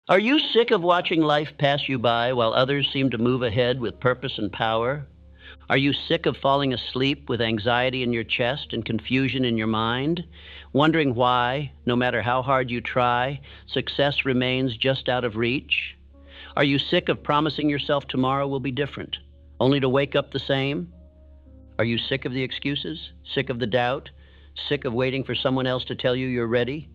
Are you sick of watching life pass you by while others seem to move ahead with purpose and power? Are you sick of falling asleep with anxiety in your chest and confusion in your mind, wondering why, no matter how hard you try, success remains just out of reach? Are you sick of promising yourself tomorrow will be different, only to wake up the same? Are you sick of the excuses, sick of the doubt, sick of waiting for someone else to tell you you're ready?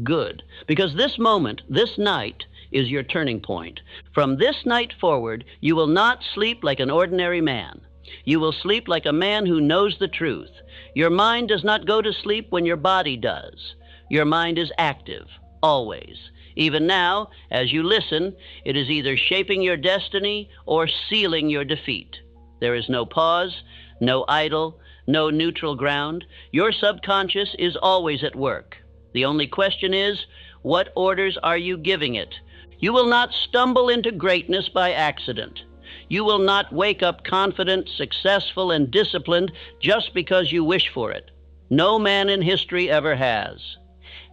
Good, because this moment, this night, is your turning point. From this night forward, you will not sleep like an ordinary man. You will sleep like a man who knows the truth. Your mind does not go to sleep when your body does. Your mind is active, always. Even now, as you listen, it is either shaping your destiny or sealing your defeat. There is no pause, no idle, no neutral ground. Your subconscious is always at work. The only question is, what orders are you giving it? You will not stumble into greatness by accident. You will not wake up confident, successful, and disciplined just because you wish for it. No man in history ever has.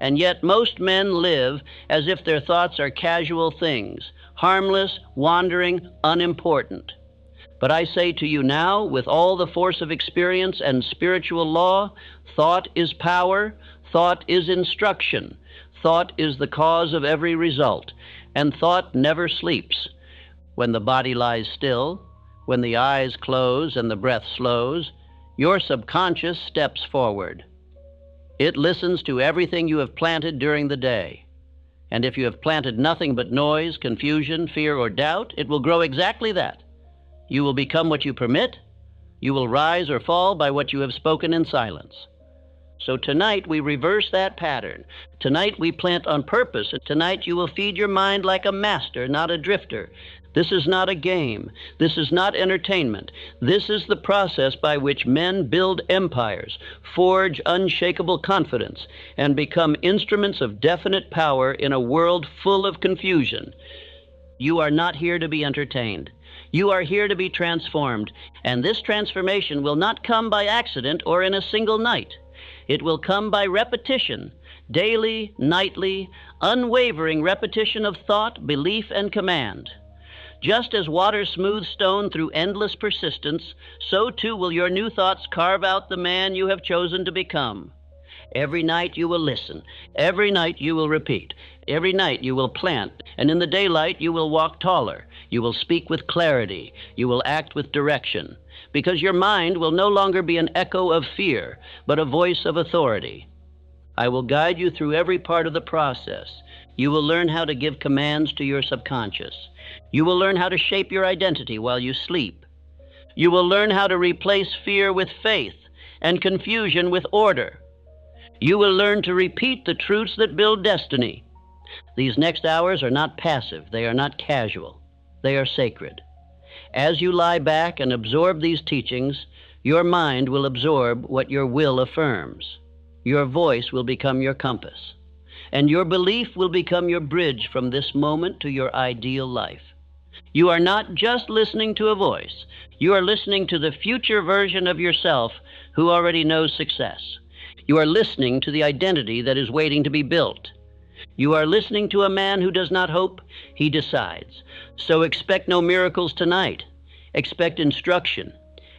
And yet most men live as if their thoughts are casual things, harmless, wandering, unimportant. But I say to you now, with all the force of experience and spiritual law, thought is power, thought is instruction, thought is the cause of every result, and thought never sleeps. When the body lies still, when the eyes close and the breath slows, your subconscious steps forward. It listens to everything you have planted during the day. And if you have planted nothing but noise, confusion, fear, or doubt, it will grow exactly that. You will become what you permit. You will rise or fall by what you have spoken in silence. So tonight we reverse that pattern. Tonight we plant on purpose. Tonight you will feed your mind like a master, not a drifter. This is not a game. This is not entertainment. This is the process by which men build empires, forge unshakable confidence, and become instruments of definite power in a world full of confusion. You are not here to be entertained. You are here to be transformed, and this transformation will not come by accident or in a single night. It will come by repetition, daily, nightly, unwavering repetition of thought, belief, and command. Just as water smooths stone through endless persistence, so too will your new thoughts carve out the man you have chosen to become. Every night you will listen. Every night you will repeat. Every night you will plant, and in the daylight you will walk taller. You will speak with clarity. You will act with direction, because your mind will no longer be an echo of fear, but a voice of authority. I will guide you through every part of the process. You will learn how to give commands to your subconscious. You will learn how to shape your identity while you sleep. You will learn how to replace fear with faith and confusion with order. You will learn to repeat the truths that build destiny. These next hours are not passive. They are not casual. They are sacred. As you lie back and absorb these teachings, your mind will absorb what your will affirms. Your voice will become your compass, and your belief will become your bridge from this moment to your ideal life. You are not just listening to a voice. You are listening to the future version of yourself who already knows success. You are listening to the identity that is waiting to be built. You are listening to a man who does not hope, he decides. So expect no miracles tonight. Expect instruction.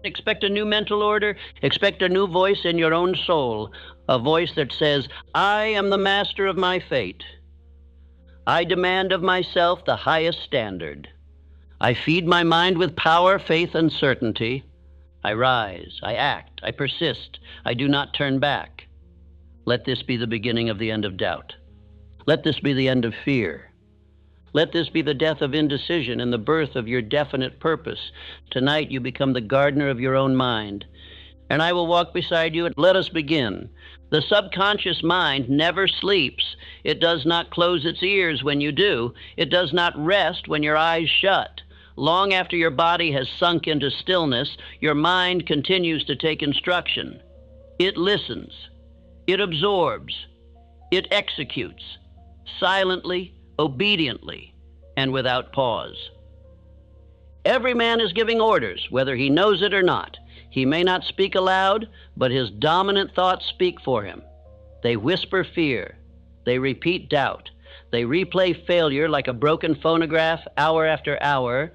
Expect a new mental order. Expect a new voice in your own soul, a voice that says, I am the master of my fate. I demand of myself the highest standard. I feed my mind with power, faith, and certainty. I rise, I act, I persist, I do not turn back. Let this be the beginning of the end of doubt. Let this be the end of fear. Let this be the death of indecision and the birth of your definite purpose. Tonight you become the gardener of your own mind, and I will walk beside you, and let us begin. The subconscious mind never sleeps. It does not close its ears when you do. It does not rest when your eyes shut. Long after your body has sunk into stillness, your mind continues to take instruction. It listens. It absorbs. It executes. Silently, obediently, and without pause. Every man is giving orders, whether he knows it or not. He may not speak aloud, but his dominant thoughts speak for him. They whisper fear. They repeat doubt. They replay failure like a broken phonograph hour after hour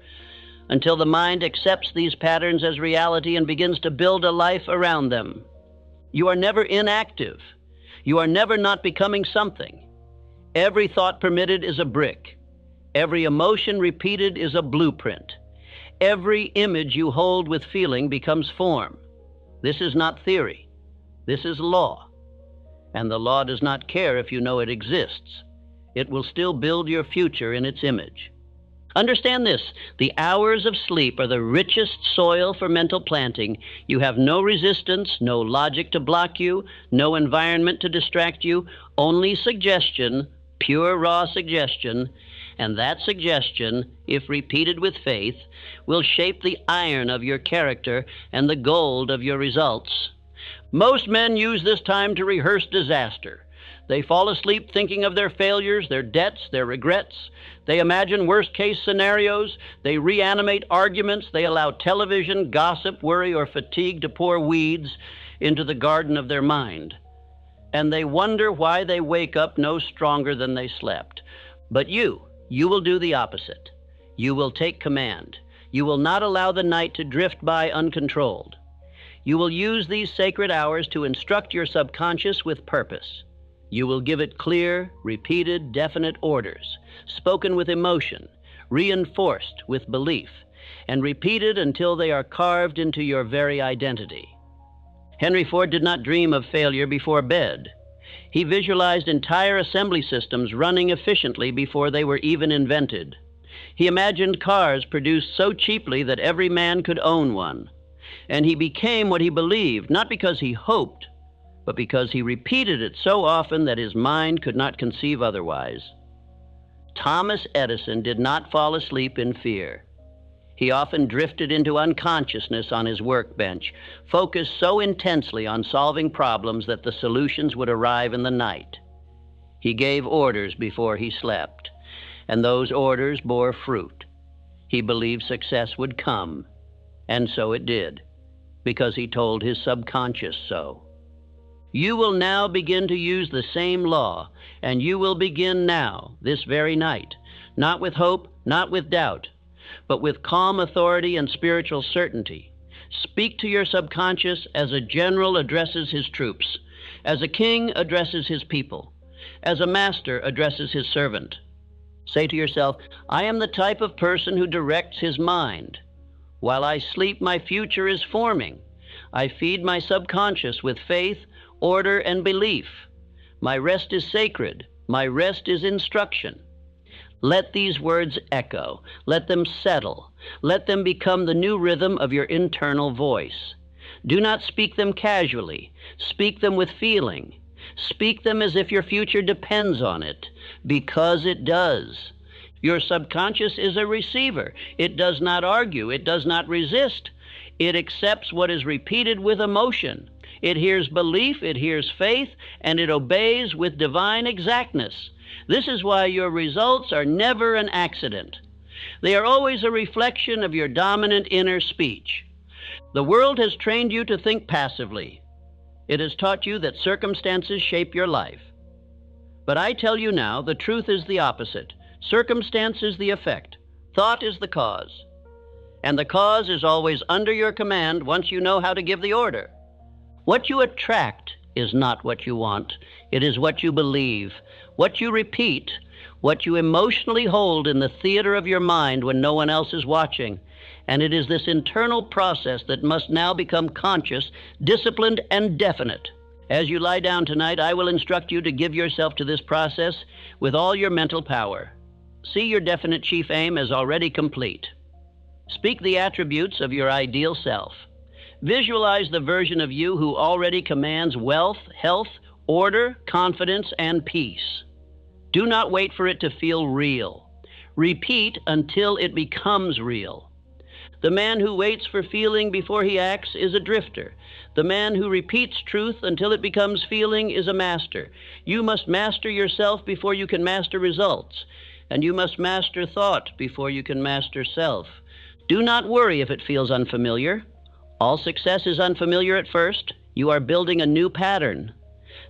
until the mind accepts these patterns as reality and begins to build a life around them. You are never inactive. You are never not becoming something. Every thought permitted is a brick. Every emotion repeated is a blueprint. Every image you hold with feeling becomes form. This is not theory. This is law. And the law does not care if you know it exists. It will still build your future in its image. Understand this: the hours of sleep are the richest soil for mental planting. You have no resistance, no logic to block you, no environment to distract you, only suggestion, pure raw suggestion. And that suggestion, if repeated with faith, will shape the iron of your character and the gold of your results. Most men use this time to rehearse disaster. They fall asleep thinking of their failures, their debts, their regrets. They imagine worst-case scenarios. They reanimate arguments. They allow television, gossip, worry, or fatigue to pour weeds into the garden of their mind. And they wonder why they wake up no stronger than they slept. But you will do the opposite. You will take command. You will not allow the night to drift by uncontrolled. You will use these sacred hours to instruct your subconscious with purpose. You will give it clear, repeated, definite orders, spoken with emotion, reinforced with belief, and repeated until they are carved into your very identity. Henry Ford did not dream of failure before bed. He visualized entire assembly systems running efficiently before they were even invented. He imagined cars produced so cheaply that every man could own one. And he became what he believed, not because he hoped, but because he repeated it so often that his mind could not conceive otherwise. Thomas Edison did not fall asleep in fear. He often drifted into unconsciousness on his workbench, focused so intensely on solving problems that the solutions would arrive in the night. He gave orders before he slept, and those orders bore fruit. He believed success would come, and so it did, because he told his subconscious so. You will now begin to use the same law, and you will begin now, this very night, not with hope, not with doubt, but with calm authority and spiritual certainty. Speak to your subconscious as a general addresses his troops, as a king addresses his people, as a master addresses his servant. Say to yourself, I am the type of person who directs his mind. While I sleep, my future is forming. I feed my subconscious with faith, order, and belief. My rest is sacred. My rest is instruction. Let these words echo. Let them settle. Let them become the new rhythm of your internal voice. Do not speak them casually. Speak them with feeling. Speak them as if your future depends on it, because it does. Your subconscious is a receiver. It does not argue. It does not resist. It accepts what is repeated with emotion. It hears belief, it hears faith, and it obeys with divine exactness. This is why your results are never an accident. They are always a reflection of your dominant inner speech. The world has trained you to think passively. It has taught you that circumstances shape your life. But I tell you now, the truth is the opposite. Circumstance is the effect. Thought is the cause. And the cause is always under your command once you know how to give the order. What you attract is not what you want. It is what you believe, what you repeat, what you emotionally hold in the theater of your mind when no one else is watching. And it is this internal process that must now become conscious, disciplined, and definite. As you lie down tonight, I will instruct you to give yourself to this process with all your mental power. See your definite chief aim as already complete. Speak the attributes of your ideal self. Visualize the version of you who already commands wealth, health, order, confidence, and peace. Do not wait for it to feel real. Repeat until it becomes real. The man who waits for feeling before he acts is a drifter. The man who repeats truth until it becomes feeling is a master. You must master yourself before you can master results. And you must master thought before you can master self. Do not worry if it feels unfamiliar. All success is unfamiliar at first. You are building a new pattern.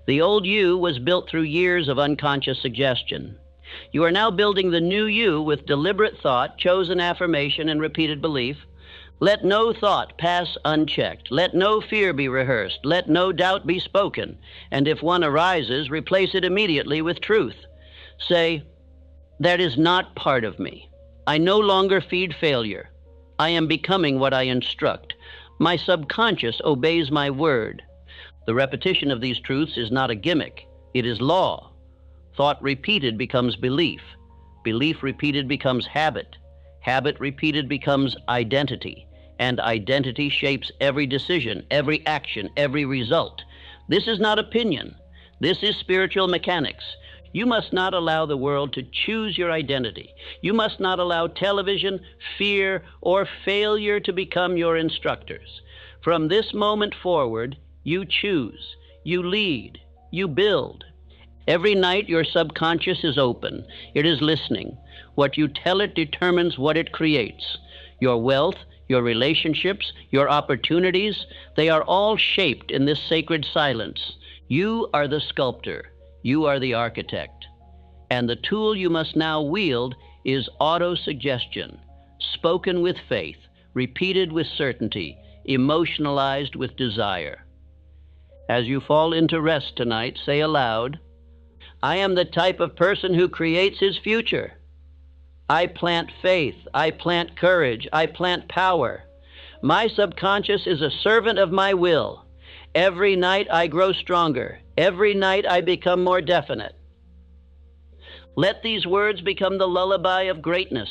The old you was built through years of unconscious suggestion. You are now building the new you with deliberate thought, chosen affirmation, and repeated belief. Let no thought pass unchecked. Let no fear be rehearsed. Let no doubt be spoken. And if one arises, replace it immediately with truth. Say, that is not part of me. I no longer feed failure. I am becoming what I instruct. My subconscious obeys my word. The repetition of these truths is not a gimmick. It is law. Thought repeated becomes belief. Belief repeated becomes habit. Habit repeated becomes identity. And identity shapes every decision, every action, every result. This is not opinion. This is spiritual mechanics. You must not allow the world to choose your identity. You must not allow television, fear, or failure to become your instructors. From this moment forward, you choose, you lead, you build. Every night your subconscious is open. It is listening. What you tell it determines what it creates. Your wealth, your relationships, your opportunities, they are all shaped in this sacred silence. You are the sculptor. You are the architect. And the tool you must now wield is auto-suggestion, spoken with faith, repeated with certainty, emotionalized with desire. As you fall into rest tonight, say aloud, I am the type of person who creates his future. I plant faith, I plant courage, I plant power. My subconscious is a servant of my will. Every night I grow stronger. Every night I become more definite. Let these words become the lullaby of greatness.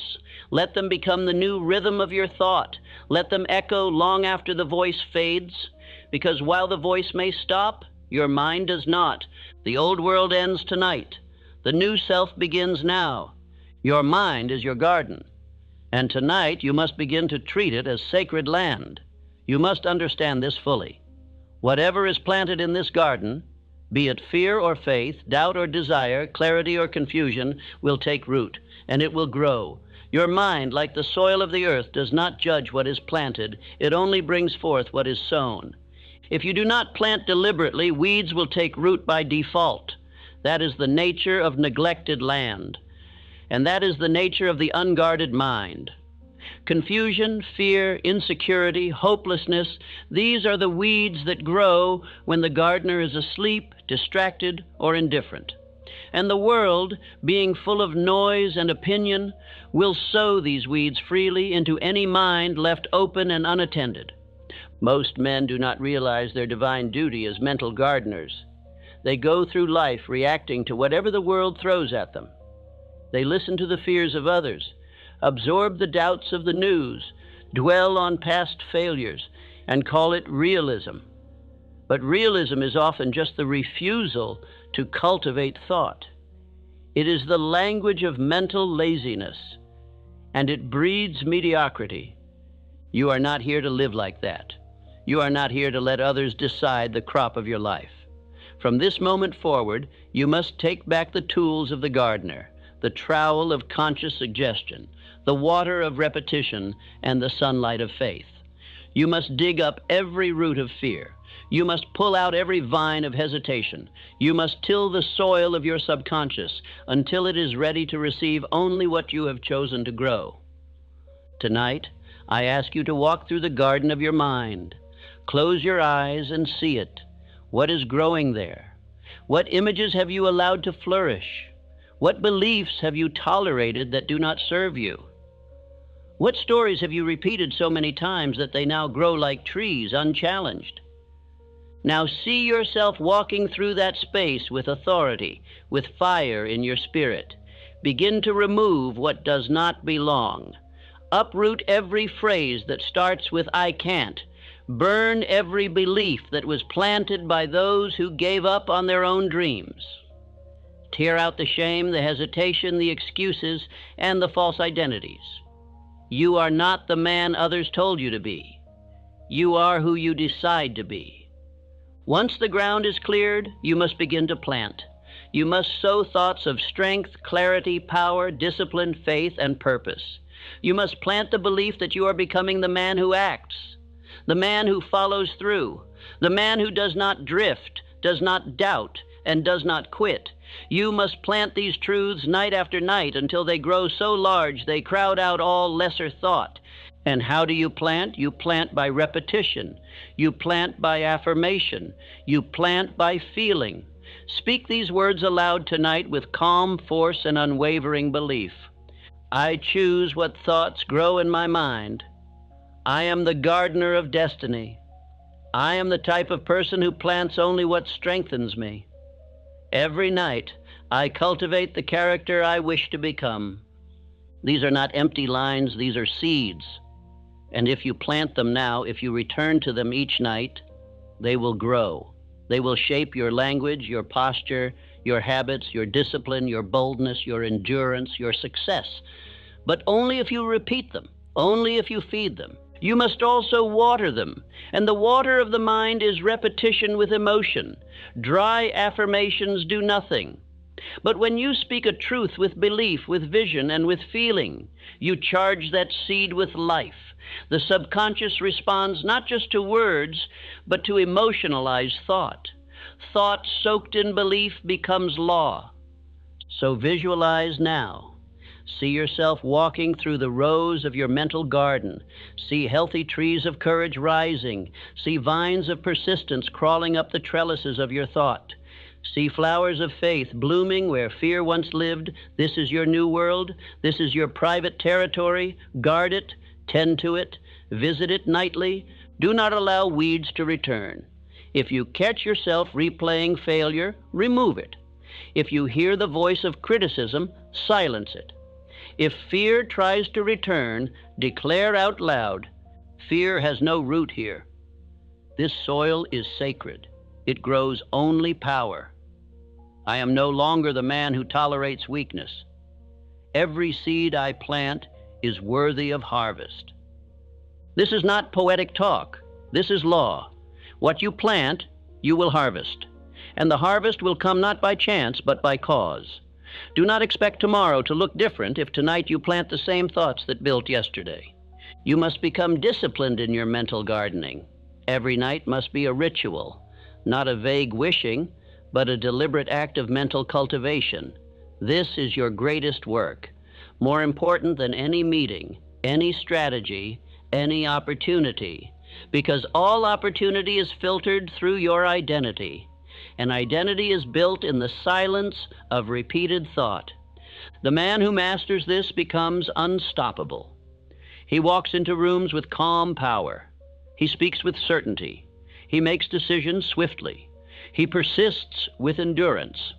Let them become the new rhythm of your thought. Let them echo long after the voice fades. Because while the voice may stop, your mind does not. The old world ends tonight. The new self begins now. Your mind is your garden. And tonight you must begin to treat it as sacred land. You must understand this fully. Whatever is planted in this garden, be it fear or faith, doubt or desire, clarity or confusion, will take root, and it will grow. Your mind, like the soil of the earth, does not judge what is planted. It only brings forth what is sown. If you do not plant deliberately, weeds will take root by default. That is the nature of neglected land. And that is the nature of the unguarded mind. Confusion, fear, insecurity, hopelessness, these are the weeds that grow when the gardener is asleep, distracted, or indifferent. And the world, being full of noise and opinion, will sow these weeds freely into any mind left open and unattended. Most men do not realize their divine duty as mental gardeners. They go through life reacting to whatever the world throws at them. They listen to the fears of others, absorb the doubts of the news, dwell on past failures, and call it realism. But realism is often just the refusal to cultivate thought. It is the language of mental laziness, and it breeds mediocrity. You are not here to live like that. You are not here to let others decide the crop of your life. From this moment forward, you must take back the tools of the gardener, the trowel of conscious suggestion, the water of repetition, and the sunlight of faith. You must dig up every root of fear. You must pull out every vine of hesitation. You must till the soil of your subconscious until it is ready to receive only what you have chosen to grow. Tonight, I ask you to walk through the garden of your mind. Close your eyes and see it. What is growing there? What images have you allowed to flourish? What beliefs have you tolerated that do not serve you? What stories have you repeated so many times that they now grow like trees, unchallenged? Now see yourself walking through that space with authority, with fire in your spirit. Begin to remove what does not belong. Uproot every phrase that starts with I can't. Burn every belief that was planted by those who gave up on their own dreams. Tear out the shame, the hesitation, the excuses, and the false identities. You are not the man others told you to be. You are who you decide to be. Once the ground is cleared, you must begin to plant. You must sow thoughts of strength, clarity, power, discipline, faith, and purpose. You must plant the belief that you are becoming the man who acts, the man who follows through, the man who does not drift, does not doubt, and does not quit. You must plant these truths night after night until they grow so large they crowd out all lesser thought. And how do you plant? You plant by repetition. You plant by affirmation. You plant by feeling. Speak these words aloud tonight with calm force and unwavering belief. I choose what thoughts grow in my mind. I am the gardener of destiny. I am the type of person who plants only what strengthens me. Every night, I cultivate the character I wish to become. These are not empty lines, these are seeds. And if you plant them now, if you return to them each night, they will grow. They will shape your language, your posture, your habits, your discipline, your boldness, your endurance, your success. But only if you repeat them, only if you feed them. You must also water them, and the water of the mind is repetition with emotion. Dry affirmations do nothing. But when you speak a truth with belief, with vision, and with feeling, you charge that seed with life. The subconscious responds not just to words, but to emotionalized thought. Thought soaked in belief becomes law. So visualize now. See yourself walking through the rows of your mental garden. See healthy trees of courage rising. See vines of persistence crawling up the trellises of your thought. See flowers of faith blooming where fear once lived. This is your new world. This is your private territory. Guard it, tend to it, visit it nightly. Do not allow weeds to return. If you catch yourself replaying failure, remove it. If you hear the voice of criticism, silence it. If fear tries to return, declare out loud, fear has no root here. This soil is sacred. It grows only power. I am no longer the man who tolerates weakness. Every seed I plant is worthy of harvest. This is not poetic talk. This is law. What you plant, you will harvest. And the harvest will come not by chance, but by cause. Do not expect tomorrow to look different if tonight you plant the same thoughts that built yesterday. You must become disciplined in your mental gardening. Every night must be a ritual, not a vague wishing, but a deliberate act of mental cultivation. This is your greatest work, more important than any meeting, any strategy, any opportunity, because all opportunity is filtered through your identity. And identity is built in the silence of repeated thought. The man who masters this becomes unstoppable. He walks into rooms with calm power. He speaks with certainty. He makes decisions swiftly. He persists with endurance,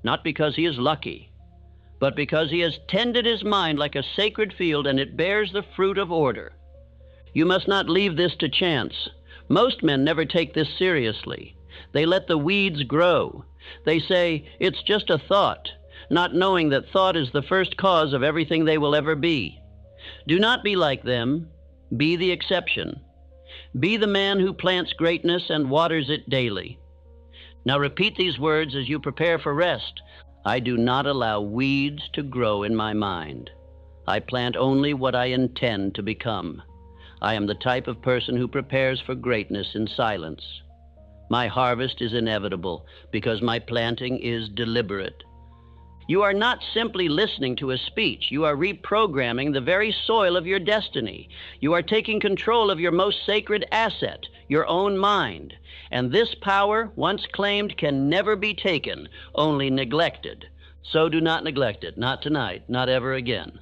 not because he is lucky, but because he has tended his mind like a sacred field and it bears the fruit of order. You must not leave this to chance. Most men never take this seriously. They let the weeds grow. They say, it's just a thought, not knowing that thought is the first cause of everything they will ever be. Do not be like them. Be the exception. Be the man who plants greatness and waters it daily. Now repeat these words as you prepare for rest. I do not allow weeds to grow in my mind. I plant only what I intend to become. I am the type of person who prepares for greatness in silence. My harvest is inevitable because my planting is deliberate. You are not simply listening to a speech. You are reprogramming the very soil of your destiny. You are taking control of your most sacred asset, your own mind. And this power, once claimed, can never be taken, only neglected. So do not neglect it, not tonight, not ever again.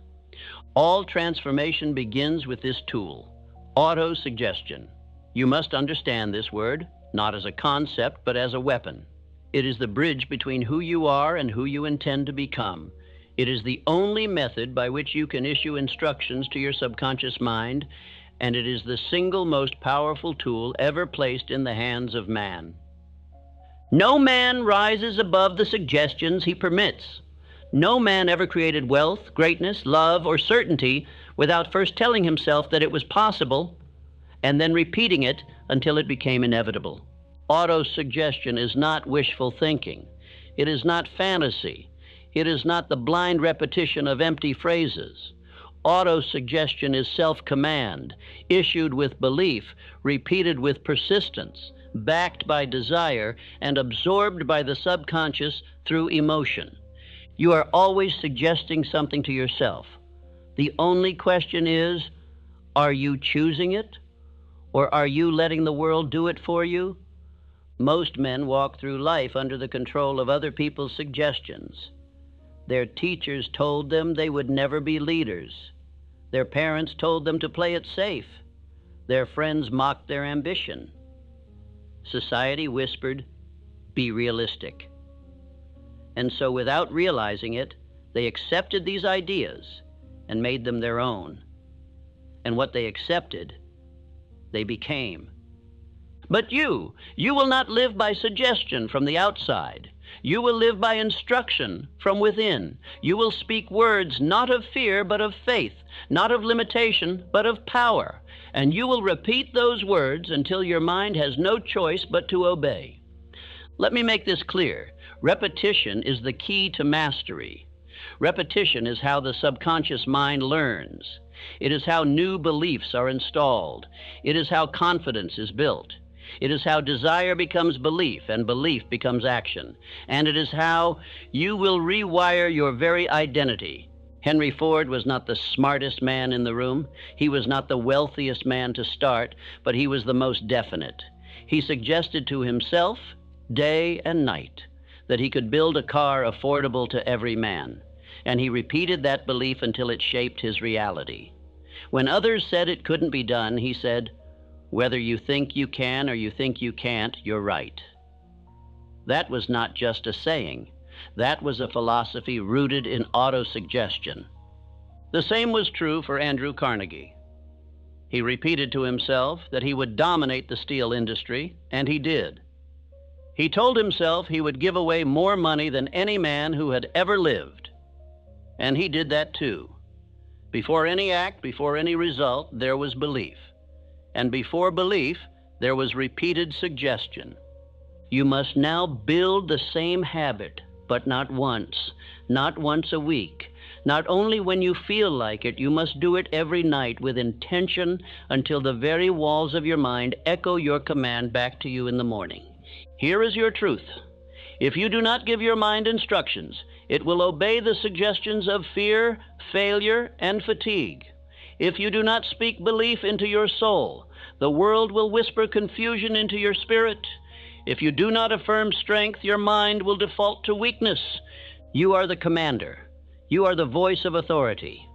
All transformation begins with this tool, auto-suggestion. You must understand this word, not as a concept, but as a weapon. It is the bridge between who you are and who you intend to become. It is the only method by which you can issue instructions to your subconscious mind, and it is the single most powerful tool ever placed in the hands of man. No man rises above the suggestions he permits. No man ever created wealth, greatness, love, or certainty without first telling himself that it was possible and then repeating it until it became inevitable. Auto-suggestion is not wishful thinking. It is not fantasy. It is not the blind repetition of empty phrases. Auto-suggestion is self-command, issued with belief, repeated with persistence, backed by desire, and absorbed by the subconscious through emotion. You are always suggesting something to yourself. The only question is, are you choosing it, or are you letting the world do it for you? Most men walk through life under the control of other people's suggestions. Their teachers told them they would never be leaders. Their parents told them to play it safe. Their friends mocked their ambition. Society whispered, "Be realistic." And so, without realizing it, they accepted these ideas and made them their own. And what they accepted, they became. But you will not live by suggestion from the outside. You will live by instruction from within. You will speak words not of fear, but of faith, not of limitation, but of power. And you will repeat those words until your mind has no choice but to obey. Let me make this clear. Repetition is the key to mastery. Repetition is how the subconscious mind learns. It is how new beliefs are installed. It is how confidence is built. It is how desire becomes belief and belief becomes action. And it is how you will rewire your very identity. Henry Ford was not the smartest man in the room. He was not the wealthiest man to start, but he was the most definite. He suggested to himself, day and night, that he could build a car affordable to every man. And he repeated that belief until it shaped his reality. When others said it couldn't be done, he said, "Whether you think you can or you think you can't, you're right." That was not just a saying. That was a philosophy rooted in autosuggestion. The same was true for Andrew Carnegie. He repeated to himself that he would dominate the steel industry, and he did. He told himself he would give away more money than any man who had ever lived. And he did that too. Before any act, before any result, there was belief. And before belief, there was repeated suggestion. You must now build the same habit, but not once a week. Not only when you feel like it, you must do it every night with intention until the very walls of your mind echo your command back to you in the morning. Here is your truth. If you do not give your mind instructions, it will obey the suggestions of fear, failure, and fatigue. If you do not speak belief into your soul, the world will whisper confusion into your spirit. If you do not affirm strength, your mind will default to weakness. You are the commander. You are the voice of authority.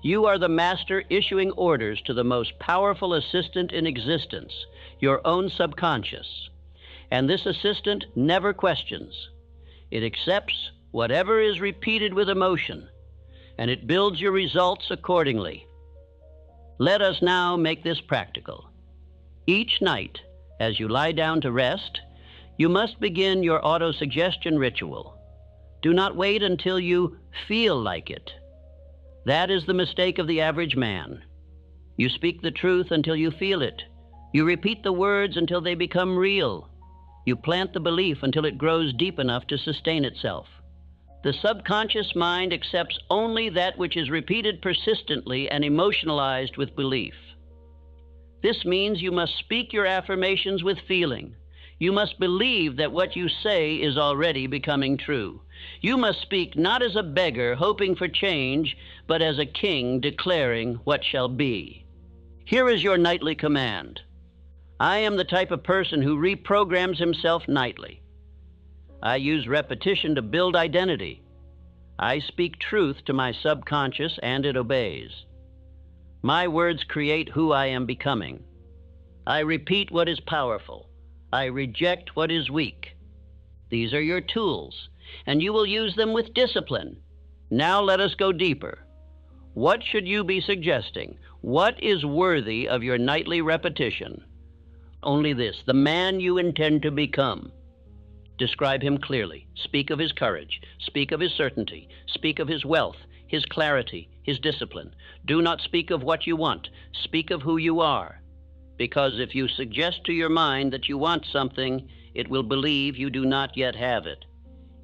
You are the master issuing orders to the most powerful assistant in existence, your own subconscious. And this assistant never questions. It accepts whatever is repeated with emotion, and it builds your results accordingly. Let us now make this practical. Each night, as you lie down to rest, you must begin your autosuggestion ritual. Do not wait until you feel like it. That is the mistake of the average man. You speak the truth until you feel it. You repeat the words until they become real. You plant the belief until it grows deep enough to sustain itself. The subconscious mind accepts only that which is repeated persistently and emotionalized with belief. This means you must speak your affirmations with feeling. You must believe that what you say is already becoming true. You must speak not as a beggar hoping for change, but as a king declaring what shall be. Here is your nightly command. I am the type of person who reprograms himself nightly. I use repetition to build identity. I speak truth to my subconscious and it obeys. My words create who I am becoming. I repeat what is powerful. I reject what is weak. These are your tools, and you will use them with discipline. Now let us go deeper. What should you be suggesting? What is worthy of your nightly repetition? Only this, the man you intend to become. Describe him clearly. Speak of his courage. Speak of his certainty. Speak of his wealth, his clarity, his discipline. Do not speak of what you want. Speak of who you are. Because if you suggest to your mind that you want something, it will believe you do not yet have it.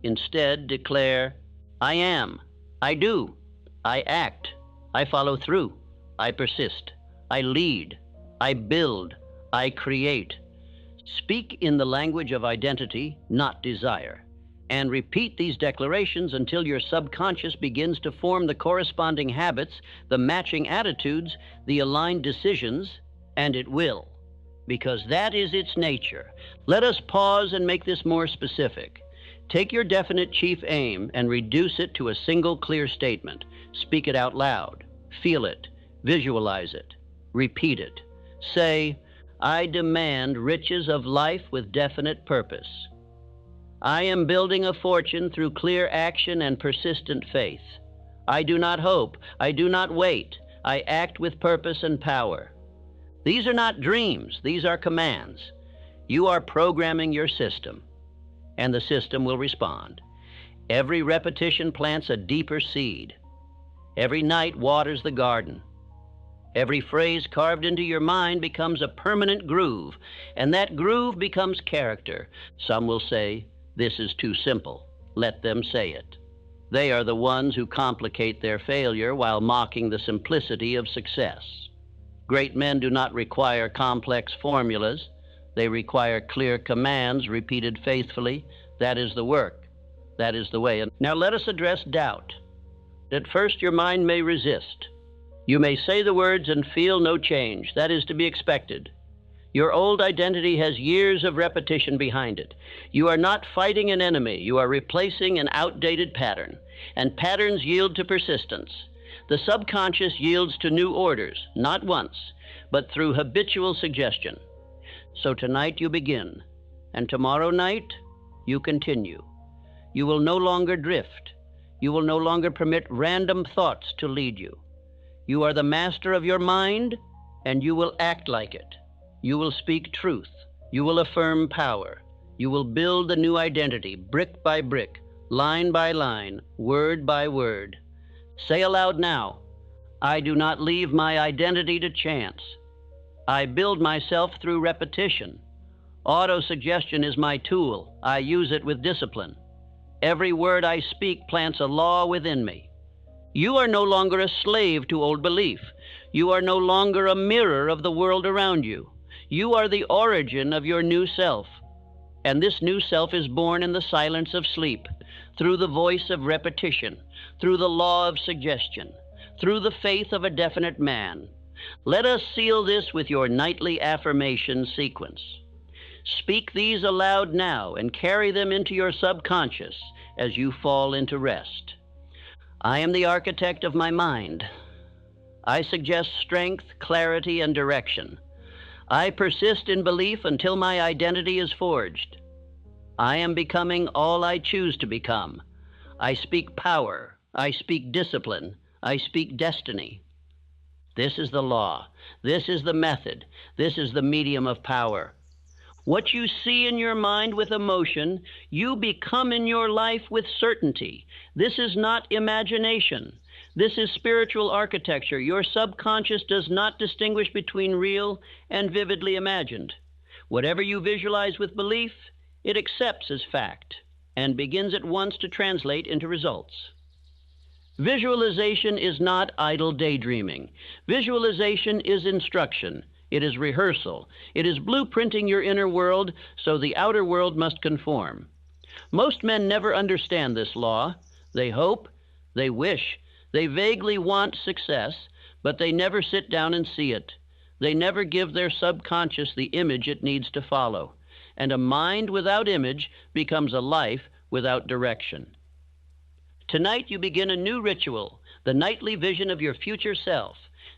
Instead, declare, I am, I do, I act, I follow through, I persist, I lead, I build, I create. Speak in the language of identity, not desire, and repeat these declarations until your subconscious begins to form the corresponding habits, the matching attitudes, the aligned decisions, and it will, because that is its nature. Let us pause and make this more specific. Take your definite chief aim and reduce it to a single clear statement. Speak it out loud. Feel it. Visualize it. Repeat it. Say, I demand riches of life with definite purpose. I am building a fortune through clear action and persistent faith. I do not hope. I do not wait. I act with purpose and power. These are not dreams. These are commands. You are programming your system, and the system will respond. Every repetition plants a deeper seed. Every night waters the garden. Every phrase carved into your mind becomes a permanent groove, and that groove becomes character. Some will say, this is too simple. Let them say it. They are the ones who complicate their failure while mocking the simplicity of success. Great men do not require complex formulas. They require clear commands repeated faithfully. That is the work. That is the way. Now let us address doubt. At first your mind may resist. You may say the words and feel no change. That is to be expected. Your old identity has years of repetition behind it. You are not fighting an enemy. You are replacing an outdated pattern. And patterns yield to persistence. The subconscious yields to new orders, not once, but through habitual suggestion. So tonight you begin, and tomorrow night you continue. You will no longer drift. You will no longer permit random thoughts to lead you. You are the master of your mind, and you will act like it. You will speak truth. You will affirm power. You will build a new identity, brick by brick, line by line, word by word. Say aloud now, I do not leave my identity to chance. I build myself through repetition. Auto-suggestion is my tool. I use it with discipline. Every word I speak plants a law within me. You are no longer a slave to old belief. You are no longer a mirror of the world around you. You are the origin of your new self. And this new self is born in the silence of sleep, through the voice of repetition, through the law of suggestion, through the faith of a definite man. Let us seal this with your nightly affirmation sequence. Speak these aloud now and carry them into your subconscious as you fall into rest. I am the architect of my mind. I suggest strength, clarity, and direction. I persist in belief until my identity is forged. I am becoming all I choose to become. I speak power. I speak discipline. I speak destiny. This is the law. This is the method. This is the medium of power. What you see in your mind with emotion, you become in your life with certainty. This is not imagination. This is spiritual architecture. Your subconscious does not distinguish between real and vividly imagined. Whatever you visualize with belief, it accepts as fact and begins at once to translate into results. Visualization is not idle daydreaming. Visualization is instruction. It is rehearsal. It is blueprinting your inner world so the outer world must conform. Most men never understand this law. They hope, they wish, they vaguely want success, but they never sit down and see it. They never give their subconscious the image it needs to follow. And a mind without image becomes a life without direction. Tonight you begin a new ritual, the nightly vision of your future self.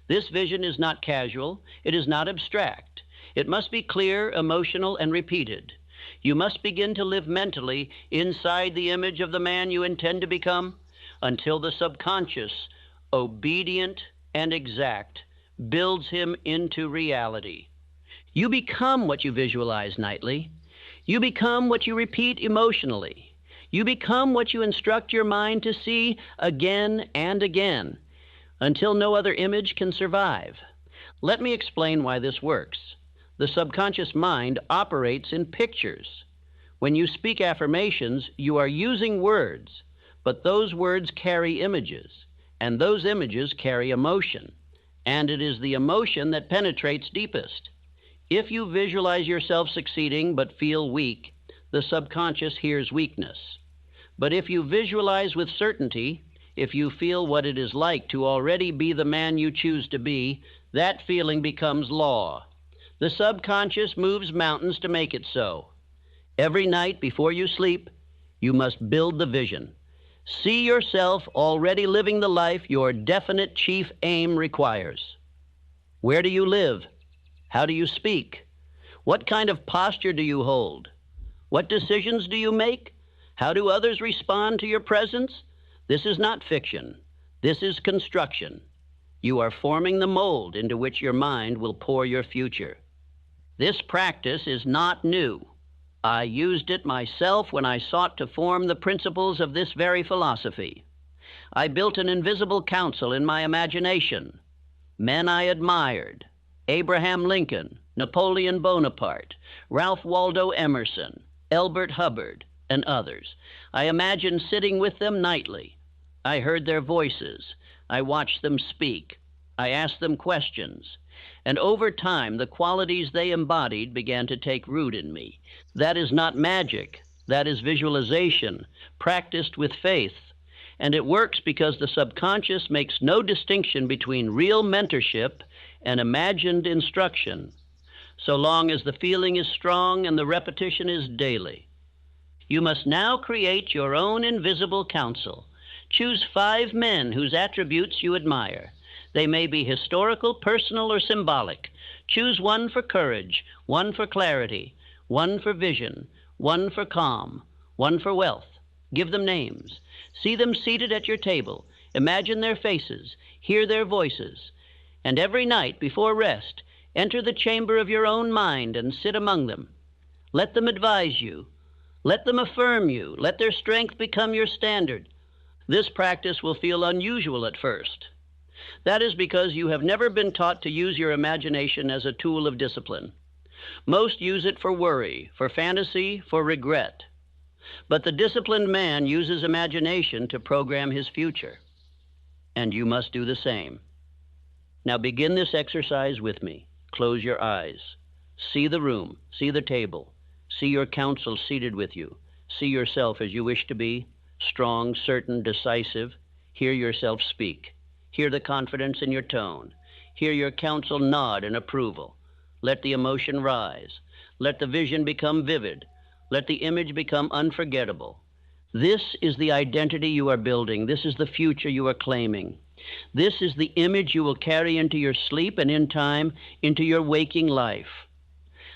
This vision is not casual. It is not abstract. It must be clear, emotional, and repeated. You must begin to live mentally inside the image of the man you intend to become until the subconscious, obedient and exact, builds him into reality. You become what you visualize nightly. You become what you repeat emotionally. You become what you instruct your mind to see again and again, until no other image can survive. Let me explain why this works. The subconscious mind operates in pictures. When you speak affirmations, you are using words, but those words carry images, and those images carry emotion, and it is the emotion that penetrates deepest. If you visualize yourself succeeding but feel weak, the subconscious hears weakness. But if you visualize with certainty, if you feel what it is like to already be the man you choose to be, that feeling becomes law. The subconscious moves mountains to make it so. Every night before you sleep, you must build the vision. See yourself already living the life your definite chief aim requires. Where do you live? How do you speak? What kind of posture do you hold? What decisions do you make? How do others respond to your presence? This is not fiction. This is construction. You are forming the mold into which your mind will pour your future. This practice is not new. I used it myself when I sought to form the principles of this very philosophy. I built an invisible council in my imagination. Men I admired: Abraham Lincoln, Napoleon Bonaparte, Ralph Waldo Emerson, Elbert Hubbard, and others. I imagined sitting with them nightly. I heard their voices. I watched them speak. I asked them questions. And over time, the qualities they embodied began to take root in me. That is not magic. That is visualization, practiced with faith. And it works because the subconscious makes no distinction between real mentorship and imagined instruction, so long as the feeling is strong and the repetition is daily. You must now create your own invisible council. Choose 5 men whose attributes you admire. They may be historical, personal, or symbolic. Choose one for courage, one for clarity, one for vision, one for calm, one for wealth. Give them names. See them seated at your table. Imagine their faces. Hear their voices. And every night before rest, enter the chamber of your own mind and sit among them. Let them advise you. Let them affirm you. Let their strength become your standard. This practice will feel unusual at first. That is because you have never been taught to use your imagination as a tool of discipline. Most use it for worry, for fantasy, for regret. But the disciplined man uses imagination to program his future. And you must do the same. Now begin this exercise with me. Close your eyes. See the room. See the table. See your counsel seated with you. See yourself as you wish to be, strong, certain, decisive. Hear yourself speak. Hear the confidence in your tone. Hear your counsel nod in approval. Let the emotion rise. Let the vision become vivid. Let the image become unforgettable. This is the identity you are building. This is the future you are claiming. This is the image you will carry into your sleep and in time into your waking life.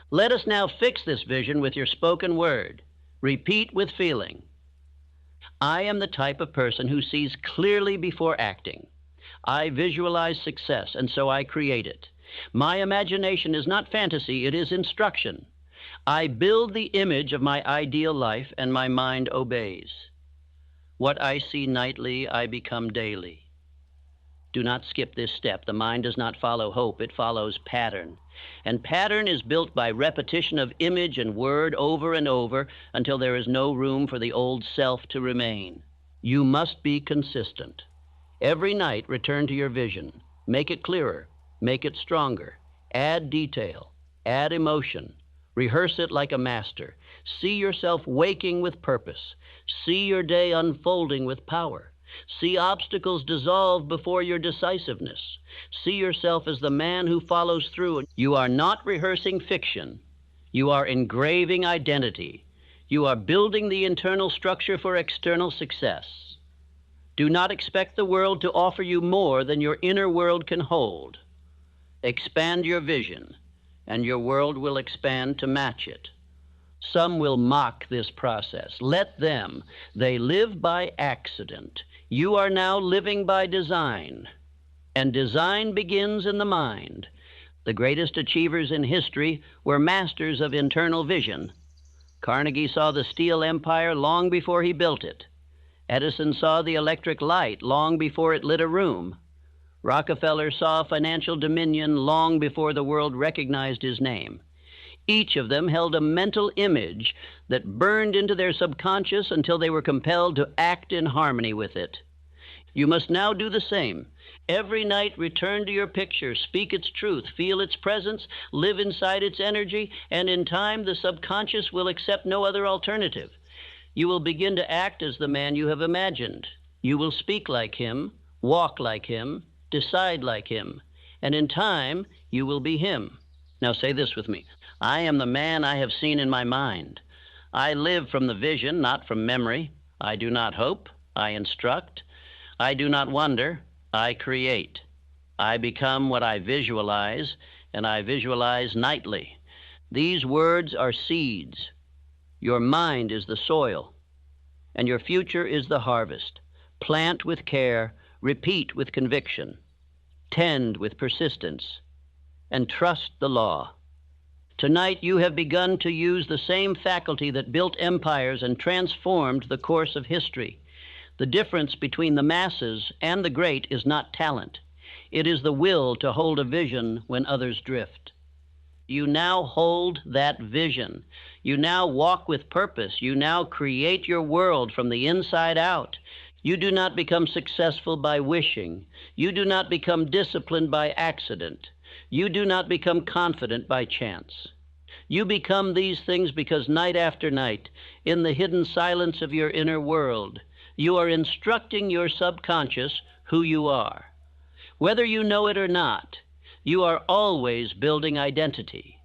Let us now fix this vision with your spoken word. Repeat with feeling. I am the type of person who sees clearly before acting. I visualize success, and so I create it. My imagination is not fantasy, it is instruction. I build the image of my ideal life, and my mind obeys. What I see nightly, I become daily. Do not skip this step. The mind does not follow hope, it follows pattern. And pattern is built by repetition of image and word over and over until there is no room for the old self to remain. You must be consistent. Every night, return to your vision. Make it clearer. Make it stronger. Add detail. Add emotion. Rehearse it like a master. See yourself waking with purpose. See your day unfolding with power. See obstacles dissolve before your decisiveness. See yourself as the man who follows through. You are not rehearsing fiction. You are engraving identity. You are building the internal structure for external success. Do not expect the world to offer you more than your inner world can hold. Expand your vision, and your world will expand to match it. Some will mock this process. Let them. They live by accident. You are now living by design, and design begins in the mind. The greatest achievers in history were masters of internal vision. Carnegie saw the steel empire long before he built it. Edison saw the electric light long before it lit a room. Rockefeller saw financial dominion long before the world recognized his name. Each of them held a mental image that burned into their subconscious until they were compelled to act in harmony with it. You must now do the same. Every night return to your picture, speak its truth, feel its presence, live inside its energy, and in time the subconscious will accept no other alternative. You will begin to act as the man you have imagined. You will speak like him, walk like him, decide like him, and in time you will be him. Now say this with me. I am the man I have seen in my mind. I live from the vision, not from memory. I do not hope, I instruct. I do not wonder, I create. I become what I visualize, and I visualize nightly. These words are seeds. Your mind is the soil, and your future is the harvest. Plant with care, repeat with conviction, tend with persistence, and trust the law. Tonight you have begun to use the same faculty that built empires and transformed the course of history. The difference between the masses and the great is not talent. It is the will to hold a vision when others drift. You now hold that vision. You now walk with purpose. You now create your world from the inside out. You do not become successful by wishing. You do not become disciplined by accident. You do not become confident by chance. You become these things because night after night, in the hidden silence of your inner world, you are instructing your subconscious who you are. Whether you know it or not, you are always building identity.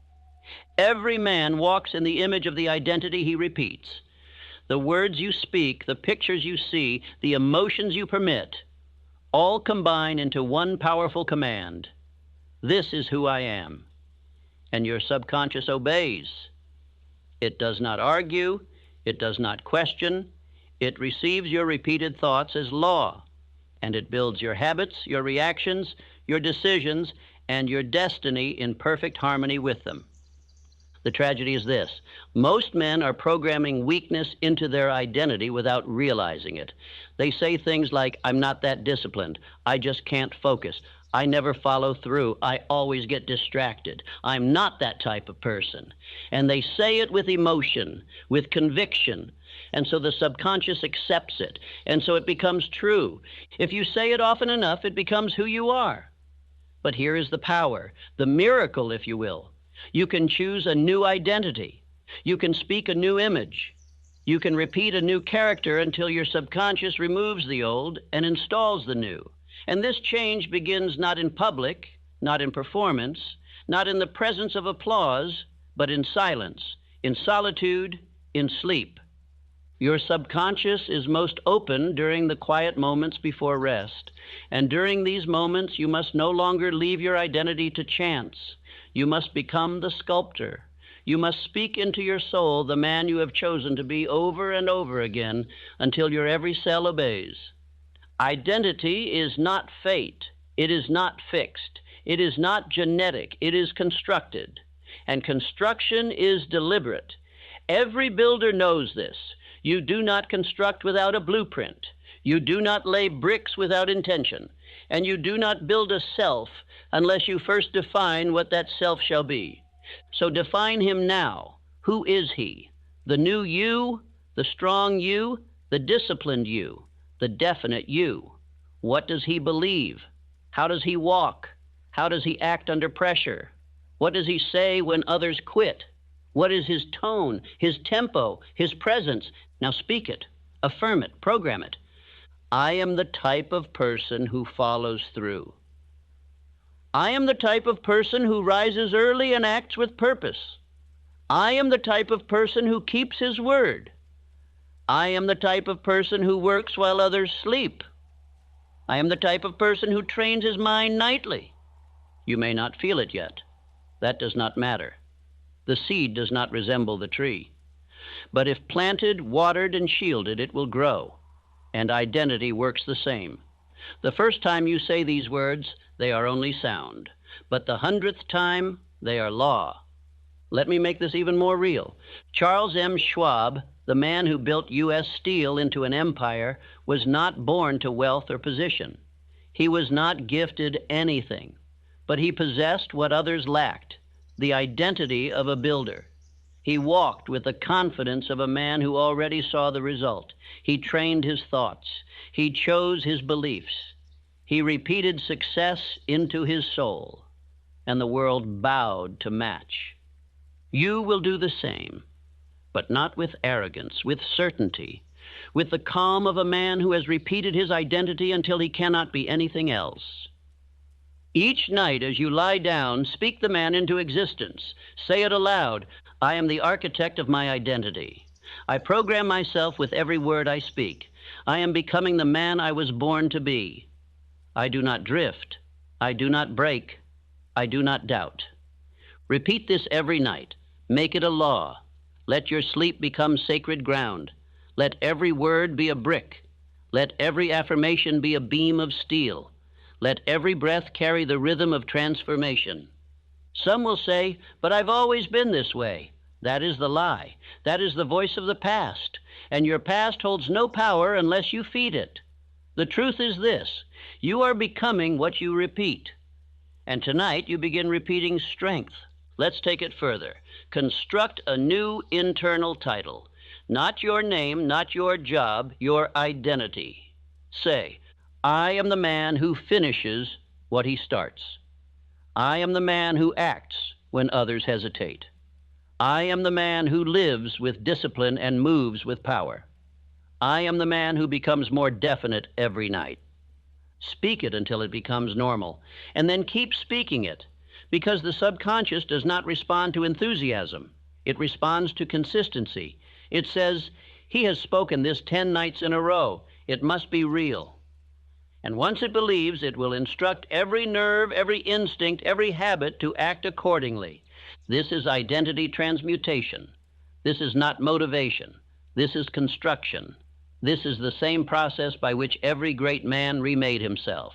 Every man walks in the image of the identity he repeats. The words you speak, the pictures you see, the emotions you permit, all combine into one powerful command. This is who I am. And your subconscious obeys. It does not argue. It does not question. It receives your repeated thoughts as law, and it builds your habits, your reactions, your decisions, and your destiny in perfect harmony with them. The tragedy is this. Most men are programming weakness into their identity without realizing it. They say things like, I'm not that disciplined. I just can't focus. I never follow through. I always get distracted. I'm not that type of person. And they say it with emotion, with conviction. And so the subconscious accepts it. And so it becomes true. If you say it often enough, it becomes who you are. But here is the power, the miracle, if you will. You can choose a new identity. You can speak a new image. You can repeat a new character until your subconscious removes the old and installs the new. And this change begins not in public, not in performance, not in the presence of applause, but in silence, in solitude, in sleep. Your subconscious is most open during the quiet moments before rest. And during these moments, you must no longer leave your identity to chance. You must become the sculptor. You must speak into your soul the man you have chosen to be over and over again until your every cell obeys. Identity is not fate. It is not fixed. It is not genetic. It is constructed. And construction is deliberate. Every builder knows this. You do not construct without a blueprint. You do not lay bricks without intention. And you do not build a self unless you first define what that self shall be. So define him now. Who is he? The new you, the strong you, the disciplined you, the definite you. What does he believe? How does he walk? How does he act under pressure? What does he say when others quit? What is his tone, his tempo, his presence? Now speak it, affirm it, program it. I am the type of person who follows through. I am the type of person who rises early and acts with purpose. I am the type of person who keeps his word. I am the type of person who works while others sleep. I am the type of person who trains his mind nightly. You may not feel it yet. That does not matter. The seed does not resemble the tree. But if planted, watered, and shielded, it will grow. And identity works the same. The first time you say these words, they are only sound. But the 100th time, they are law. Let me make this even more real. Charles M. Schwab, the man who built U.S. Steel into an empire, was not born to wealth or position. He was not gifted anything, but he possessed what others lacked, the identity of a builder. He walked with the confidence of a man who already saw the result. He trained his thoughts. He chose his beliefs. He repeated success into his soul, and the world bowed to match. You will do the same, but not with arrogance, with certainty, with the calm of a man who has repeated his identity until he cannot be anything else. Each night as you lie down, speak the man into existence. Say it aloud, I am the architect of my identity. I program myself with every word I speak. I am becoming the man I was born to be. I do not drift. I do not break. I do not doubt. Repeat this every night. Make it a law. Let your sleep become sacred ground. Let every word be a brick. Let every affirmation be a beam of steel. Let every breath carry the rhythm of transformation. Some will say, but I've always been this way. That is the lie. That is the voice of the past. And your past holds no power unless you feed it. The truth is this. You are becoming what you repeat. And tonight you begin repeating strength. Let's take it further. Construct a new internal title. Not your name, not your job, your identity. Say, I am the man who finishes what he starts. I am the man who acts when others hesitate. I am the man who lives with discipline and moves with power. I am the man who becomes more definite every night. Speak it until it becomes normal, and then keep speaking it, because the subconscious does not respond to enthusiasm. It responds to consistency. It says, he has spoken this 10 nights in a row. It must be real. And once it believes, it will instruct every nerve, every instinct, every habit to act accordingly. This is identity transmutation. This is not motivation. This is construction. This is the same process by which every great man remade himself.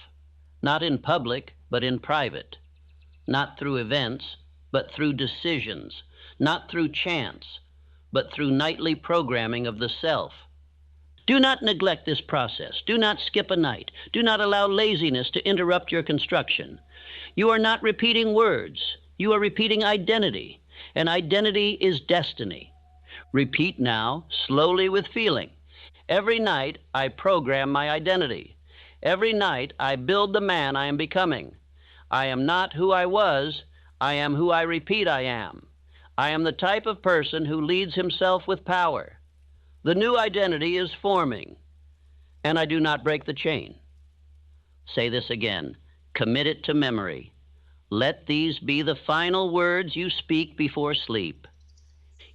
Not in public, but in private. Not through events, but through decisions. Not through chance, but through nightly programming of the self. Do not neglect this process. Do not skip a night. Do not allow laziness to interrupt your construction. You are not repeating words. You are repeating identity, and identity is destiny. Repeat now, slowly with feeling. Every night, I program my identity. Every night, I build the man I am becoming. I am not who I was. I am who I repeat I am. I am the type of person who leads himself with power. The new identity is forming, and I do not break the chain. Say this again. Commit it to memory. Let these be the final words you speak before sleep.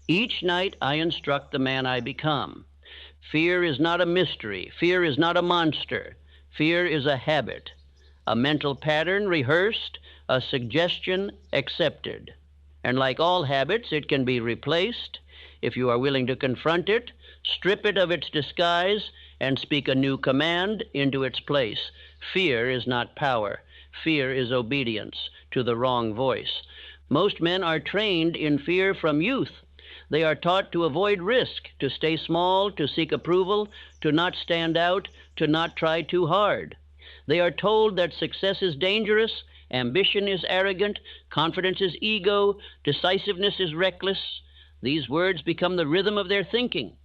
Each night I instruct the man I become. Fear is not a mystery. Fear is not a monster. Fear is a habit, a mental pattern rehearsed, a suggestion accepted. And like all habits, it can be replaced if you are willing to confront it, strip it of its disguise, and speak a new command into its place. Fear is not power. Fear is obedience to the wrong voice. Most men are trained in fear from youth. They are taught to avoid risk, to stay small, to seek approval, to not stand out, to not try too hard. They are told that success is dangerous, ambition is arrogant, confidence is ego, decisiveness is reckless. These words become the rhythm of their thinking,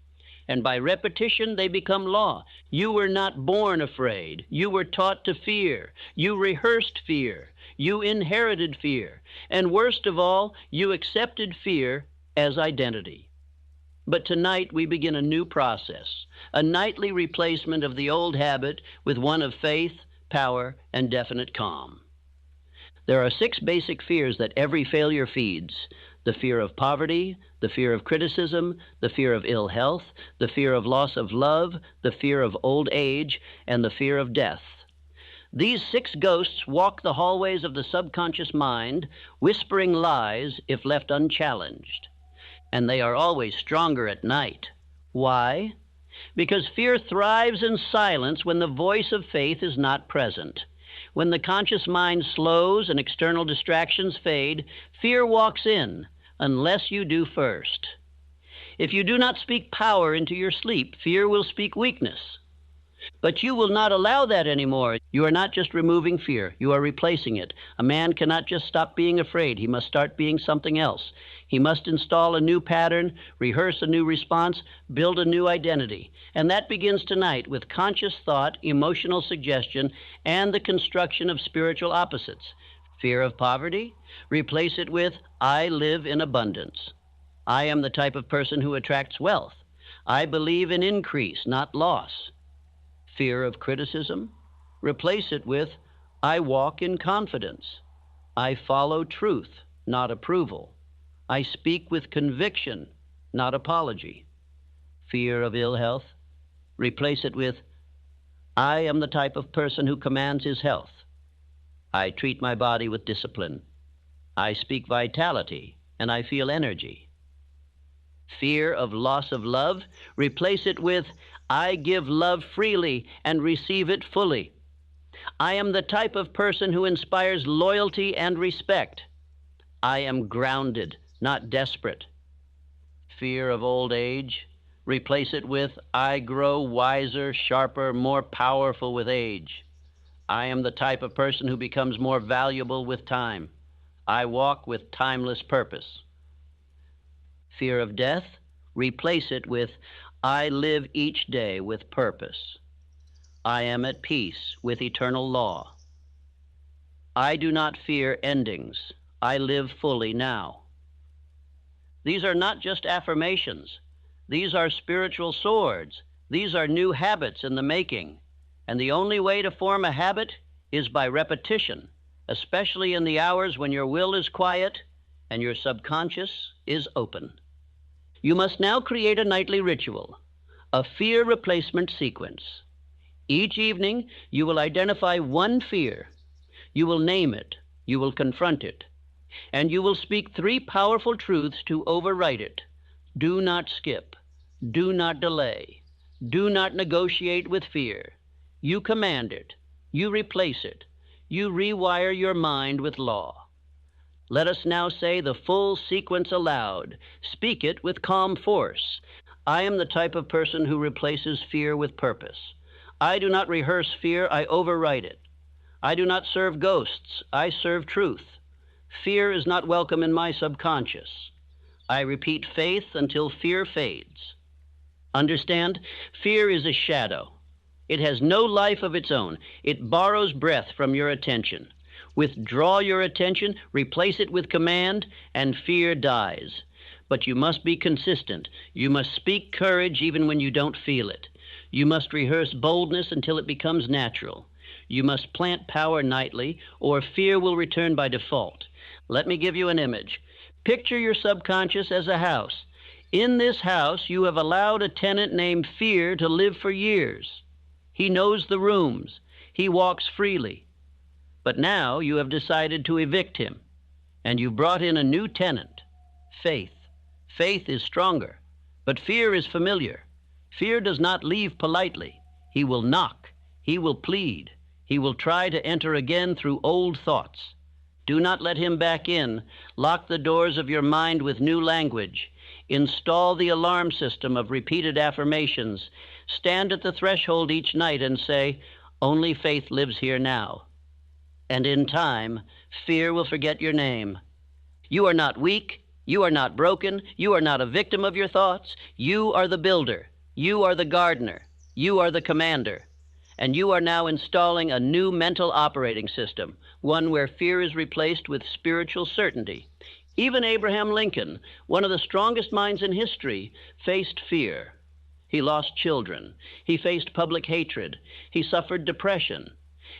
and by repetition they become law. You were not born afraid. You were taught to fear. You rehearsed fear. You inherited fear. And worst of all, you accepted fear as identity. But tonight we begin a new process, a nightly replacement of the old habit with one of faith, power, and definite calm. There are 6 basic fears that every failure feeds: the fear of poverty, the fear of criticism, the fear of ill health, the fear of loss of love, the fear of old age, and the fear of death. These 6 ghosts walk the hallways of the subconscious mind, whispering lies if left unchallenged. And they are always stronger at night. Why? Because fear thrives in silence when the voice of faith is not present. When the conscious mind slows and external distractions fade, fear walks in, unless you do first. If you do not speak power into your sleep, fear will speak weakness. But you will not allow that anymore. You are not just removing fear, you are replacing it. A man cannot just stop being afraid. He must start being something else. He must install a new pattern, rehearse a new response, build a new identity. And that begins tonight with conscious thought, emotional suggestion, and the construction of spiritual opposites. Fear of poverty? Replace it with, I live in abundance. I am the type of person who attracts wealth. I believe in increase, not loss. Fear of criticism? Replace it with, I walk in confidence. I follow truth, not approval. I speak with conviction, not apology. Fear of ill health? Replace it with, I am the type of person who commands his health. I treat my body with discipline. I speak vitality, and I feel energy. Fear of loss of love? Replace it with, I give love freely and receive it fully. I am the type of person who inspires loyalty and respect. I am grounded, not desperate. Fear of old age? Replace it with, I grow wiser, sharper, more powerful with age. I am the type of person who becomes more valuable with time. I walk with timeless purpose. Fear of death? Replace it with, I live each day with purpose. I am at peace with eternal law. I do not fear endings. I live fully now. These are not just affirmations. These are spiritual swords. These are new habits in the making. And the only way to form a habit is by repetition, especially in the hours when your will is quiet and your subconscious is open. You must now create a nightly ritual, a fear replacement sequence. Each evening, you will identify one fear. You will name it. You will confront it. And you will speak 3 powerful truths to overwrite it. Do not skip. Do not delay. Do not negotiate with fear. You command it. You replace it. You rewire your mind with law. Let us now say the full sequence aloud. Speak it with calm force. I am the type of person who replaces fear with purpose. I do not rehearse fear, I overwrite it. I do not serve ghosts, I serve truth. Fear is not welcome in my subconscious. I repeat faith until fear fades. Understand? Fear is a shadow. It has no life of its own. It borrows breath from your attention. Withdraw your attention, replace it with command, and fear dies. But you must be consistent. You must speak courage even when you don't feel it. You must rehearse boldness until it becomes natural. You must plant power nightly, or fear will return by default. Let me give you an image. Picture your subconscious as a house. In this house, you have allowed a tenant named Fear to live for years. He knows the rooms. He walks freely. But now you have decided to evict him, and you've brought in a new tenant, Faith. Faith is stronger, but fear is familiar. Fear does not leave politely. He will knock. He will plead. He will try to enter again through old thoughts. Do not let him back in. Lock the doors of your mind with new language. Install the alarm system of repeated affirmations. Stand at the threshold each night and say, only faith lives here now. And in time, fear will forget your name. You are not weak. You are not broken. You are not a victim of your thoughts. You are the builder. You are the gardener. You are the commander. And you are now installing a new mental operating system, one where fear is replaced with spiritual certainty. Even Abraham Lincoln, one of the strongest minds in history, faced fear. He lost children. He faced public hatred. He suffered depression.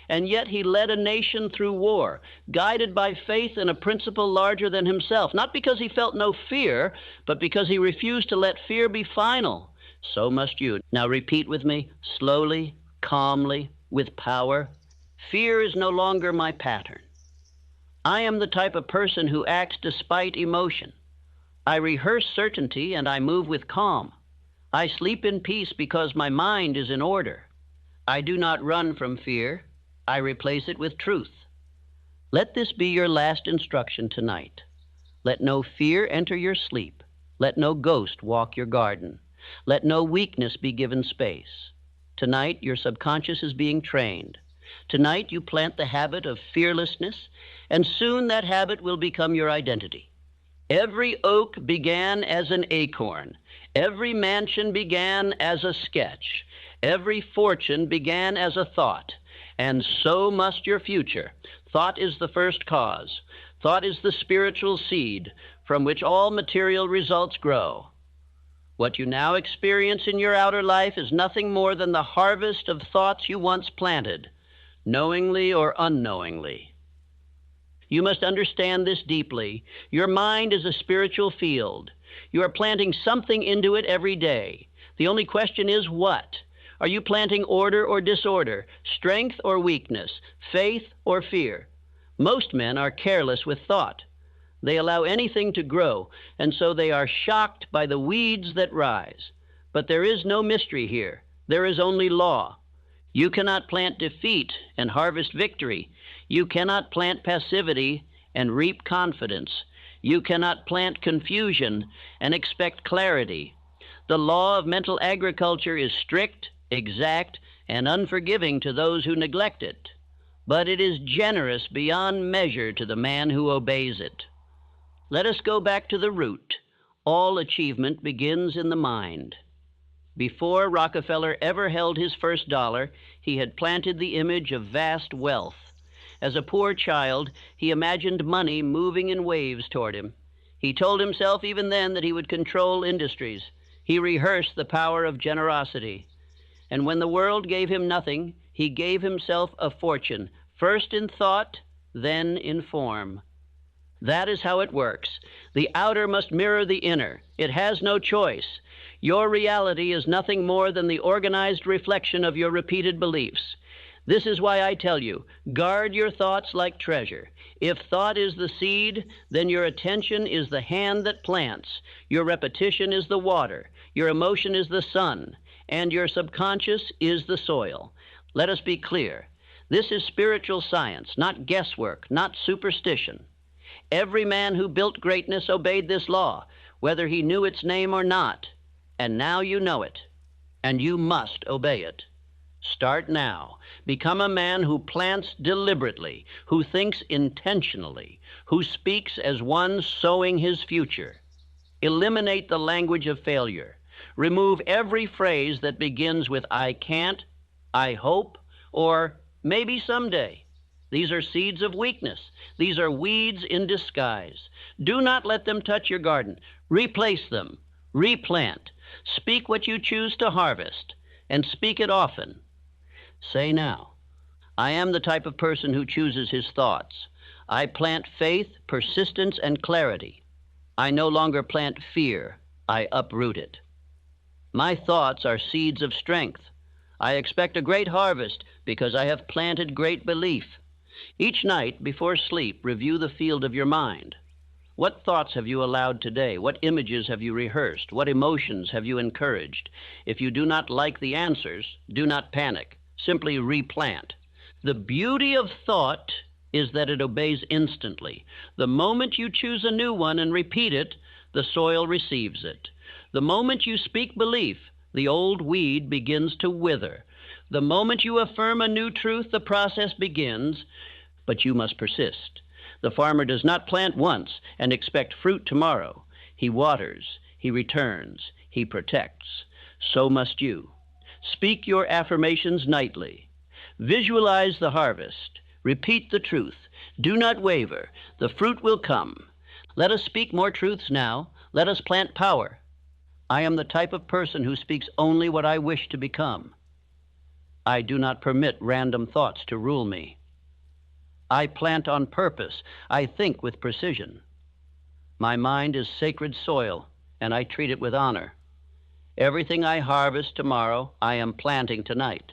And yet he led a nation through war, guided by faith in a principle larger than himself, not because he felt no fear, but because he refused to let fear be final. So must you. Now repeat with me, slowly, calmly, with power. Fear is no longer my pattern. I am the type of person who acts despite emotion. I rehearse certainty and I move with calm. I sleep in peace because my mind is in order. I do not run from fear. I replace it with truth. Let this be your last instruction tonight. Let no fear enter your sleep. Let no ghost walk your garden. Let no weakness be given space. Tonight, your subconscious is being trained. Tonight, you plant the habit of fearlessness, and soon that habit will become your identity. Every oak began as an acorn. Every mansion began as a sketch. Every fortune began as a thought. And so must your future. Thought is the first cause. Thought is the spiritual seed from which all material results grow. What you now experience in your outer life is nothing more than the harvest of thoughts you once planted, knowingly or unknowingly. You must understand this deeply. Your mind is a spiritual field. You are planting something into it every day. The only question is what? Are you planting order or disorder, strength or weakness, faith or fear? Most men are careless with thought. They allow anything to grow, and so they are shocked by the weeds that rise. But there is no mystery here. There is only law. You cannot plant defeat and harvest victory. You cannot plant passivity and reap confidence. You cannot plant confusion and expect clarity. The law of mental agriculture is strict, exact, and unforgiving to those who neglect it. But it is generous beyond measure to the man who obeys it. Let us go back to the root. All achievement begins in the mind. Before Rockefeller ever held his first dollar, he had planted the image of vast wealth. As a poor child, he imagined money moving in waves toward him. He told himself even then that he would control industries. He rehearsed the power of generosity. And when the world gave him nothing, he gave himself a fortune, first in thought, then in form. That is how it works. The outer must mirror the inner. It has no choice. Your reality is nothing more than the organized reflection of your repeated beliefs. This is why I tell you, guard your thoughts like treasure. If thought is the seed, then your attention is the hand that plants. Your repetition is the water. Your emotion is the sun. And your subconscious is the soil. Let us be clear. This is spiritual science, not guesswork, not superstition. Every man who built greatness obeyed this law, whether he knew its name or not. And now you know it, and you must obey it. Start now. Become a man who plants deliberately, who thinks intentionally, who speaks as one sowing his future. Eliminate the language of failure. Remove every phrase that begins with I can't, I hope, or maybe someday. These are seeds of weakness. These are weeds in disguise. Do not let them touch your garden. Replace them. Replant. Speak what you choose to harvest, and speak it often. Say now, I am the type of person who chooses his thoughts. I plant faith, persistence, and clarity. I no longer plant fear. I uproot it. My thoughts are seeds of strength. I expect a great harvest because I have planted great belief. Each night before sleep, review the field of your mind. What thoughts have you allowed today? What images have you rehearsed? What emotions have you encouraged? If you do not like the answers, do not panic. Simply replant. The beauty of thought is that it obeys instantly. The moment you choose a new one and repeat it, the soil receives it. The moment you speak belief, the old weed begins to wither. The moment you affirm a new truth, the process begins, but you must persist. The farmer does not plant once and expect fruit tomorrow. He waters, he returns, he protects. So must you. Speak your affirmations nightly. Visualize the harvest. Repeat the truth. Do not waver. The fruit will come. Let us speak more truths now. Let us plant power. I am the type of person who speaks only what I wish to become. I do not permit random thoughts to rule me. I plant on purpose. I think with precision. My mind is sacred soil, and I treat it with honor. Everything I harvest tomorrow, I am planting tonight.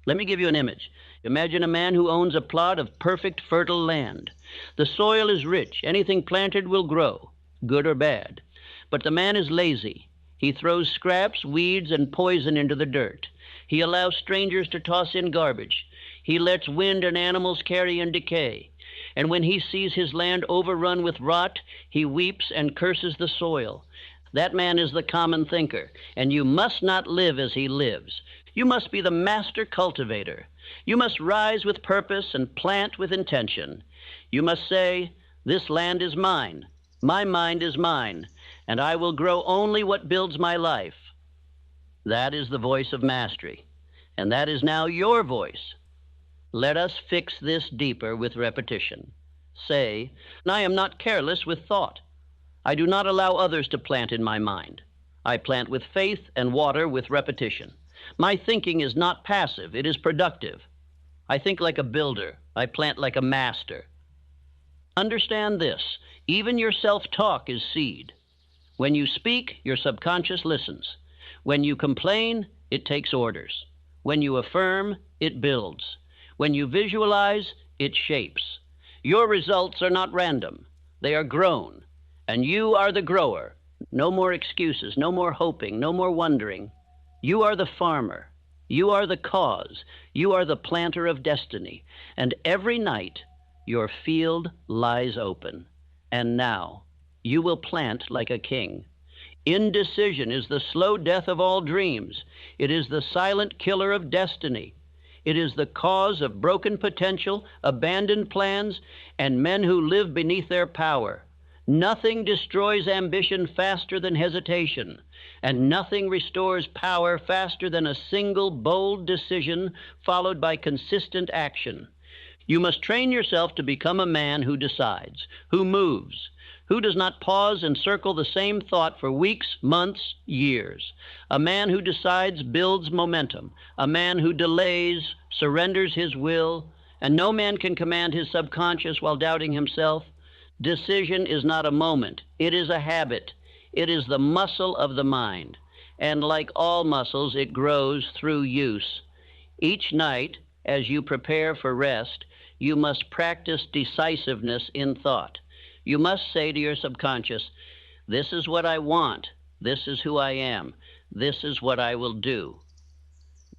Let me give you an image. Imagine a man who owns a plot of perfect, fertile land. The soil is rich. Anything planted will grow, good or bad. But the man is lazy. He throws scraps, weeds, and poison into the dirt. He allows strangers to toss in garbage. He lets wind and animals carry in decay. And when he sees his land overrun with rot, he weeps and curses the soil. That man is the common thinker, and you must not live as he lives. You must be the master cultivator. You must rise with purpose and plant with intention. You must say, "This land is mine, my mind is mine, and I will grow only what builds my life." That is the voice of mastery, and that is now your voice. Let us fix this deeper with repetition. Say, "I am not careless with thought. I do not allow others to plant in my mind. I plant with faith and water with repetition. My thinking is not passive, it is productive. I think like a builder, I plant like a master." Understand this, even your self-talk is seed. When you speak, your subconscious listens. When you complain, it takes orders. When you affirm, it builds. When you visualize, it shapes. Your results are not random, they are grown, and you are the grower. No more excuses, no more hoping, no more wondering. You are the farmer. You are the cause. You are the planter of destiny. And every night, your field lies open. And now, you will plant like a king. Indecision is the slow death of all dreams. It is the silent killer of destiny. It is the cause of broken potential, abandoned plans, and men who live beneath their power. Nothing destroys ambition faster than hesitation, and nothing restores power faster than a single bold decision followed by consistent action. You must train yourself to become a man who decides, who moves, who does not pause and circle the same thought for weeks, months, years. A man who decides builds momentum. A man who delays surrenders his will, and no man can command his subconscious while doubting himself. Decision is not a moment. It is a habit. It is the muscle of the mind. And like all muscles, it grows through use. Each night, as you prepare for rest, you must practice decisiveness in thought. You must say to your subconscious, "This is what I want. This is who I am. This is what I will do."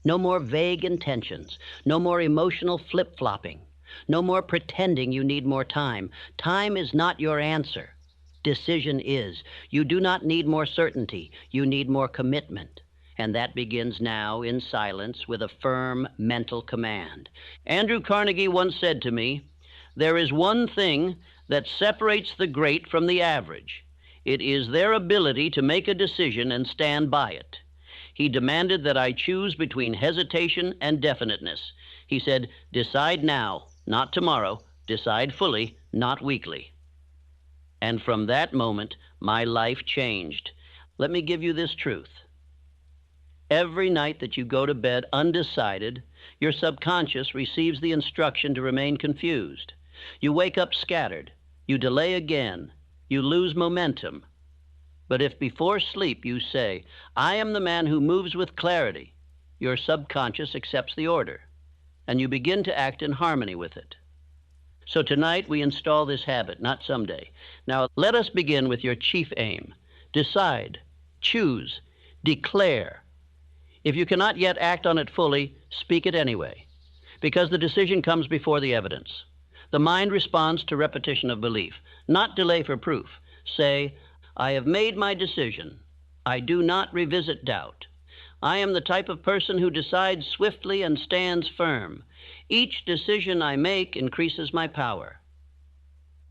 No more vague intentions. No more emotional flip-flopping. No more pretending you need more time. Time is not your answer. Decision is. You do not need more certainty. You need more commitment. And that begins now in silence with a firm mental command. Andrew Carnegie once said to me, "There is one thing that separates the great from the average. It is their ability to make a decision and stand by it." He demanded that I choose between hesitation and definiteness. He said, "Decide now, not tomorrow. Decide fully, not weakly." And from that moment, my life changed. Let me give you this truth. Every night that you go to bed undecided, your subconscious receives the instruction to remain confused. You wake up scattered. You delay again. You lose momentum. But if before sleep you say, "I am the man who moves with clarity," your subconscious accepts the order, and you begin to act in harmony with it. So tonight we install this habit, not someday. Now let us begin with your chief aim. Decide, choose, declare. If you cannot yet act on it fully, speak it anyway, because the decision comes before the evidence. The mind responds to repetition of belief, not delay for proof. Say, "I have made my decision. I do not revisit doubt. I am the type of person who decides swiftly and stands firm. Each decision I make increases my power."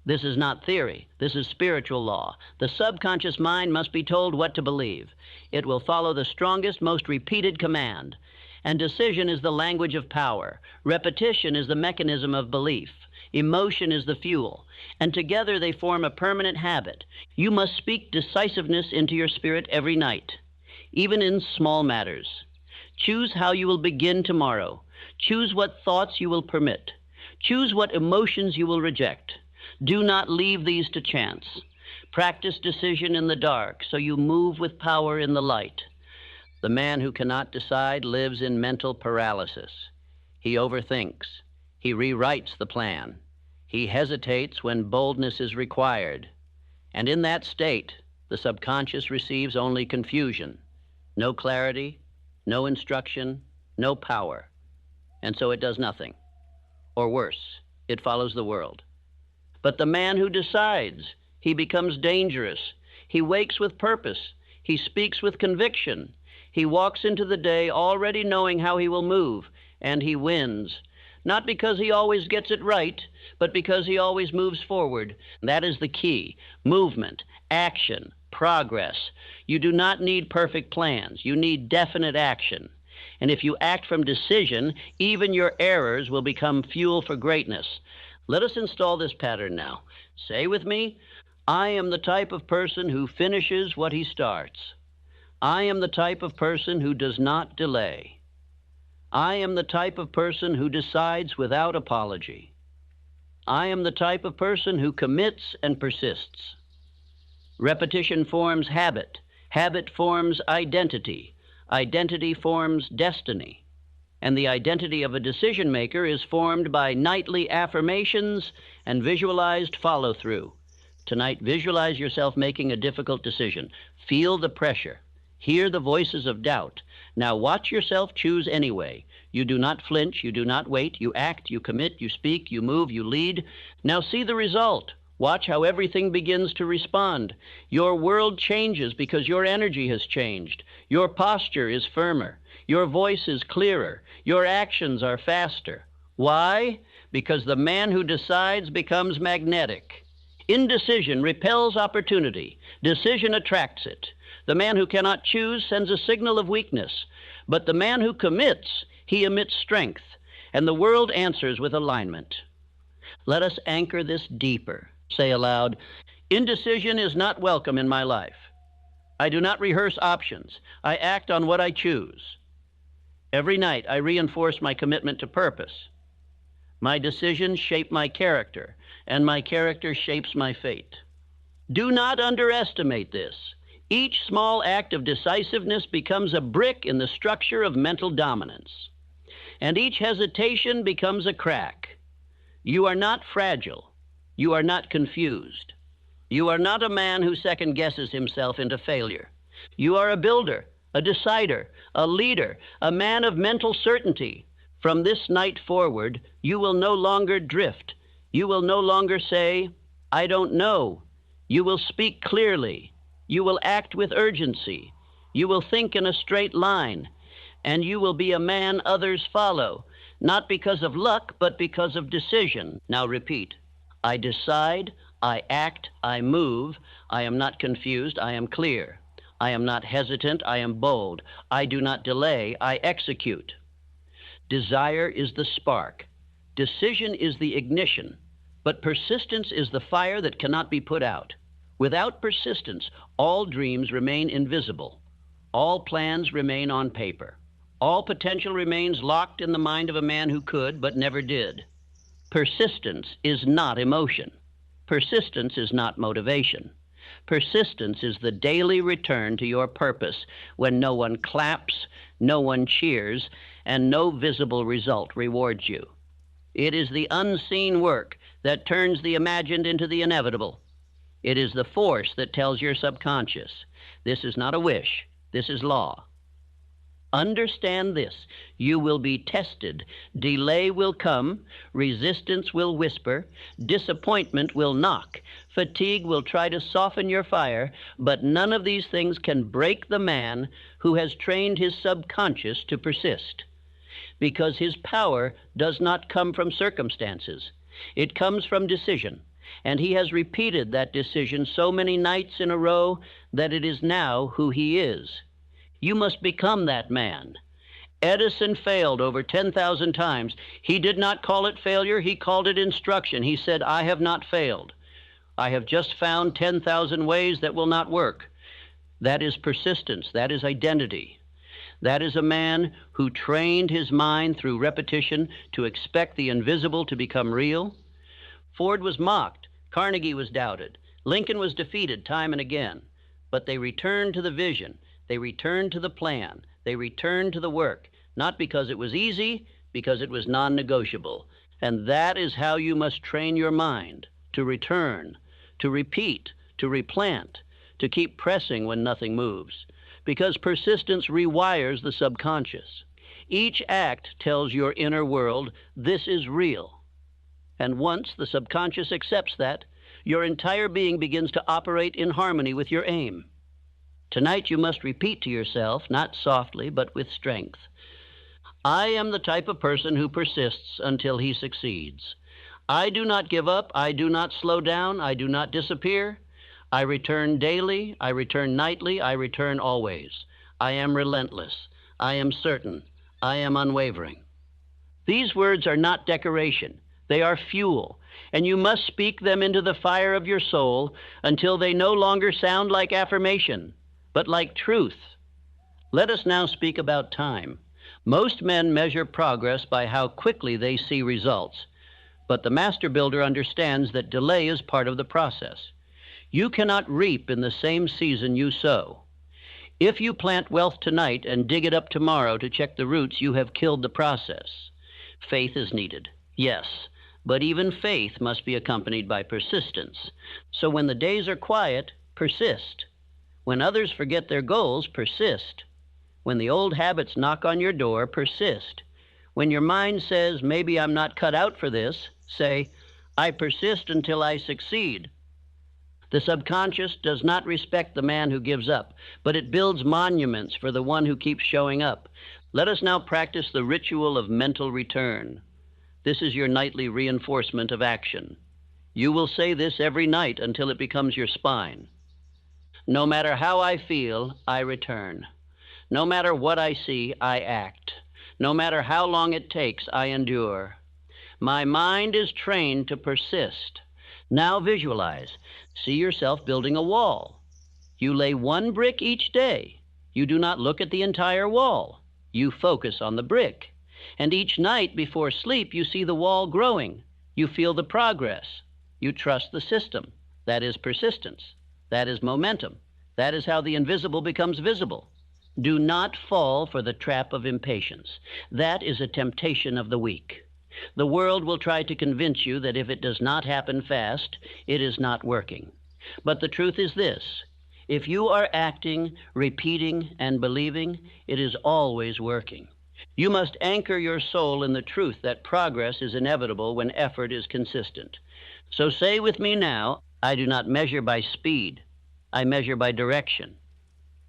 This is not theory. This is spiritual law. The subconscious mind must be told what to believe. It will follow the strongest, most repeated command. And decision is the language of power. Repetition is the mechanism of belief. Emotion is the fuel. And together they form a permanent habit. You must speak decisiveness into your spirit every night, even in small matters. Choose how you will begin tomorrow. Choose what thoughts you will permit. Choose what emotions you will reject. Do not leave these to chance. Practice decision in the dark so you move with power in the light. The man who cannot decide lives in mental paralysis. He overthinks. He rewrites the plan. He hesitates when boldness is required. And in that state, the subconscious receives only confusion. No clarity, no instruction, no power. And so it does nothing. Or worse, it follows the world. But the man who decides, he becomes dangerous. He wakes with purpose. He speaks with conviction. He walks into the day already knowing how he will move, and he wins. Not because he always gets it right, but because he always moves forward. That is the key. Movement, action, progress. You do not need perfect plans. You need definite action. And if you act from decision, even your errors will become fuel for greatness. Let us install this pattern now. Say with me, I am the type of person who finishes what he starts. I am the type of person who does not delay. I am the type of person who decides without apology. I am the type of person who commits and persists. Repetition forms habit. Habit forms identity. Identity forms destiny. And the identity of a decision maker is formed by nightly affirmations and visualized follow-through. Tonight, visualize yourself making a difficult decision. Feel the pressure. Hear the voices of doubt. Now watch yourself choose anyway. You do not flinch, you do not wait, you act, you commit, you speak, you move, you lead. Now see the result. Watch how everything begins to respond. Your world changes because your energy has changed. Your posture is firmer. Your voice is clearer. Your actions are faster. Why? Because the man who decides becomes magnetic. Indecision repels opportunity. Decision attracts it. The man who cannot choose sends a signal of weakness. But the man who commits, he emits strength. And the world answers with alignment. Let us anchor this deeper. Say aloud, indecision is not welcome in my life. I do not rehearse options. I act on what I choose. Every night I reinforce my commitment to purpose. My decisions shape my character, and my character shapes my fate. Do not underestimate this. Each small act of decisiveness becomes a brick in the structure of mental dominance. And each hesitation becomes a crack. You are not fragile. You are not confused. You are not a man who second-guesses himself into failure. You are a builder, a decider, a leader, a man of mental certainty. From this night forward, you will no longer drift. You will no longer say, I don't know. You will speak clearly. You will act with urgency. You will think in a straight line. And you will be a man others follow, not because of luck, but because of decision. Now repeat. I decide, I act, I move. I am not confused, I am clear. I am not hesitant, I am bold. I do not delay, I execute. Desire is the spark. Decision is the ignition. But persistence is the fire that cannot be put out. Without persistence, all dreams remain invisible. All plans remain on paper. All potential remains locked in the mind of a man who could but never did. Persistence is not emotion. Persistence is not motivation. Persistence is the daily return to your purpose when no one claps, no one cheers, and no visible result rewards you. It is the unseen work that turns the imagined into the inevitable. It is the force that tells your subconscious, this is not a wish, this is law. Understand this, you will be tested. Delay will come, resistance will whisper, disappointment will knock, fatigue will try to soften your fire, but none of these things can break the man who has trained his subconscious to persist. Because his power does not come from circumstances. It comes from decision, and he has repeated that decision so many nights in a row that it is now who he is. You must become that man. Edison failed over 10,000 times. He did not call it failure, he called it instruction. He said, I have not failed. I have just found 10,000 ways that will not work. That is persistence, that is identity. That is a man who trained his mind through repetition to expect the invisible to become real. Ford was mocked, Carnegie was doubted, Lincoln was defeated time and again, but they returned to the vision. They returned to the plan. They returned to the work, not because it was easy, because it was non-negotiable. And that is how you must train your mind, to return, to repeat, to replant, to keep pressing when nothing moves, because persistence rewires the subconscious. Each act tells your inner world, this is real. And once the subconscious accepts that, your entire being begins to operate in harmony with your aim. Tonight you must repeat to yourself, not softly, but with strength, I am the type of person who persists until he succeeds. I do not give up. I do not slow down. I do not disappear. I return daily. I return nightly. I return always. I am relentless. I am certain. I am unwavering. These words are not decoration. They are fuel, and you must speak them into the fire of your soul until they no longer sound like affirmation, but like truth. Let us now speak about time. Most men measure progress by how quickly they see results, but the master builder understands that delay is part of the process. You cannot reap in the same season you sow. If you plant wealth tonight and dig it up tomorrow to check the roots, you have killed the process. Faith is needed, yes, but even faith must be accompanied by persistence. So when the days are quiet, persist. When others forget their goals, persist. When the old habits knock on your door, persist. When your mind says, maybe I'm not cut out for this, say, I persist until I succeed. The subconscious does not respect the man who gives up, but it builds monuments for the one who keeps showing up. Let us now practice the ritual of mental return. This is your nightly reinforcement of action. You will say this every night until it becomes your spine. No matter how I feel, I return. No matter what I see, I act. No matter how long it takes, I endure. My mind is trained to persist. Now visualize. See yourself building a wall. You lay one brick each day. You do not look at the entire wall. You focus on the brick. And each night before sleep, you see the wall growing. You feel the progress. You trust the system. That is persistence. That is momentum. That is how the invisible becomes visible. Do not fall for the trap of impatience. That is a temptation of the weak. The world will try to convince you that if it does not happen fast, it is not working. But the truth is this: if you are acting, repeating, and believing, it is always working. You must anchor your soul in the truth that progress is inevitable when effort is consistent. So say with me now, I do not measure by speed. I measure by direction.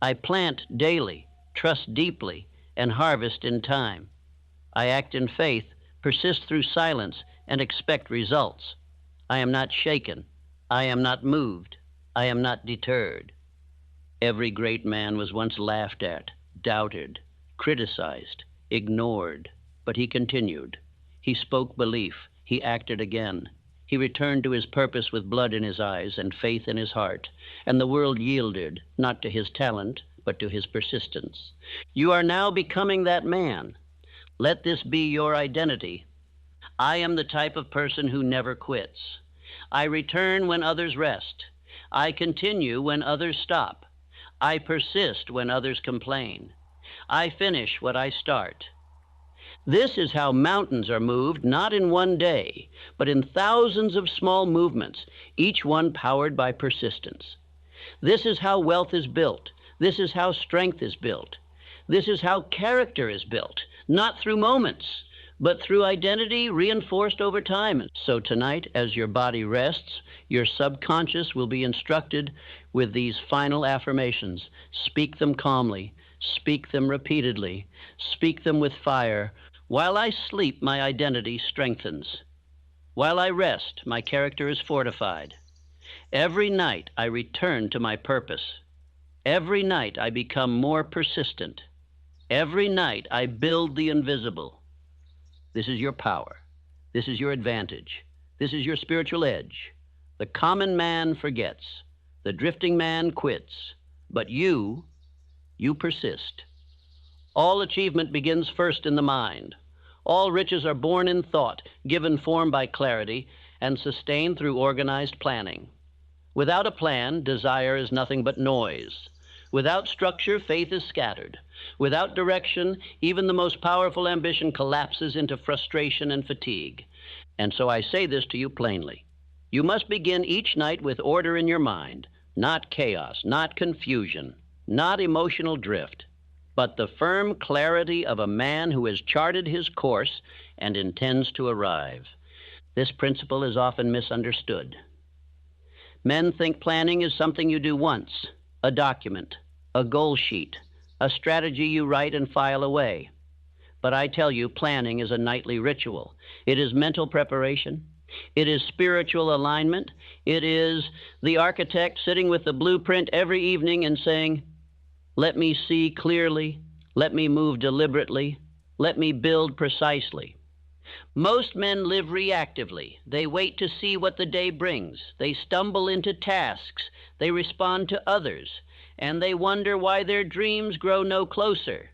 I plant daily, trust deeply, and harvest in time. I act in faith, persist through silence, and expect results. I am not shaken. I am not moved. I am not deterred. Every great man was once laughed at, doubted, criticized, ignored, but he continued. He spoke belief. He acted again. He returned to his purpose with blood in his eyes and faith in his heart, and the world yielded, not to his talent, but to his persistence. You are now becoming that man. Let this be your identity. I am the type of person who never quits. I return when others rest. I continue when others stop. I persist when others complain. I finish what I start. This is how mountains are moved, not in one day, but in thousands of small movements, each one powered by persistence. This is how wealth is built. This is how strength is built. This is how character is built, not through moments, but through identity reinforced over time. So tonight, as your body rests, your subconscious will be instructed with these final affirmations. Speak them calmly. Speak them repeatedly. Speak them with fire. While I sleep, my identity strengthens. While I rest, my character is fortified. Every night, I return to my purpose. Every night, I become more persistent. Every night, I build the invisible. This is your power. This is your advantage. This is your spiritual edge. The common man forgets. The drifting man quits. But you persist. All achievement begins first in the mind. All riches are born in thought, given form by clarity, and sustained through organized planning. Without a plan, desire is nothing but noise. Without structure, faith is scattered. Without direction, even the most powerful ambition collapses into frustration and fatigue. And so I say this to you plainly. You must begin each night with order in your mind, not chaos, not confusion, not emotional drift, but the firm clarity of a man who has charted his course and intends to arrive. This principle is often misunderstood. Men think planning is something you do once, a document, a goal sheet, a strategy you write and file away. But I tell you, planning is a nightly ritual. It is mental preparation. It is spiritual alignment. It is the architect sitting with the blueprint every evening and saying, let me see clearly, let me move deliberately, let me build precisely. Most men live reactively. They wait to see what the day brings. They stumble into tasks. They respond to others. And they wonder why their dreams grow no closer.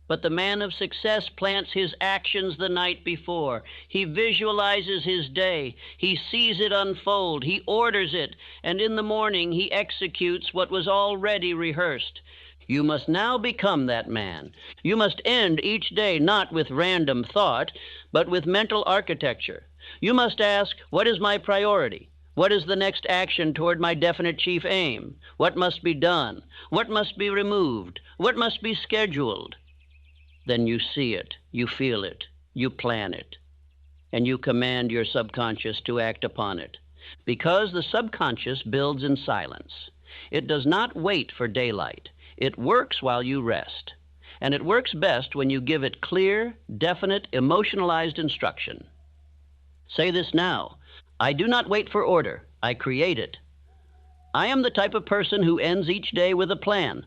But the man of success plants his actions the night before. He visualizes his day. He sees it unfold. He orders it. And in the morning, he executes what was already rehearsed. You must now become that man. You must end each day not with random thought, but with mental architecture. You must ask, what is my priority? What is the next action toward my definite chief aim? What must be done? What must be removed? What must be scheduled? Then you see it, you feel it, you plan it, and you command your subconscious to act upon it. Because the subconscious builds in silence. It does not wait for daylight. It works while you rest. And it works best when you give it clear, definite, emotionalized instruction. Say this now. I do not wait for order. I create it. I am the type of person who ends each day with a plan.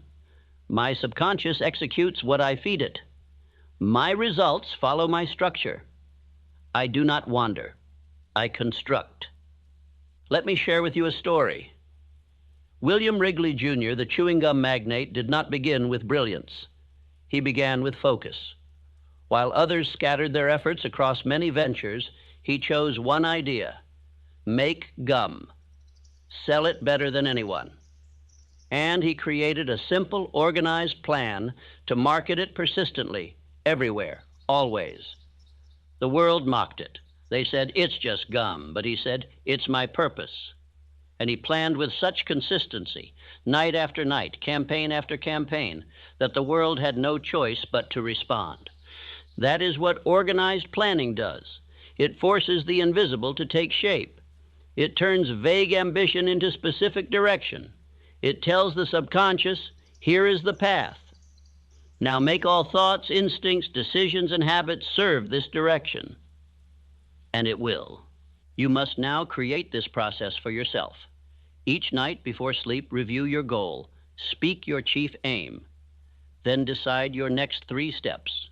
My subconscious executes what I feed it. My results follow my structure. I do not wander. I construct. Let me share with you a story. William Wrigley, Jr., the chewing gum magnate, did not begin with brilliance. He began with focus. While others scattered their efforts across many ventures, he chose one idea: make gum. Sell it better than anyone. And he created a simple, organized plan to market it persistently, everywhere, always. The world mocked it. They said, it's just gum. But he said, it's my purpose. And he planned with such consistency, night after night, campaign after campaign, that the world had no choice but to respond. That is what organized planning does. It forces the invisible to take shape. It turns vague ambition into specific direction. It tells the subconscious, here is the path. Now make all thoughts, instincts, decisions, and habits serve this direction. And it will. You must now create this process for yourself. Each night before sleep, review your goal. Speak your chief aim. Then decide your next 3 steps.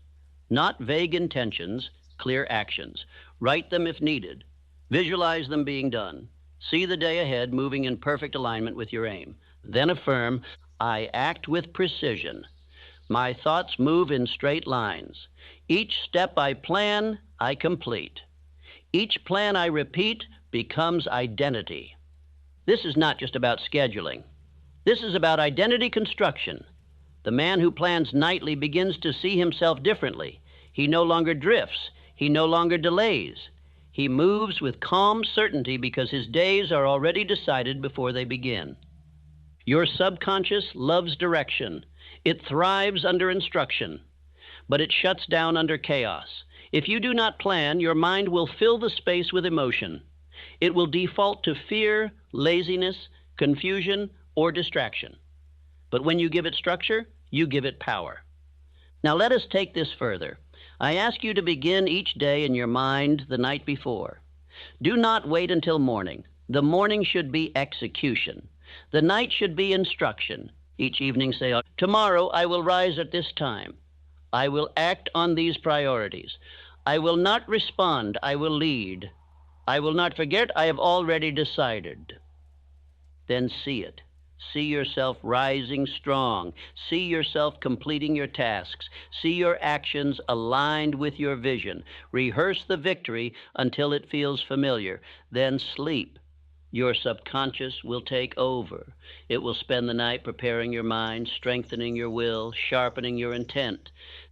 Not vague intentions, clear actions. Write them if needed. Visualize them being done. See the day ahead moving in perfect alignment with your aim. Then affirm, I act with precision. My thoughts move in straight lines. Each step I plan, I complete. Each plan I repeat becomes identity. This is not just about scheduling. This is about identity construction. The man who plans nightly begins to see himself differently. He no longer drifts. He no longer delays. He moves with calm certainty because his days are already decided before they begin. Your subconscious loves direction. It thrives under instruction, but it shuts down under chaos. If you do not plan, your mind will fill the space with emotion. It will default to fear, laziness, confusion, or distraction. But when you give it structure, you give it power. Now let us take this further. I ask you to begin each day in your mind the night before. Do not wait until morning. The morning should be execution. The night should be instruction. Each evening say, tomorrow I will rise at this time. I will act on these priorities. I will not respond, I will lead. I will not forget, I have already decided. Then see it. See yourself rising strong. See yourself completing your tasks. See your actions aligned with your vision. Rehearse the victory until it feels familiar. Then sleep. Your subconscious will take over. It will spend the night preparing your mind, strengthening your will, sharpening your intent.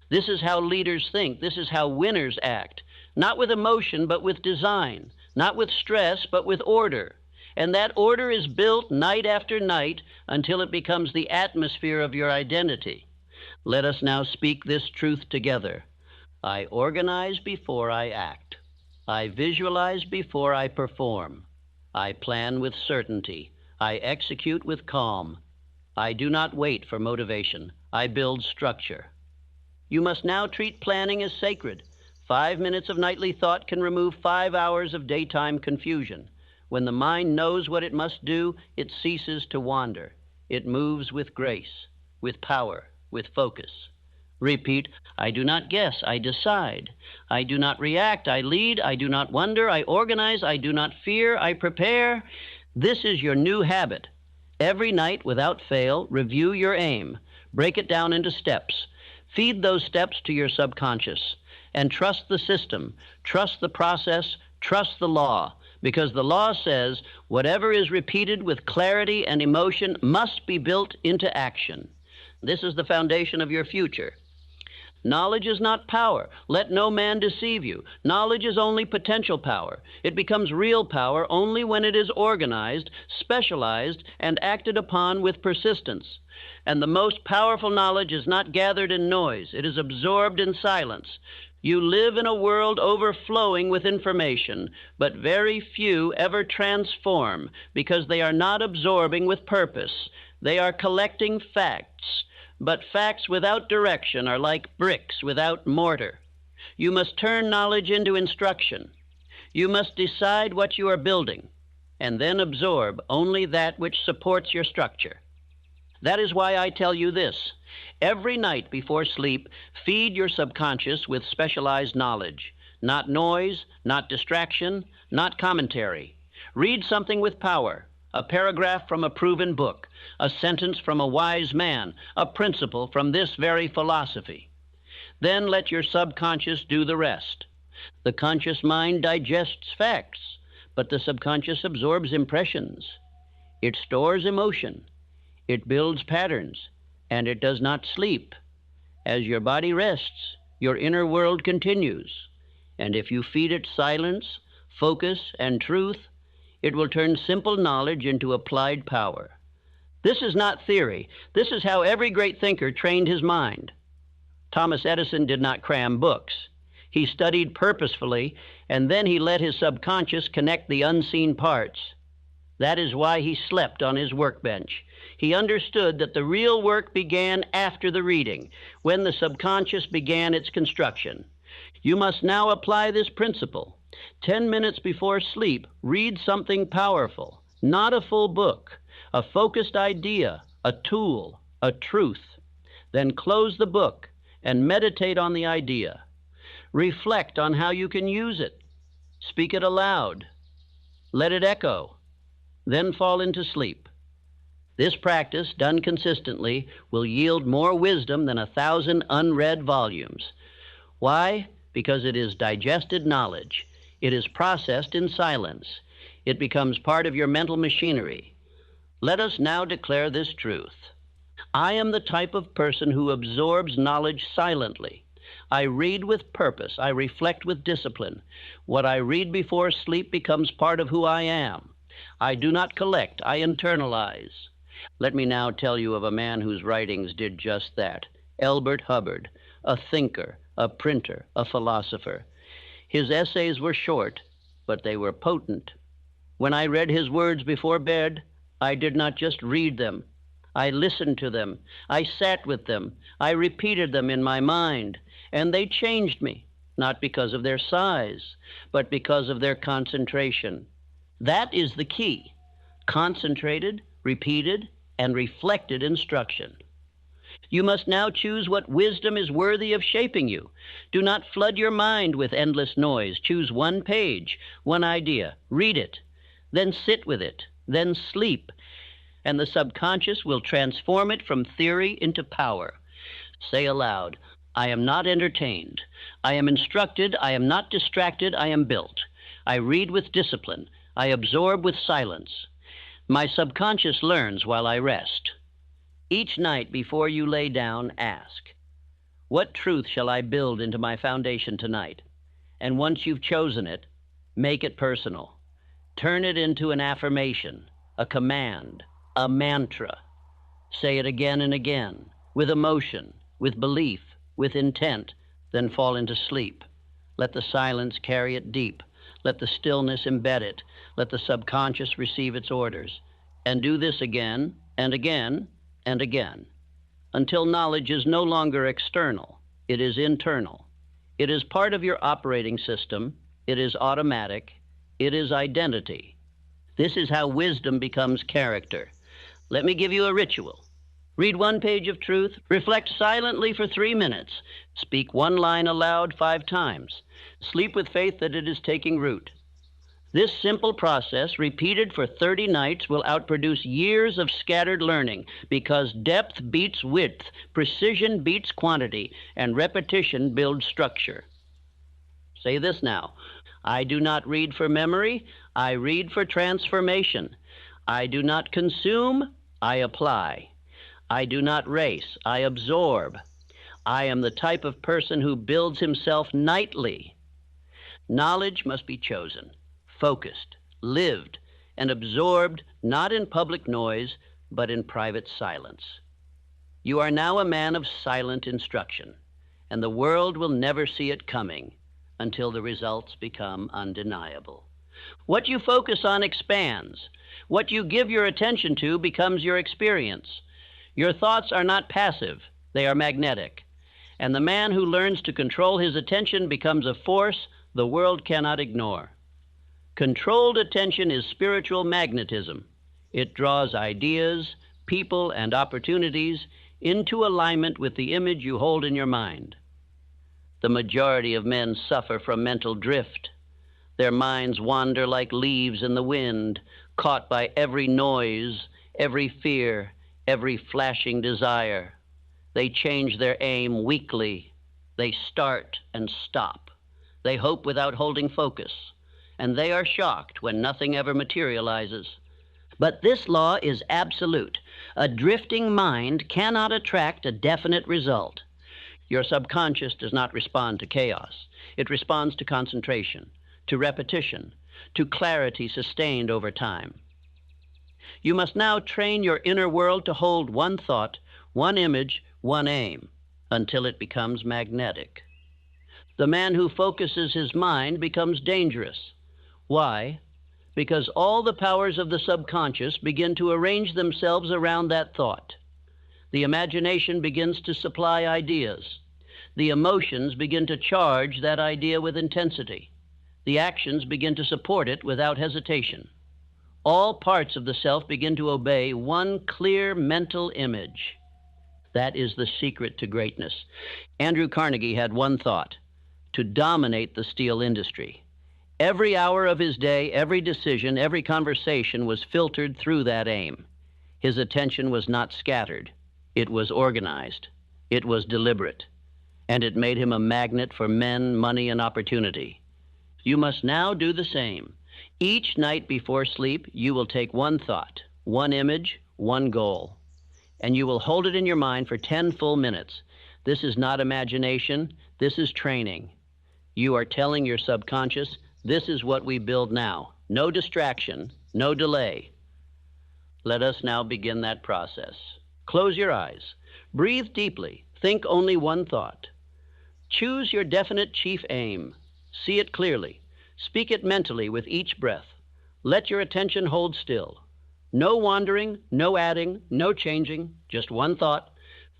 This is how leaders think. This is how winners act. Not with emotion, but with design. Not with stress, but with order. And that order is built night after night until it becomes the atmosphere of your identity. Let us now speak this truth together. I organize before I act. I visualize before I perform. I plan with certainty. I execute with calm. I do not wait for motivation. I build structure. You must now treat planning as sacred. 5 minutes of nightly thought can remove 5 hours of daytime confusion. When the mind knows what it must do, it ceases to wander. It moves with grace, with power, with focus. Repeat, I do not guess, I decide. I do not react, I lead. I do not wonder, I organize. I do not fear, I prepare. This is your new habit. Every night, without fail, review your aim. Break it down into steps. Feed those steps to your subconscious. And trust the system, trust the process, trust the law. Because the law says whatever is repeated with clarity and emotion must be built into action. This is the foundation of your future. Knowledge is not power. Let no man deceive you. Knowledge is only potential power. It becomes real power only when it is organized, specialized, and acted upon with persistence. And the most powerful knowledge is not gathered in noise. It is absorbed in silence. You live in a world overflowing with information, but very few ever transform because they are not absorbing with purpose. They are collecting facts. But facts without direction are like bricks without mortar. You must turn knowledge into instruction. You must decide what you are building, and then absorb only that which supports your structure. That is why I tell you this. Every night before sleep, feed your subconscious with specialized knowledge. Not noise, not distraction, not commentary. Read something with power. A paragraph from a proven book, a sentence from a wise man, a principle from this very philosophy. Then let your subconscious do the rest. The conscious mind digests facts, but the subconscious absorbs impressions. It stores emotion. It builds patterns, and it does not sleep. As your body rests, your inner world continues. And if you feed it silence, focus, and truth, it will turn simple knowledge into applied power. This is not theory. This is how every great thinker trained his mind. Thomas Edison did not cram books. He studied purposefully, and then he let his subconscious connect the unseen parts. That is why he slept on his workbench. He understood that the real work began after the reading, when the subconscious began its construction. You must now apply this principle. 10 minutes before sleep, read something powerful, not a full book, a focused idea, a tool, a truth. Then close the book and meditate on the idea. Reflect on how you can use it. Speak it aloud. Let it echo. Then fall into sleep. This practice, done consistently, will yield more wisdom than 1,000 unread volumes. Why? Because it is digested knowledge. It is processed in silence. It becomes part of your mental machinery. Let us now declare this truth. I am the type of person who absorbs knowledge silently. I read with purpose. I reflect with discipline. What I read before sleep becomes part of who I am. I do not collect. I internalize. Let me now tell you of a man whose writings did just that. Elbert Hubbard, a thinker, a printer, a philosopher. His essays were short, but they were potent. When I read his words before bed, I did not just read them. I listened to them. I sat with them. I repeated them in my mind, and they changed me, not because of their size, but because of their concentration. That is the key. Concentrated, repeated, and reflected instruction. You must now choose what wisdom is worthy of shaping you. Do not flood your mind with endless noise. Choose one page, one idea. Read it. Then sit with it. Then sleep. And the subconscious will transform it from theory into power. Say aloud, I am not entertained. I am instructed. I am not distracted. I am built. I read with discipline. I absorb with silence. My subconscious learns while I rest. Each night before you lay down, ask, what truth shall I build into my foundation tonight? And once you've chosen it, make it personal. Turn it into an affirmation, a command, a mantra. Say it again and again, with emotion, with belief, with intent, then fall into sleep. Let the silence carry it deep. Let the stillness embed it. Let the subconscious receive its orders. And do this again and again and again, until knowledge is no longer external, it is internal. It is part of your operating system, it is automatic, it is identity. This is how wisdom becomes character. Let me give you a ritual. Read one page of truth, reflect silently for 3 minutes, speak one line aloud 5 times, sleep with faith that it is taking root. This simple process, repeated for 30 nights, will outproduce years of scattered learning because depth beats width, precision beats quantity, and repetition builds structure. Say this now. I do not read for memory, I read for transformation. I do not consume, I apply. I do not race, I absorb. I am the type of person who builds himself nightly. Knowledge must be chosen, focused, lived, and absorbed not in public noise, but in private silence. You are now a man of silent instruction, and the world will never see it coming until the results become undeniable. What you focus on expands. What you give your attention to becomes your experience. Your thoughts are not passive, they are magnetic. And the man who learns to control his attention becomes a force the world cannot ignore. Controlled attention is spiritual magnetism. It draws ideas, people, and opportunities into alignment with the image you hold in your mind. The majority of men suffer from mental drift. Their minds wander like leaves in the wind, caught by every noise, every fear, every flashing desire. They change their aim weakly. They start and stop. They hope without holding focus, and they are shocked when nothing ever materializes. But this law is absolute. A drifting mind cannot attract a definite result. Your subconscious does not respond to chaos. It responds to concentration, to repetition, to clarity sustained over time. You must now train your inner world to hold one thought, one image, one aim, until it becomes magnetic. The man who focuses his mind becomes dangerous. Why? Because all the powers of the subconscious begin to arrange themselves around that thought. The imagination begins to supply ideas. The emotions begin to charge that idea with intensity. The actions begin to support it without hesitation. All parts of the self begin to obey one clear mental image. That is the secret to greatness. Andrew Carnegie had one thought: to dominate the steel industry. Every hour of his day, every decision, every conversation was filtered through that aim. His attention was not scattered. It was organized. It was deliberate. And it made him a magnet for men, money, and opportunity. You must now do the same. Each night before sleep, you will take one thought, one image, one goal, and you will hold it in your mind for 10 full minutes. This is not imagination. This is training. You are telling your subconscious, this is what we build now. No distraction, no delay. Let us now begin that process. Close your eyes. Breathe deeply. Think only one thought. Choose your definite chief aim. See it clearly. Speak it mentally with each breath. Let your attention hold still. No wandering, no adding, no changing, just one thought.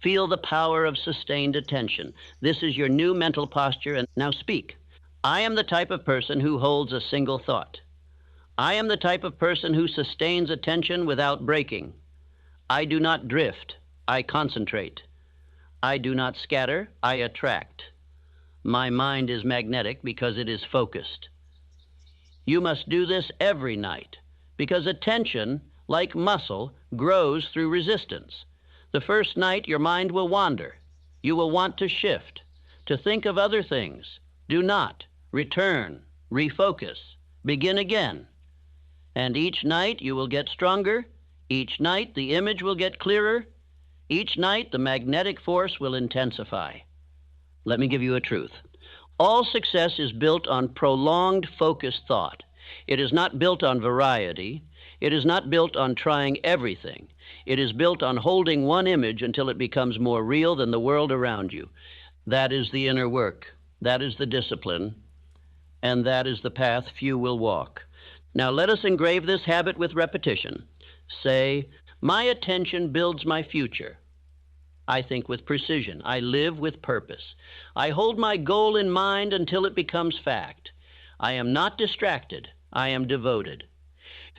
Feel the power of sustained attention. This is your new mental posture, and now speak. I am the type of person who holds a single thought. I am the type of person who sustains attention without breaking. I do not drift, I concentrate. I do not scatter, I attract. My mind is magnetic because it is focused. You must do this every night, because attention, like muscle, grows through resistance. The first night, your mind will wander. You will want to shift, to think of other things. Do not. Return. Refocus. Begin again. And each night, you will get stronger. Each night, the image will get clearer. Each night, the magnetic force will intensify. Let me give you a truth. All success is built on prolonged, focused thought. It is not built on variety. It is not built on trying everything. It is built on holding one image until it becomes more real than the world around you. That is the inner work. That is the discipline. And that is the path few will walk. Now let us engrave this habit with repetition. Say, My attention builds my future. I think with precision. I live with purpose. I hold my goal in mind until it becomes fact. I am not distracted. I am devoted.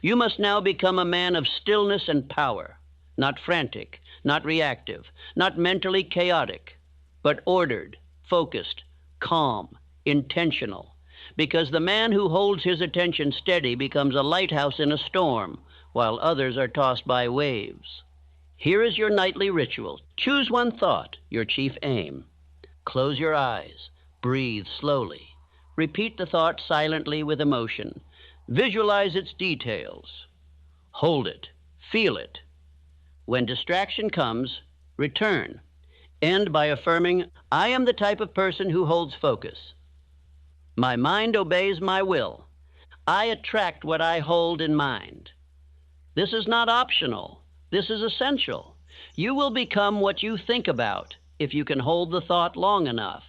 You must now become a man of stillness and power, not frantic, not reactive, not mentally chaotic, but ordered, focused, calm, intentional. Because the man who holds his attention steady becomes a lighthouse in a storm, while others are tossed by waves. Here is your nightly ritual. Choose one thought, your chief aim. Close your eyes. Breathe slowly. Repeat the thought silently with emotion. Visualize its details. Hold it. Feel it. When distraction comes, return. End by affirming, I am the type of person who holds focus. My mind obeys my will. I attract what I hold in mind. This is not optional. This is essential. You will become what you think about if you can hold the thought long enough.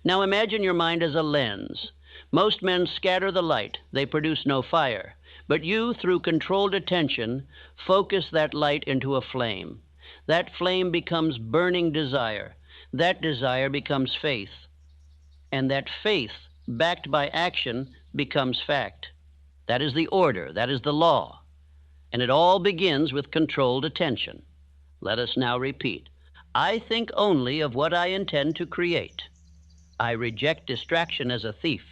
Now imagine your mind as a lens. Most men scatter the light. They produce no fire. But you, through controlled attention, focus that light into a flame. That flame becomes burning desire. That desire becomes faith. And that faith, backed by action, becomes fact. That is the order. That is the law. And it all begins with controlled attention. Let us now repeat. I think only of what I intend to create. I reject distraction as a thief.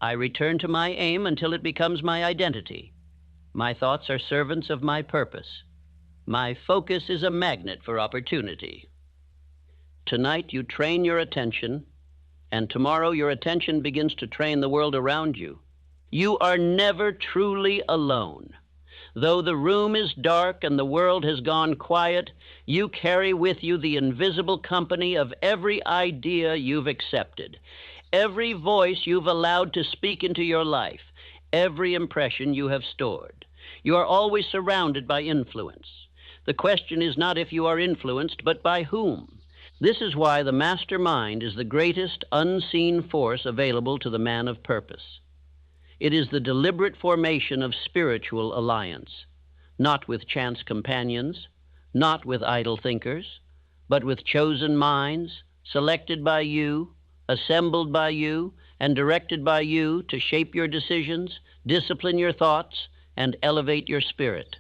I return to my aim until it becomes my identity. My thoughts are servants of my purpose. My focus is a magnet for opportunity. Tonight you train your attention, and tomorrow your attention begins to train the world around you. You are never truly alone. Though the room is dark and the world has gone quiet, you carry with you the invisible company of every idea you've accepted, every voice you've allowed to speak into your life, every impression you have stored. You are always surrounded by influence. The question is not if you are influenced, but by whom. This is why the master mind is the greatest unseen force available to the man of purpose. It is the deliberate formation of spiritual alliance, not with chance companions, not with idle thinkers, but with chosen minds, selected by you, assembled by you, and directed by you to shape your decisions, discipline your thoughts, and elevate your spirit.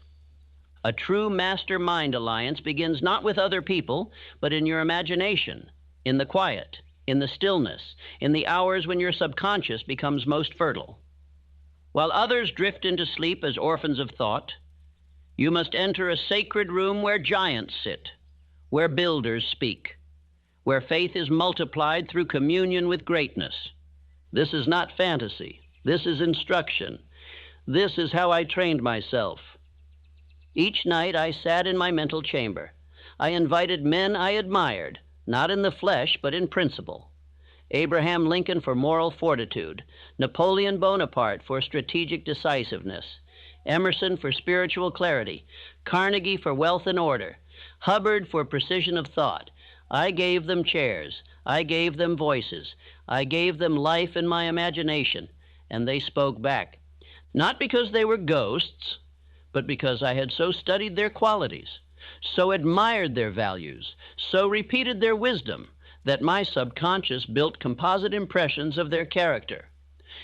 A true master-mind alliance begins not with other people, but in your imagination, in the quiet, in the stillness, in the hours when your subconscious becomes most fertile. While others drift into sleep as orphans of thought, you must enter a sacred room where giants sit, where builders speak, where faith is multiplied through communion with greatness. This is not fantasy. This is instruction. This is how I trained myself. Each night I sat in my mental chamber. I invited men I admired, not in the flesh, but in principle. Abraham Lincoln for moral fortitude, Napoleon Bonaparte for strategic decisiveness, Emerson for spiritual clarity, Carnegie for wealth and order, Hubbard for precision of thought. I gave them chairs. I gave them voices. I gave them life in my imagination, and they spoke back. Not because they were ghosts, but because I had so studied their qualities, so admired their values, so repeated their wisdom, that my subconscious built composite impressions of their character.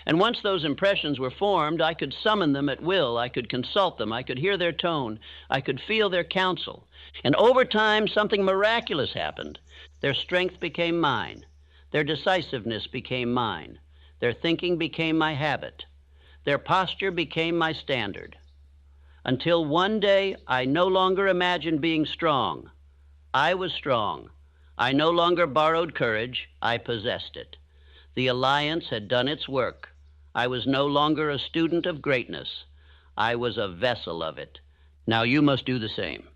And once those impressions were formed, I could summon them at will. I could consult them. I could hear their tone. I could feel their counsel. And over time, something miraculous happened. Their strength became mine. Their decisiveness became mine. Their thinking became my habit. Their posture became my standard. Until one day, I no longer imagined being strong. I was strong. I no longer borrowed courage. I possessed it. The alliance had done its work. I was no longer a student of greatness. I was a vessel of it. Now you must do the same.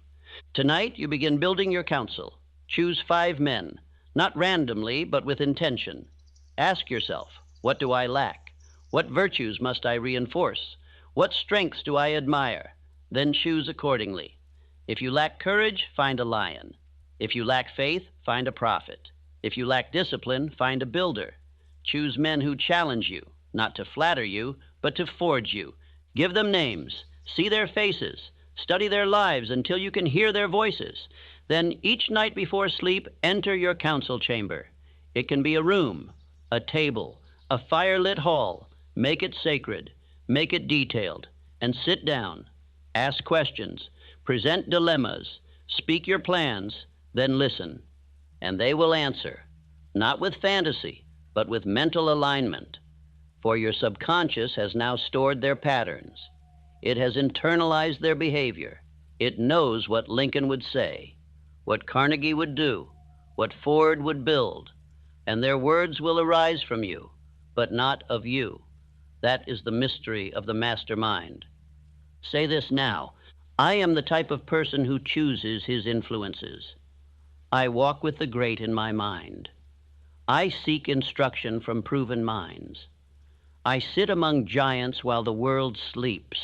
Tonight, you begin building your council. Choose 5 men, not randomly, but with intention. Ask yourself, what do I lack? What virtues must I reinforce? What strengths do I admire? Then choose accordingly. If you lack courage, find a lion. If you lack faith, find a prophet. If you lack discipline, find a builder. Choose men who challenge you, not to flatter you, but to forge you. Give them names. See their faces. Study their lives until you can hear their voices. Then each night before sleep, enter your council chamber. It can be a room, a table, a firelit hall. Make it sacred, make it detailed, and sit down. Ask questions, present dilemmas, speak your plans, then listen. And they will answer, not with fantasy, but with mental alignment. For your subconscious has now stored their patterns. It has internalized their behavior. It knows what Lincoln would say, what Carnegie would do, what Ford would build, and their words will arise from you, but not of you. That is the mystery of the mastermind. Say this now: I am the type of person who chooses his influences. I walk with the great in my mind. I seek instruction from proven minds. I sit among giants while the world sleeps.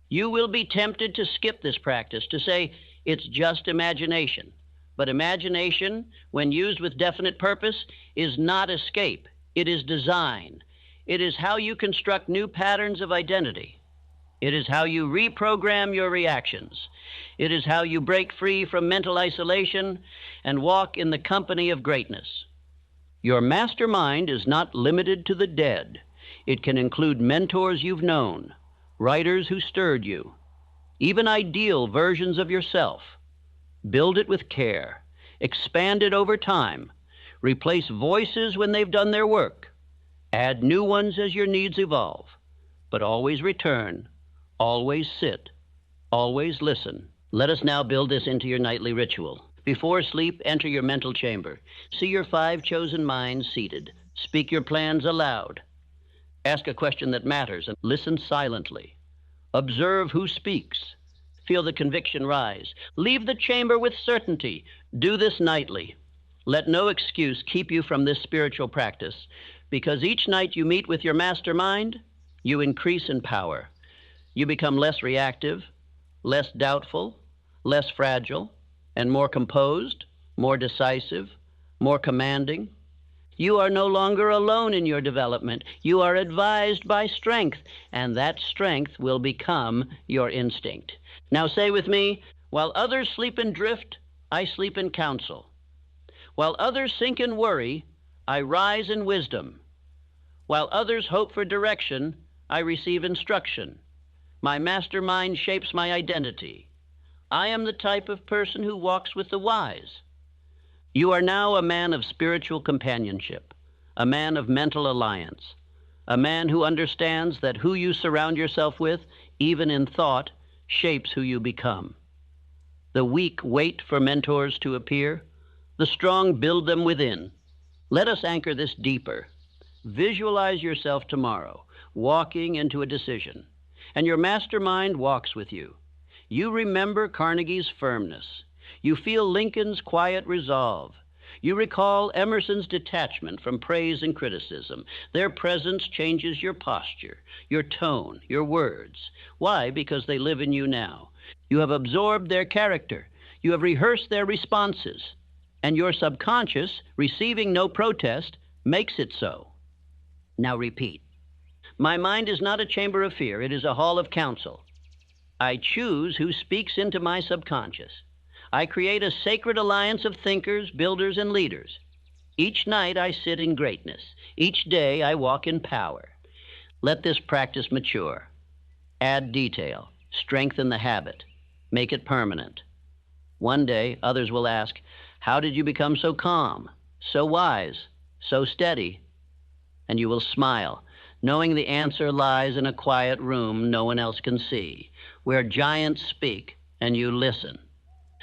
You will be tempted to skip this practice, to say it's just imagination. But imagination, when used with definite purpose, is not escape. It is design. It is how you construct new patterns of identity. It is how you reprogram your reactions. It is how you break free from mental isolation and walk in the company of greatness. Your mastermind is not limited to the dead. It can include mentors you've known, writers who stirred you, even ideal versions of yourself. Build it with care. Expand it over time. Replace voices when they've done their work. Add new ones as your needs evolve. But always return. Always sit. Always listen. Let us now build this into your nightly ritual. Before sleep, enter your mental chamber. See your 5 chosen minds seated. Speak your plans aloud. Ask a question that matters and listen silently. Observe who speaks. Feel the conviction rise. Leave the chamber with certainty. Do this nightly. Let no excuse keep you from this spiritual practice, because each night you meet with your mastermind, you increase in power. You become less reactive, less doubtful, less fragile, and more composed, more decisive, more commanding. You are no longer alone in your development. You are advised by strength, and that strength will become your instinct. Now say with me, while others sleep in drift, I sleep in counsel. While others sink in worry, I rise in wisdom. While others hope for direction, I receive instruction. My mastermind shapes my identity. I am the type of person who walks with the wise. You are now a man of spiritual companionship, a man of mental alliance, a man who understands that who you surround yourself with, even in thought, shapes who you become. The weak wait for mentors to appear. The strong build them within. Let us anchor this deeper. Visualize yourself tomorrow, walking into a decision, and your mastermind walks with you. You remember Carnegie's firmness. You feel Lincoln's quiet resolve. You recall Emerson's detachment from praise and criticism. Their presence changes your posture, your tone, your words. Why? Because they live in you now. You have absorbed their character. You have rehearsed their responses. And your subconscious, receiving no protest, makes it so. Now repeat. My mind is not a chamber of fear. It is a hall of counsel. I choose who speaks into my subconscious. I create a sacred alliance of thinkers, builders, and leaders. Each night I sit in greatness. Each day I walk in power. Let this practice mature. Add detail. Strengthen the habit. Make it permanent. One day others will ask, how did you become so calm, so wise, so steady? And you will smile, knowing the answer lies in a quiet room no one else can see, where giants speak and you listen.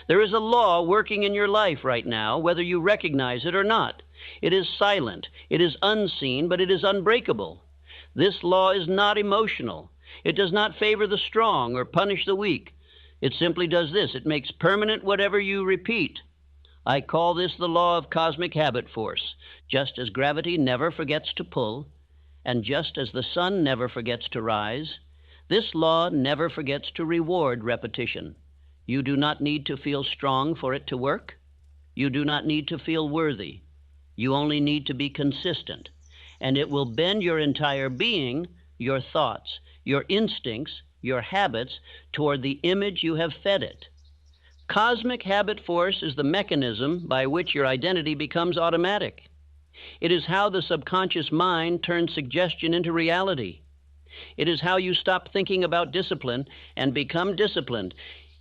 There is a law working in your life right now, whether you recognize it or not. It is silent, it is unseen, but it is unbreakable. This law is not emotional. It does not favor the strong or punish the weak. It simply does this: it makes permanent whatever you repeat. I call this the law of cosmic habit force. Just as gravity never forgets to pull, and just as the sun never forgets to rise, this law never forgets to reward repetition. You do not need to feel strong for it to work. You do not need to feel worthy. You only need to be consistent, and it will bend your entire being, your thoughts, your instincts, your habits, toward the image you have fed it. Cosmic habit force is the mechanism by which your identity becomes automatic. It is how the subconscious mind turns suggestion into reality. It is how you stop thinking about discipline and become disciplined.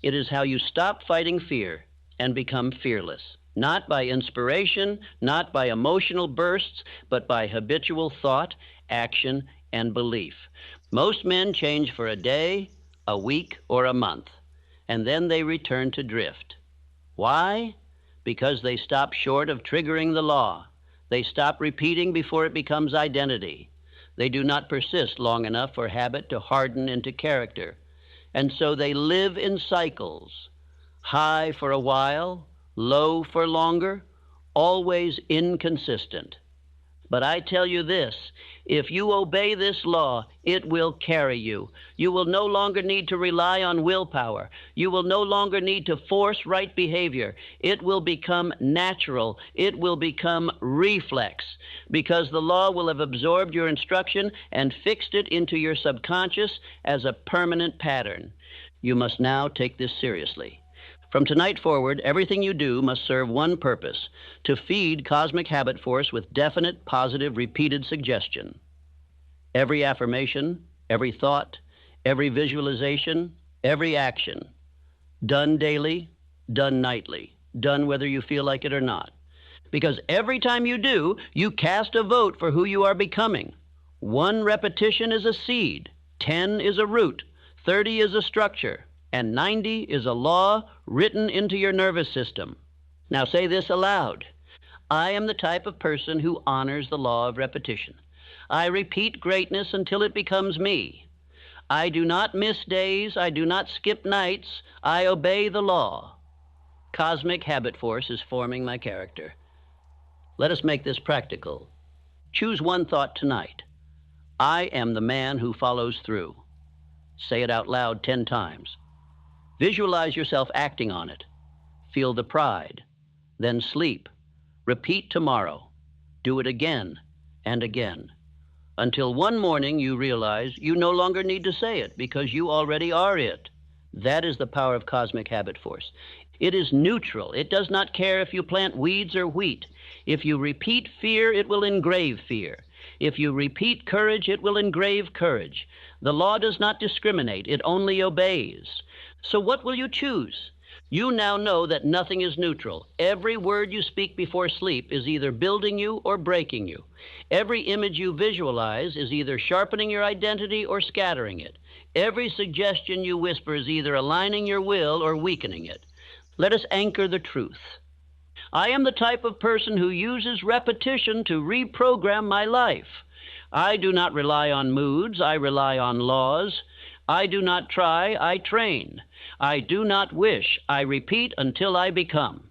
It is how you stop fighting fear and become fearless. Not by inspiration, not by emotional bursts, but by habitual thought, action, and belief. Most men change for a day, a week, or a month, and then they return to drift. Why? Because they stop short of triggering the law. They stop repeating before it becomes identity. They do not persist long enough for habit to harden into character. And so they live in cycles, high for a while, low for longer, always inconsistent. But I tell you this, if you obey this law, it will carry you. You will no longer need to rely on willpower. You will no longer need to force right behavior. It will become natural. It will become reflex, because the law will have absorbed your instruction and fixed it into your subconscious as a permanent pattern. You must now take this seriously. From tonight forward, everything you do must serve one purpose: to feed cosmic habit force with definite, positive, repeated suggestion. Every affirmation, every thought, every visualization, every action, done daily, done nightly, done whether you feel like it or not. Because every time you do, you cast a vote for who you are becoming. 1 repetition is a seed, 10 is a root, 30 is a structure, and 90 is a law written into your nervous system. Now say this aloud. I am the type of person who honors the law of repetition. I repeat greatness until it becomes me. I do not miss days. I do not skip nights. I obey the law. Cosmic habit force is forming my character. Let us make this practical. Choose one thought tonight. I am the man who follows through. Say it out loud 10 times. Visualize yourself acting on it. Feel the pride. Then sleep. Repeat tomorrow. Do it again and again, until one morning you realize you no longer need to say it because you already are it. That is the power of cosmic habit force. It is neutral. It does not care if you plant weeds or wheat. If you repeat fear, it will engrave fear. If you repeat courage, it will engrave courage. The law does not discriminate. It only obeys. So what will you choose? You now know that nothing is neutral. Every word you speak before sleep is either building you or breaking you. Every image you visualize is either sharpening your identity or scattering it. Every suggestion you whisper is either aligning your will or weakening it. Let us anchor the truth. I am the type of person who uses repetition to reprogram my life. I do not rely on moods. I rely on laws. I do not try. I train. I do not wish. I repeat until I become.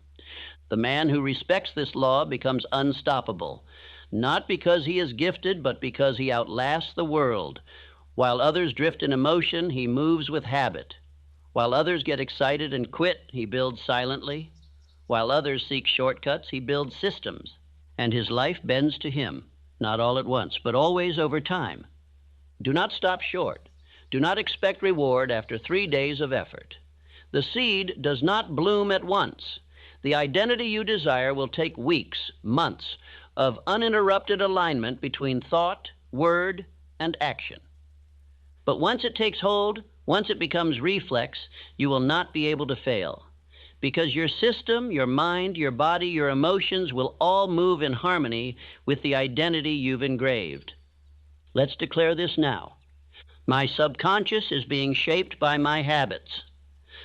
The man who respects this law becomes unstoppable, not because he is gifted, but because he outlasts the world. While others drift in emotion, he moves with habit. While others get excited and quit, he builds silently. While others seek shortcuts, he builds systems. And his life bends to him, not all at once, but always over time. Do not stop short. Do not expect reward after 3 days of effort. The seed does not bloom at once. The identity you desire will take weeks, months of uninterrupted alignment between thought, word, and action. But once it takes hold, once it becomes reflex, you will not be able to fail. Because your system, your mind, your body, your emotions will all move in harmony with the identity you've engraved. Let's declare this now. My subconscious is being shaped by my habits.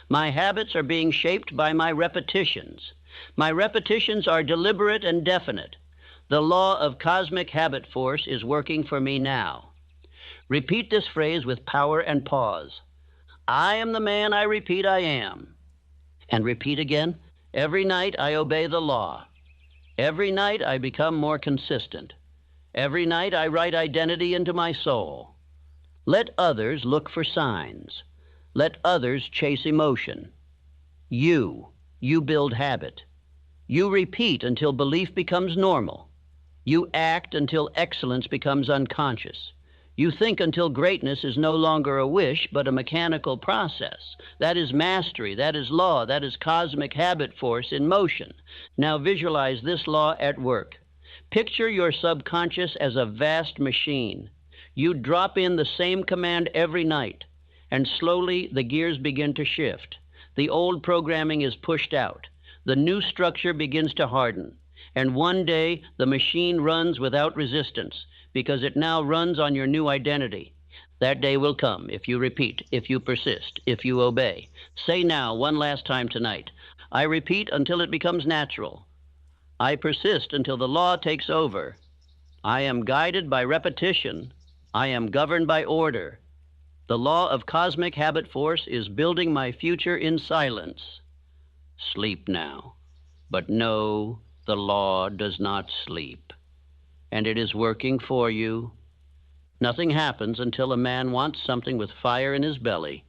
My habits are being shaped by my repetitions. My repetitions are deliberate and definite. The law of cosmic habit force is working for me now. Repeat this phrase with power and pause. I am the man I repeat I am. And repeat again. Every night I obey the law. Every night I become more consistent. Every night I write identity into my soul. Let others look for signs. Let others chase emotion. You build habit. You repeat until belief becomes normal. You act until excellence becomes unconscious. You think until greatness is no longer a wish, but a mechanical process. That is mastery, that is law, that is cosmic habit force in motion. Now visualize this law at work. Picture your subconscious as a vast machine. You drop in the same command every night, and slowly the gears begin to shift. The old programming is pushed out. The new structure begins to harden. And one day, the machine runs without resistance, because it now runs on your new identity. That day will come if you repeat, if you persist, if you obey. Say now, one last time tonight, I repeat until it becomes natural. I persist until the law takes over. I am guided by repetition. I am governed by order. The law of cosmic habit force is building my future in silence. Sleep now. But no, the law does not sleep. And it is working for you. Nothing happens until a man wants something with fire in his belly.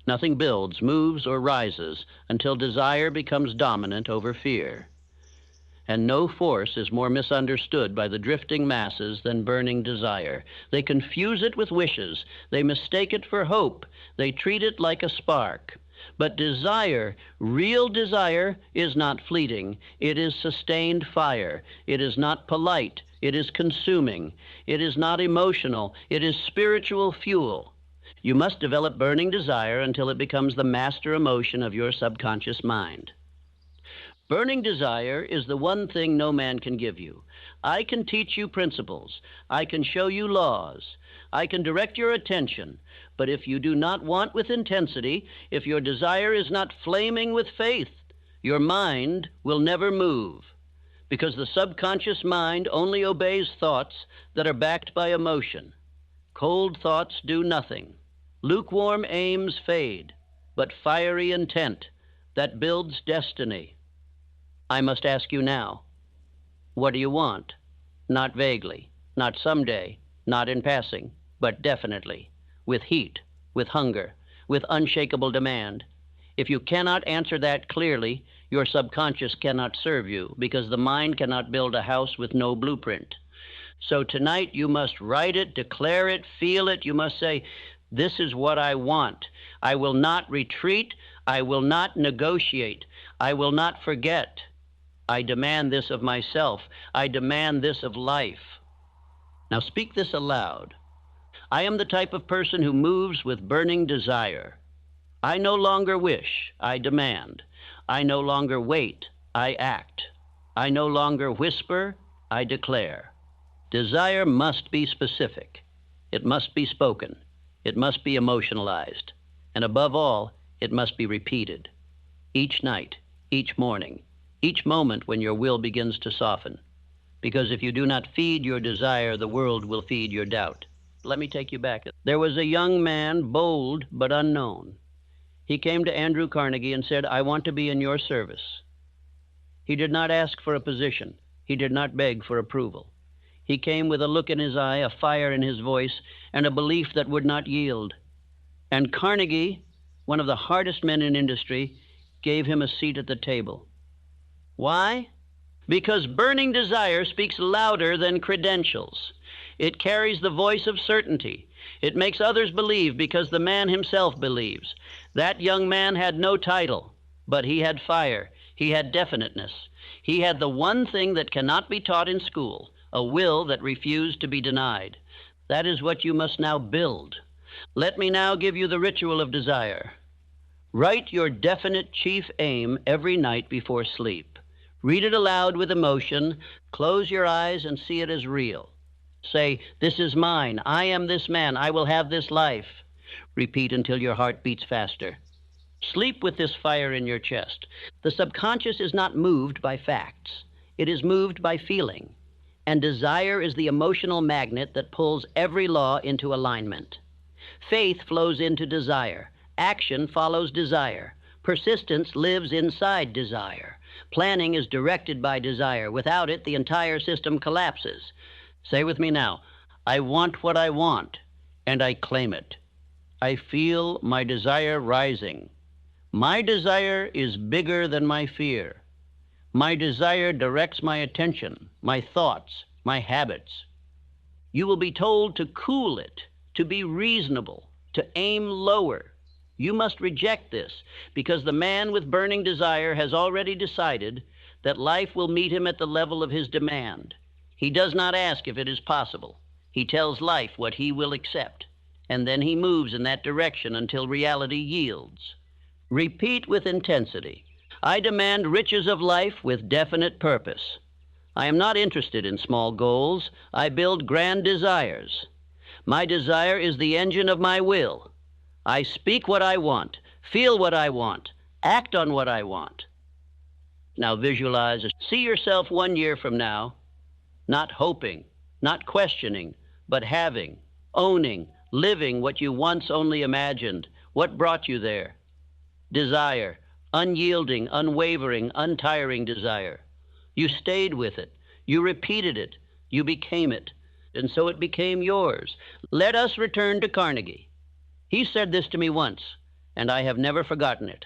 Nothing builds, moves, or rises until desire becomes dominant over fear. And no force is more misunderstood by the drifting masses than burning desire. They confuse it with wishes. They mistake it for hope. They treat it like a spark. But desire, real desire, is not fleeting. It is sustained fire. It is not polite. It is consuming. It is not emotional. It is spiritual fuel. You must develop burning desire until it becomes the master emotion of your subconscious mind. Burning desire is the one thing no man can give you. I can teach you principles. I can show you laws. I can direct your attention. But if you do not want with intensity, if your desire is not flaming with faith, your mind will never move. Because the subconscious mind only obeys thoughts that are backed by emotion. Cold thoughts do nothing. Lukewarm aims fade, but fiery intent that builds destiny. I must ask you now, what do you want? Not vaguely, not someday, not in passing, but definitely, with heat, with hunger, with unshakable demand. If you cannot answer that clearly, your subconscious cannot serve you, because the mind cannot build a house with no blueprint. So tonight you must write it, declare it, feel it. You must say, this is what I want. I will not retreat. I will not negotiate. I will not forget. I demand this of myself. I demand this of life. Now speak this aloud. I am the type of person who moves with burning desire. I no longer wish, I demand. I no longer wait, I act. I no longer whisper, I declare. Desire must be specific. It must be spoken. It must be emotionalized. And above all, it must be repeated. Each night, each morning, each moment when your will begins to soften. Because if you do not feed your desire, the world will feed your doubt. Let me take you back. There was a young man, bold but unknown. He came to Andrew Carnegie and said, I want to be in your service. He did not ask for a position. He did not beg for approval. He came with a look in his eye, a fire in his voice, and a belief that would not yield. And Carnegie, one of the hardest men in industry, gave him a seat at the table. Why? Because burning desire speaks louder than credentials. It carries the voice of certainty. It makes others believe because the man himself believes. That young man had no title, but he had fire. He had definiteness. He had the one thing that cannot be taught in school, a will that refused to be denied. That is what you must now build. Let me now give you the ritual of desire. Write your definite chief aim every night before sleep. Read it aloud with emotion. Close your eyes and see it as real. Say, this is mine. I am this man. I will have this life. Repeat until your heart beats faster. Sleep with this fire in your chest. The subconscious is not moved by facts. It is moved by feeling. And desire is the emotional magnet that pulls every law into alignment. Faith flows into desire. Action follows desire. Persistence lives inside desire. Planning is directed by desire. Without it, the entire system collapses. Say with me now, I want what I want, and I claim it. I feel my desire rising. My desire is bigger than my fear. My desire directs my attention, my thoughts, my habits. You will be told to cool it, to be reasonable, to aim lower. You must reject this, because the man with burning desire has already decided that life will meet him at the level of his demand. He does not ask if it is possible. He tells life what he will accept, and then he moves in that direction until reality yields. Repeat with intensity. I demand riches of life with definite purpose. I am not interested in small goals. I build grand desires. My desire is the engine of my will. I speak what I want, feel what I want, act on what I want. Now visualize, see yourself 1 year from now, not hoping, not questioning, but having, owning, living what you once only imagined. What brought you there? Desire, unyielding, unwavering, untiring desire. You stayed with it, you repeated it, you became it, and so it became yours. Let us return to Carnegie. He said this to me once, and I have never forgotten it.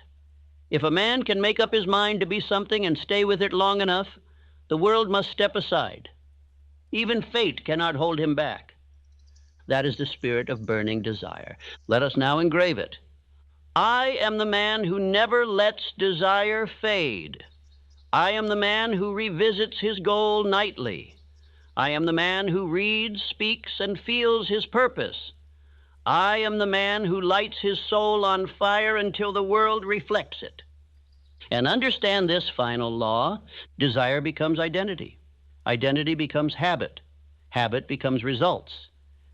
If a man can make up his mind to be something and stay with it long enough, the world must step aside. Even fate cannot hold him back. That is the spirit of burning desire. Let us now engrave it. I am the man who never lets desire fade. I am the man who revisits his goal nightly. I am the man who reads, speaks, and feels his purpose. I am the man who lights his soul on fire until the world reflects it. And understand this final law: desire becomes identity. Identity becomes habit. Habit becomes results.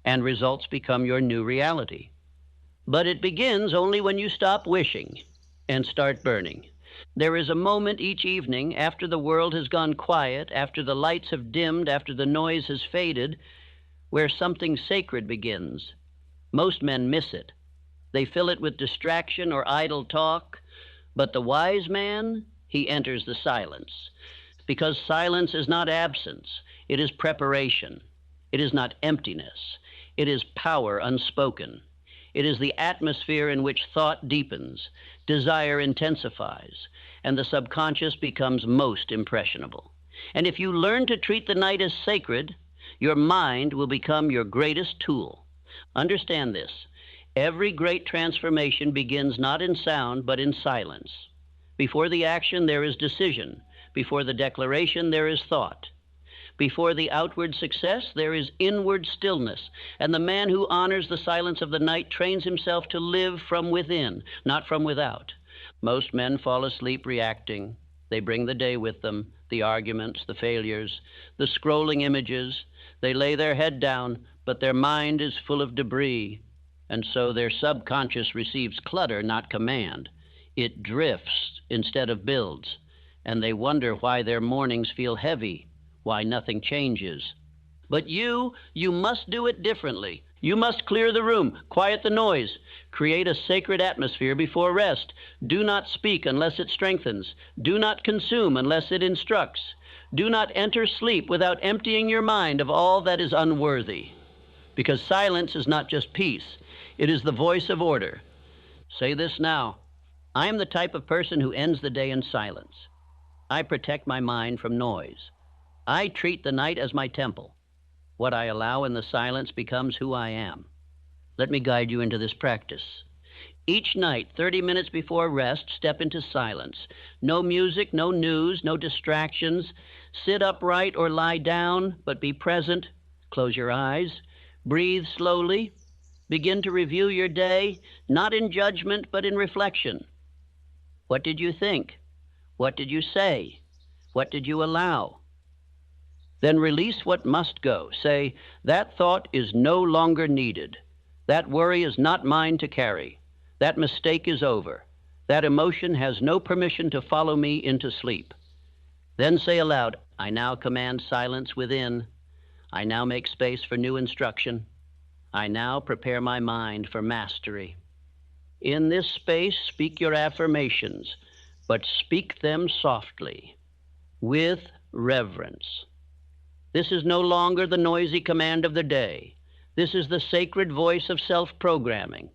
And results become your new reality. But it begins only when you stop wishing and start burning. There is a moment each evening after the world has gone quiet, after the lights have dimmed, after the noise has faded, where something sacred begins. Most men miss it. They fill it with distraction or idle talk, but the wise man, he enters the silence. Because silence is not absence, it is preparation. It is not emptiness. It is power unspoken. It is the atmosphere in which thought deepens, desire intensifies, and the subconscious becomes most impressionable. And if you learn to treat the night as sacred, your mind will become your greatest tool. Understand this. Every great transformation begins not in sound, but in silence. Before the action, there is decision. Before the declaration, there is thought. Before the outward success, there is inward stillness. And the man who honors the silence of the night trains himself to live from within, not from without. Most men fall asleep reacting. They bring the day with them, the arguments, the failures, the scrolling images. They lay their head down, but their mind is full of debris. And so their subconscious receives clutter, not command. It drifts instead of builds. And they wonder why their mornings feel heavy, why nothing changes. But you must do it differently. You must clear the room, quiet the noise, create a sacred atmosphere before rest. Do not speak unless it strengthens. Do not consume unless it instructs. Do not enter sleep without emptying your mind of all that is unworthy. Because silence is not just peace, it is the voice of order. Say this now. I am the type of person who ends the day in silence. I protect my mind from noise. I treat the night as my temple. What I allow in the silence becomes who I am. Let me guide you into this practice. Each night, 30 minutes before rest, step into silence. No music, no news, no distractions. Sit upright or lie down, but be present. Close your eyes. Breathe slowly. Begin to review your day, not in judgment, but in reflection. What did you think? What did you say? What did you allow? Then release what must go. Say, that thought is no longer needed. That worry is not mine to carry. That mistake is over. That emotion has no permission to follow me into sleep. Then say aloud, I now command silence within. I now make space for new instruction. I now prepare my mind for mastery. In this space, speak your affirmations, but speak them softly, with reverence. This is no longer the noisy command of the day. This is the sacred voice of self-programming.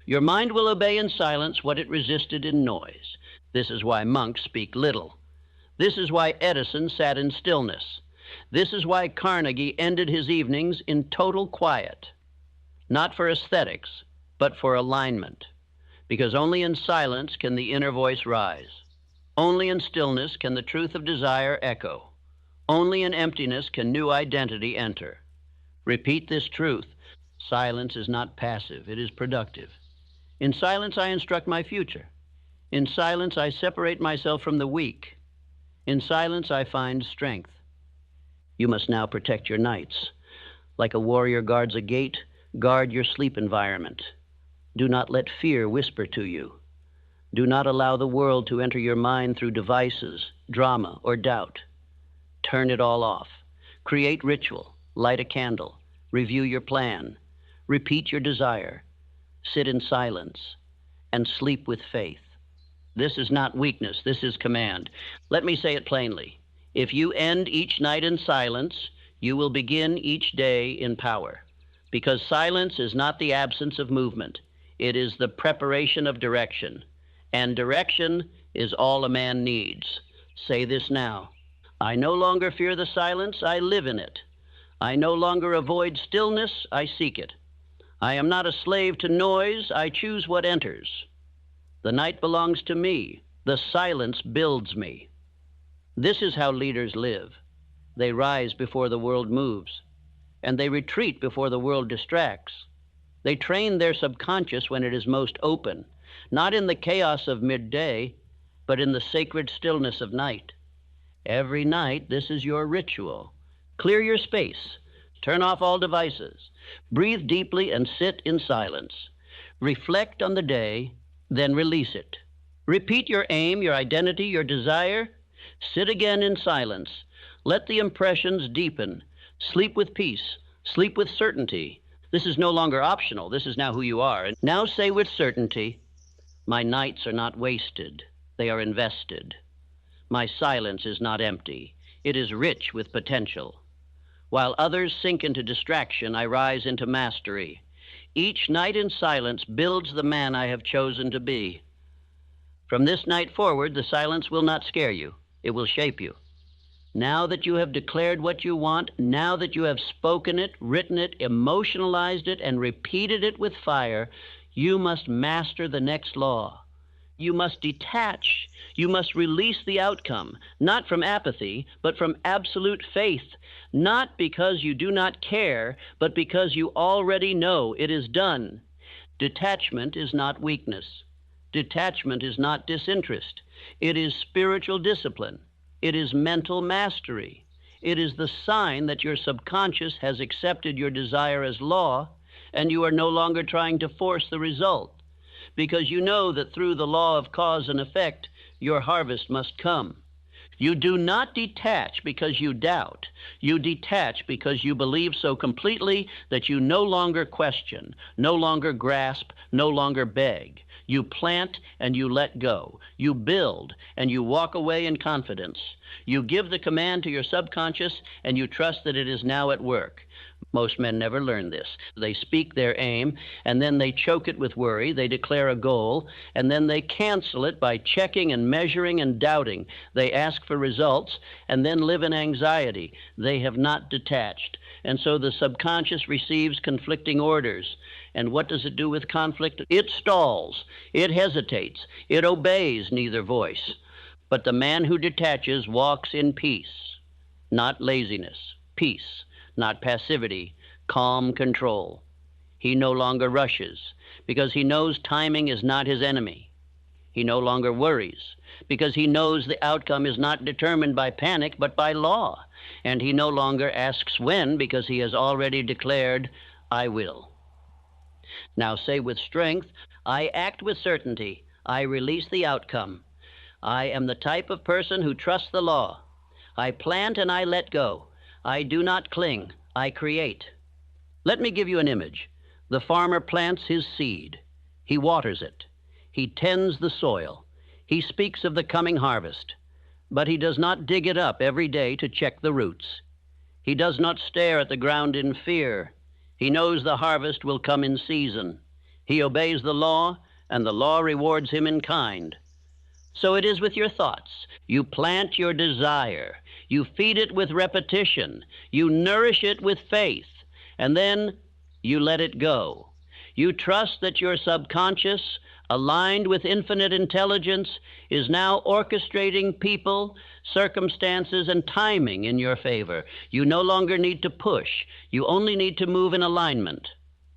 Your mind will obey in silence what it resisted in noise. This is why monks speak little. This is why Edison sat in stillness. This is why Carnegie ended his evenings in total quiet, not for aesthetics, but for alignment, because only in silence can the inner voice rise. Only in stillness can the truth of desire echo. Only in emptiness can new identity enter. Repeat this truth. Silence is not passive, it is productive. In silence, I instruct my future. In silence, I separate myself from the weak. In silence, I find strength. You must now protect your nights. Like a warrior guards a gate, guard your sleep environment. Do not let fear whisper to you. Do not allow the world to enter your mind through devices, drama, or doubt. Turn it all off. Create ritual. Light a candle. Review your plan. Repeat your desire. Sit in silence. And sleep with faith. This is not weakness. This is command. Let me say it plainly. If you end each night in silence, you will begin each day in power. Because silence is not the absence of movement. It is the preparation of direction. And direction is all a man needs. Say this now. I no longer fear the silence, I live in it. I no longer avoid stillness, I seek it. I am not a slave to noise, I choose what enters. The night belongs to me. The silence builds me. This is how leaders live. They rise before the world moves, and they retreat before the world distracts. They train their subconscious when it is most open, not in the chaos of midday, but in the sacred stillness of night. Every night, this is your ritual. Clear your space. Turn off all devices. Breathe deeply and sit in silence. Reflect on the day, then release it. Repeat your aim, your identity, your desire. Sit again in silence. Let the impressions deepen. Sleep with peace. Sleep with certainty. This is no longer optional. This is now who you are. And now say with certainty, my nights are not wasted. They are invested. My silence is not empty. It is rich with potential. While others sink into distraction, I rise into mastery. Each night in silence builds the man I have chosen to be. From this night forward, the silence will not scare you. It will shape you. Now that you have declared what you want, now that you have spoken it, written it, emotionalized it, and repeated it with fire, you must master the next law. You must detach. You must release the outcome, not from apathy, but from absolute faith, not because you do not care, but because you already know it is done. Detachment is not weakness. Detachment is not disinterest. It is spiritual discipline. It is mental mastery. It is the sign that your subconscious has accepted your desire as law, and you are no longer trying to force the result, because you know that through the law of cause and effect, your harvest must come. You do not detach because you doubt. You detach because you believe so completely that you no longer question, no longer grasp, no longer beg. You plant and you let go. You build and you walk away in confidence. You give the command to your subconscious and you trust that it is now at work. Most men never learn this. They speak their aim, and then they choke it with worry. They declare a goal, and then they cancel it by checking and measuring and doubting. They ask for results, and then live in anxiety. They have not detached. And so the subconscious receives conflicting orders. And what does it do with conflict? It stalls. It hesitates. It obeys neither voice. But the man who detaches walks in peace, not laziness. Peace. Not passivity, calm control. He no longer rushes because he knows timing is not his enemy. He no longer worries because he knows the outcome is not determined by panic but by law. And he no longer asks when because he has already declared, I will. Now say with strength, I act with certainty. I release the outcome. I am the type of person who trusts the law. I plant and I let go. I do not cling, I create. Let me give you an image. The farmer plants his seed. He waters it. He tends the soil. He speaks of the coming harvest. But he does not dig it up every day to check the roots. He does not stare at the ground in fear. He knows the harvest will come in season. He obeys the law, and the law rewards him in kind. So it is with your thoughts. You plant your desire. You feed it with repetition. You nourish it with faith. And then you let it go. You trust that your subconscious, aligned with infinite intelligence, is now orchestrating people, circumstances, and timing in your favor. You no longer need to push. You only need to move in alignment.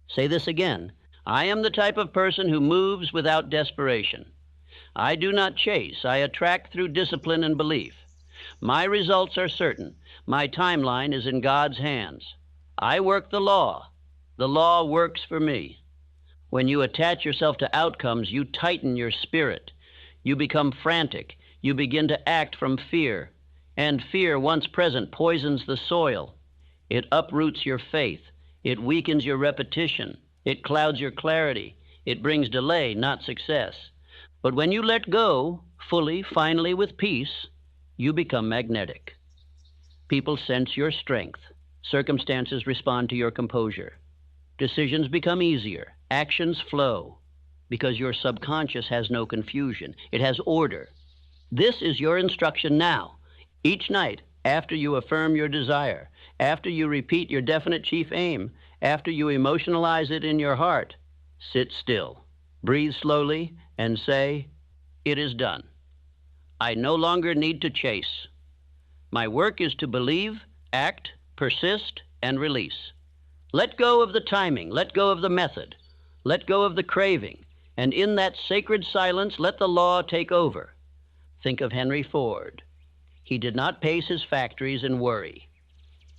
Say this again. I am the type of person who moves without desperation. I do not chase. I attract through discipline and belief. My results are certain. My timeline is in God's hands. I work the law. The law works for me. When you attach yourself to outcomes, you tighten your spirit. You become frantic. You begin to act from fear. And fear, once present, poisons the soil. It uproots your faith. It weakens your repetition. It clouds your clarity. It brings delay, not success. But when you let go, fully, finally, with peace, you become magnetic. People sense your strength. Circumstances respond to your composure. Decisions become easier. Actions flow, because your subconscious has no confusion. It has order. This is your instruction now. Each night, after you affirm your desire, after you repeat your definite chief aim, after you emotionalize it in your heart, sit still, breathe slowly, and say, "It is done. I no longer need to chase. My work is to believe, act, persist, and release. Let go of the timing. Let go of the method. Let go of the craving. And in that sacred silence, let the law take over." Think of Henry Ford. He did not pace his factories and worry.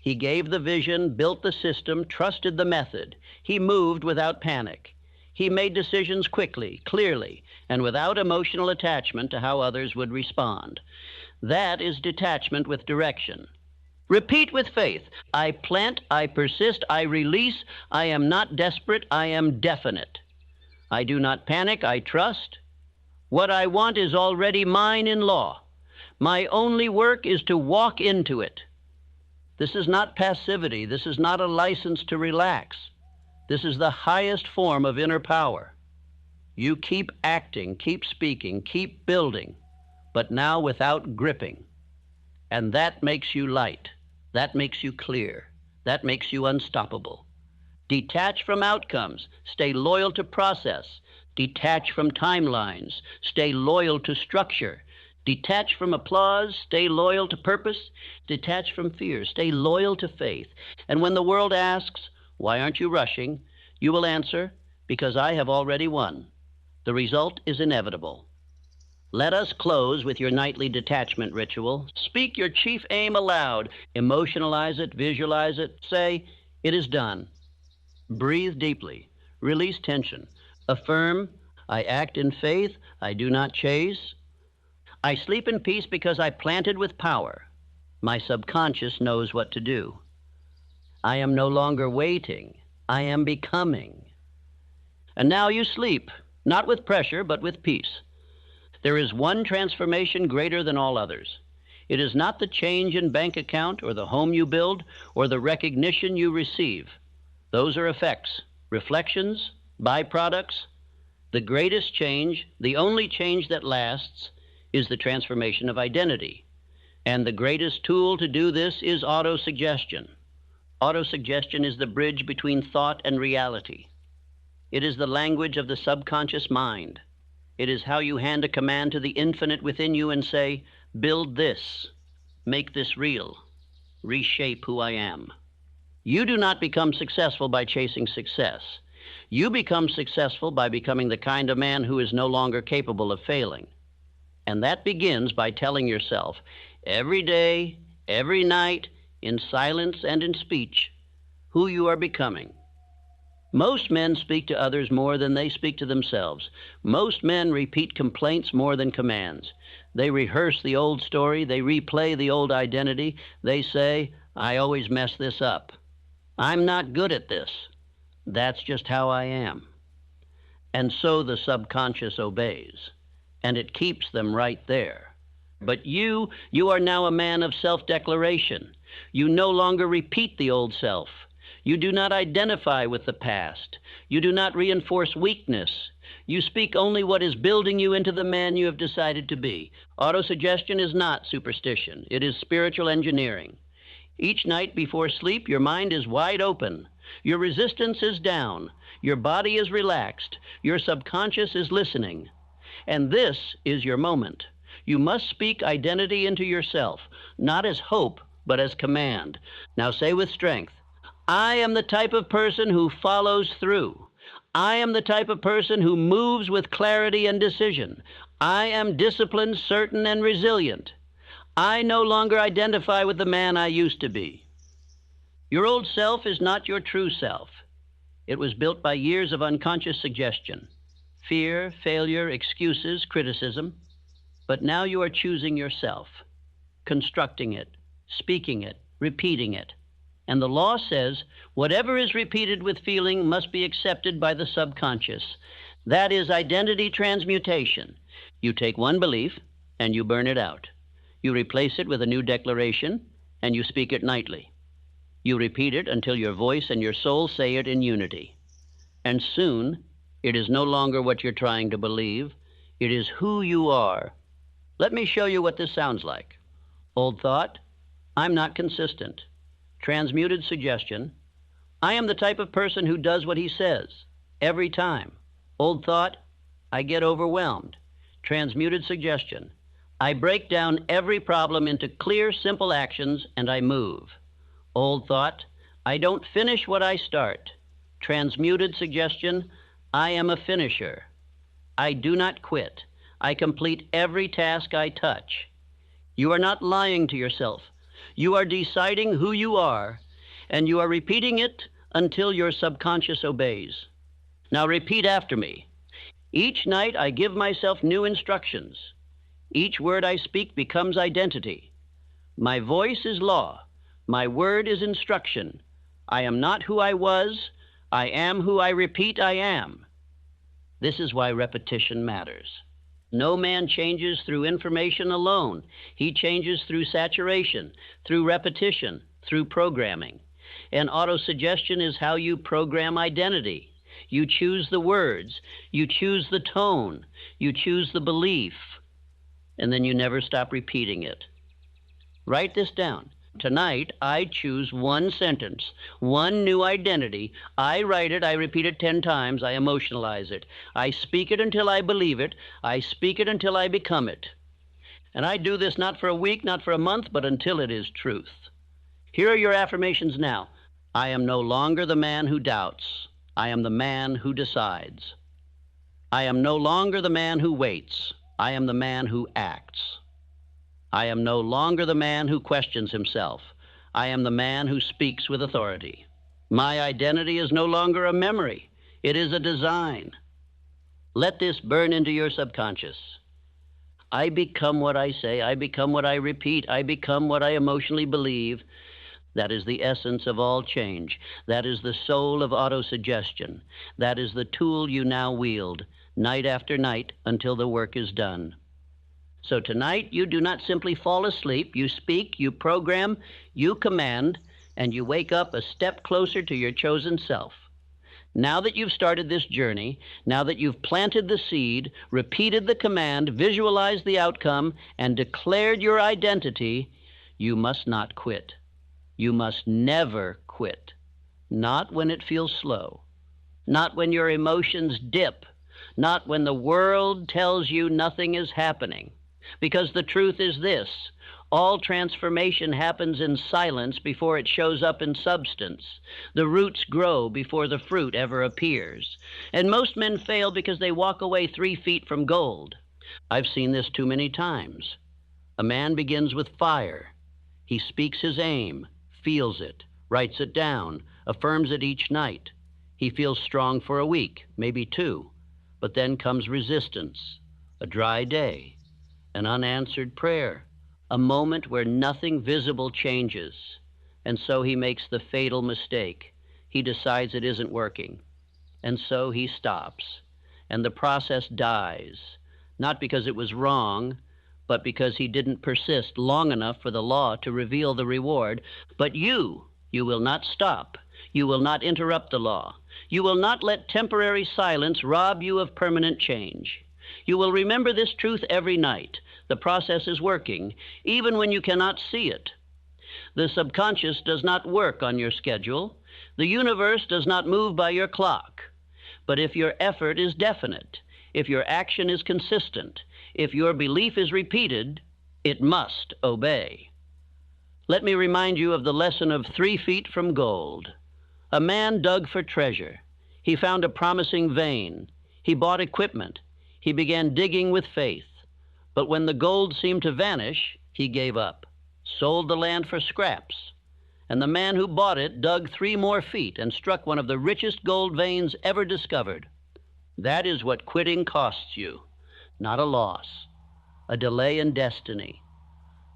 He gave the vision, built the system, trusted the method. He moved without panic. He made decisions quickly, clearly, and without emotional attachment to how others would respond. That is detachment with direction. Repeat with faith. I plant, I persist, I release. I am not desperate, I am definite. I do not panic, I trust. What I want is already mine in law. My only work is to walk into it. This is not passivity. This is not a license to relax. This is the highest form of inner power. You keep acting, keep speaking, keep building, but now without gripping. And that makes you light. That makes you clear. That makes you unstoppable. Detach from outcomes. Stay loyal to process. Detach from timelines. Stay loyal to structure. Detach from applause. Stay loyal to purpose. Detach from fear. Stay loyal to faith. And when the world asks, "Why aren't you rushing?" you will answer, "Because I have already won. The result is inevitable." Let us close with your nightly detachment ritual. Speak your chief aim aloud. Emotionalize it, visualize it. Say, "It is done." Breathe deeply. Release tension. Affirm, "I act in faith. I do not chase. I sleep in peace because I planted with power. My subconscious knows what to do. I am no longer waiting. I am becoming." And now you sleep, not with pressure, but with peace. There is one transformation greater than all others. It is not the change in bank account or the home you build or the recognition you receive. Those are effects, reflections, byproducts. The greatest change, the only change that lasts, is the transformation of identity. And the greatest tool to do this is autosuggestion. Autosuggestion is the bridge between thought and reality. It is the language of the subconscious mind. It is how you hand a command to the infinite within you and say, "Build this, make this real, reshape who I am." You do not become successful by chasing success. You become successful by becoming the kind of man who is no longer capable of failing. And that begins by telling yourself, every day, every night, in silence and in speech, who you are becoming. Most men speak to others more than they speak to themselves. Most men repeat complaints more than commands. They rehearse the old story. They replay the old identity. They say, "I always mess this up. I'm not good at this. That's just how I am." And so the subconscious obeys, and it keeps them right there. But you are now a man of self-declaration. You no longer repeat the old self. You do not identify with the past. You do not reinforce weakness. You speak only what is building you into the man you have decided to be. Autosuggestion is not superstition. It is spiritual engineering. Each night before sleep, your mind is wide open. Your resistance is down. Your body is relaxed. Your subconscious is listening. And this is your moment. You must speak identity into yourself, not as hope, but as command. Now say with strength, I am the type of person who follows through. I am the type of person who moves with clarity and decision. I am disciplined, certain, and resilient. I no longer identify with the man I used to be. Your old self is not your true self. It was built by years of unconscious suggestion, fear, failure, excuses, criticism. But now you are choosing yourself, constructing it, speaking it, repeating it. And the law says whatever is repeated with feeling must be accepted by the subconscious. That is identity transmutation. You take one belief and you burn it out. You replace it with a new declaration and you speak it nightly. You repeat it until your voice and your soul say it in unity. And soon, it is no longer what you're trying to believe. It is who you are. Let me show you what this sounds like. Old thought, I'm not consistent. Transmuted suggestion, I am the type of person who does what he says, every time. Old thought, I get overwhelmed. Transmuted suggestion, I break down every problem into clear, simple actions and I move. Old thought, I don't finish what I start. Transmuted suggestion, I am a finisher. I do not quit. I complete every task I touch. You are not lying to yourself. You are deciding who you are, and you are repeating it until your subconscious obeys. Now repeat after me. Each night I give myself new instructions. Each word I speak becomes identity. My voice is law. My word is instruction. I am not who I was. I am who I repeat I am. This is why repetition matters. No man changes through information alone. He changes through saturation, through repetition, through programming. And autosuggestion is how you program identity. You choose the words, you choose the tone, you choose the belief, and then you never stop repeating it. Write this down. Tonight, I choose one sentence, one new identity. I write it, I repeat it 10 times, I emotionalize it. I speak it until I believe it. I speak it until I become it. And I do this not for a week, not for a month, but until it is truth. Here are your affirmations now. I am no longer the man who doubts. I am the man who decides. I am no longer the man who waits. I am the man who acts. I am no longer the man who questions himself. I am the man who speaks with authority. My identity is no longer a memory. It is a design. Let this burn into your subconscious. I become what I say. I become what I repeat. I become what I emotionally believe. That is the essence of all change. That is the soul of autosuggestion. That is the tool you now wield, night after night, until the work is done. So tonight, you do not simply fall asleep. You speak, you program, you command, and you wake up a step closer to your chosen self. Now that you've started this journey, now that you've planted the seed, repeated the command, visualized the outcome, and declared your identity, you must not quit. You must never quit. Not when it feels slow. Not when your emotions dip. Not when the world tells you nothing is happening. Because the truth is this, all transformation happens in silence before it shows up in substance. The roots grow before the fruit ever appears. And most men fail because they walk away 3 feet from gold. I've seen this too many times. A man begins with fire. He speaks his aim, feels it, writes it down, affirms it each night. He feels strong for a week, maybe 2, but then comes resistance, a dry day, an unanswered prayer, a moment where nothing visible changes. And so he makes the fatal mistake. He decides it isn't working. And so he stops. And the process dies, not because it was wrong, but because he didn't persist long enough for the law to reveal the reward. But you will not stop. You will not interrupt the law. You will not let temporary silence rob you of permanent change. You will remember this truth every night. The process is working, even when you cannot see it. The subconscious does not work on your schedule. The universe does not move by your clock. But if your effort is definite, if your action is consistent, if your belief is repeated, it must obey. Let me remind you of the lesson of 3 feet from gold. A man dug for treasure. He found a promising vein. He bought equipment. He began digging with faith. But when the gold seemed to vanish, he gave up, sold the land for scraps. And the man who bought it dug 3 more feet and struck one of the richest gold veins ever discovered. That is what quitting costs you. Not a loss, a delay in destiny,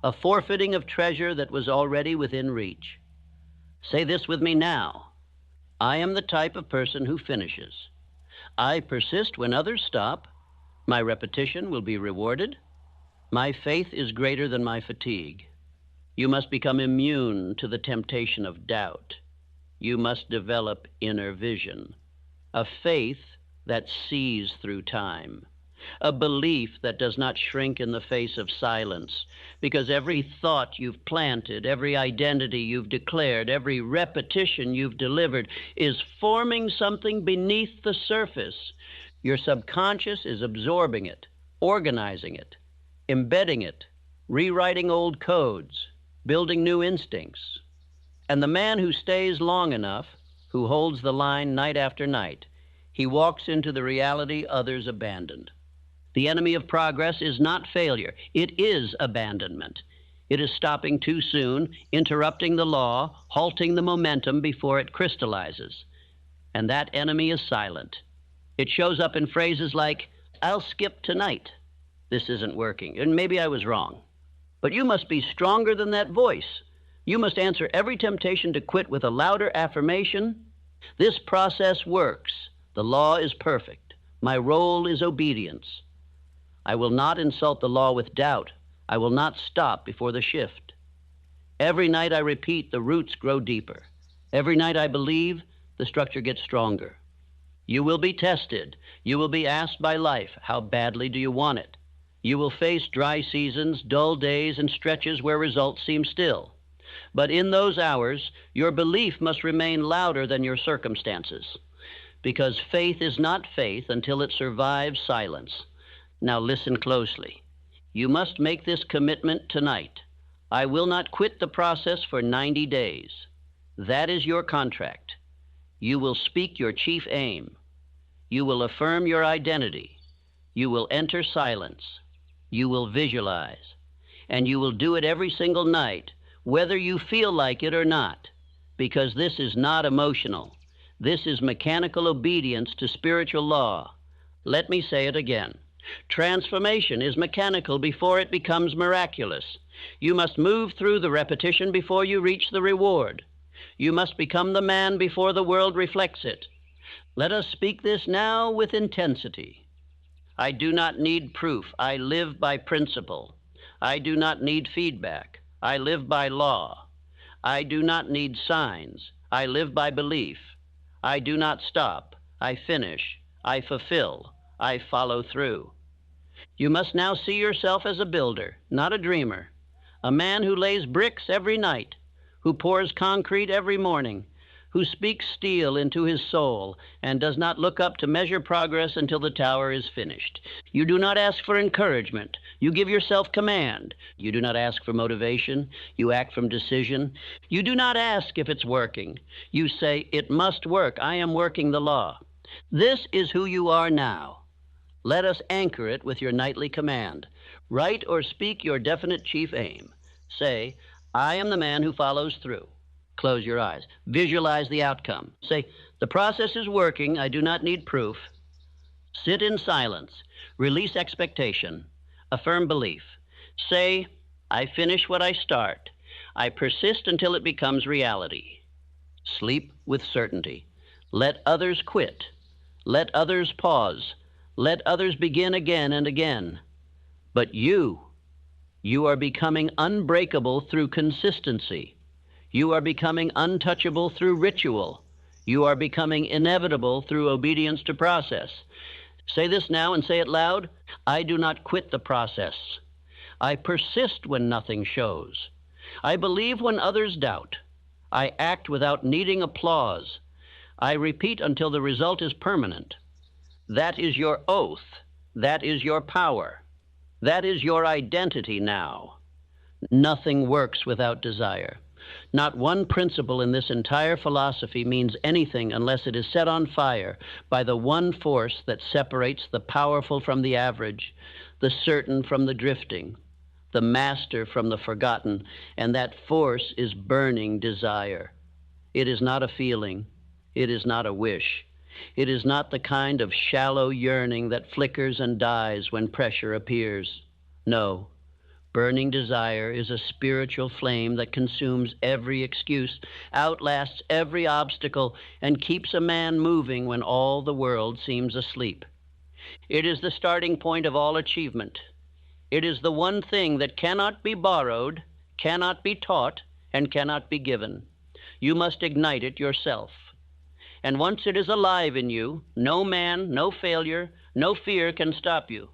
a forfeiting of treasure that was already within reach. Say this with me now. I am the type of person who finishes. I persist when others stop. My repetition will be rewarded. My faith is greater than my fatigue. You must become immune to the temptation of doubt. You must develop inner vision, a faith that sees through time, a belief that does not shrink in the face of silence, because every thought you've planted, every identity you've declared, every repetition you've delivered is forming something beneath the surface. Your subconscious is absorbing it, organizing it, embedding it, rewriting old codes, building new instincts. And the man who stays long enough, who holds the line night after night, he walks into the reality others abandoned. The enemy of progress is not failure. It is abandonment. It is stopping too soon, interrupting the law, halting the momentum before it crystallizes. And that enemy is silent. It shows up in phrases like, "I'll skip tonight. This isn't working, and maybe I was wrong." But you must be stronger than that voice. You must answer every temptation to quit with a louder affirmation. This process works. The law is perfect. My role is obedience. I will not insult the law with doubt. I will not stop before the shift. Every night I repeat, the roots grow deeper. Every night I believe, the structure gets stronger. You will be tested. You will be asked by life, how badly do you want it? You will face dry seasons, dull days, and stretches where results seem still. But in those hours, your belief must remain louder than your circumstances, because faith is not faith until it survives silence. Now listen closely. You must make this commitment tonight. I will not quit the process for 90 days. That is your contract. You will speak your chief aim. You will affirm your identity. You will enter silence. You will visualize. And you will do it every single night, whether you feel like it or not, because this is not emotional. This is mechanical obedience to spiritual law. Let me say it again. Transformation is mechanical before it becomes miraculous. You must move through the repetition before you reach the reward. You must become the man before the world reflects it. Let us speak this now with intensity. I do not need proof. I live by principle. I do not need feedback. I live by law. I do not need signs. I live by belief. I do not stop. I finish. I fulfill. I follow through. You must now see yourself as a builder, not a dreamer, a man who lays bricks every night, who pours concrete every morning, who speaks steel into his soul and does not look up to measure progress until the tower is finished. You do not ask for encouragement. You give yourself command. You do not ask for motivation. You act from decision. You do not ask if it's working. You say, it must work. I am working the law. This is who you are now. Let us anchor it with your nightly command. Write or speak your definite chief aim. Say, I am the man who follows through. Close your eyes. Visualize the outcome. Say, the process is working. I do not need proof. Sit in silence. Release expectation. Affirm belief. Say, I finish what I start. I persist until it becomes reality. Sleep with certainty. Let others quit. Let others pause. Let others begin again and again. But you are becoming unbreakable through consistency. You are becoming untouchable through ritual. You are becoming inevitable through obedience to process. Say this now and say it loud. I do not quit the process. I persist when nothing shows. I believe when others doubt. I act without needing applause. I repeat until the result is permanent. That is your oath. That is your power. That is your identity now. Nothing works without desire. Not one principle in this entire philosophy means anything unless it is set on fire by the one force that separates the powerful from the average, the certain from the drifting, the master from the forgotten, and that force is burning desire. It is not a feeling. It is not a wish. It is not the kind of shallow yearning that flickers and dies when pressure appears. No. Burning desire is a spiritual flame that consumes every excuse, outlasts every obstacle, and keeps a man moving when all the world seems asleep. It is the starting point of all achievement. It is the one thing that cannot be borrowed, cannot be taught, and cannot be given. You must ignite it yourself. And once it is alive in you, no man, no failure, no fear can stop you.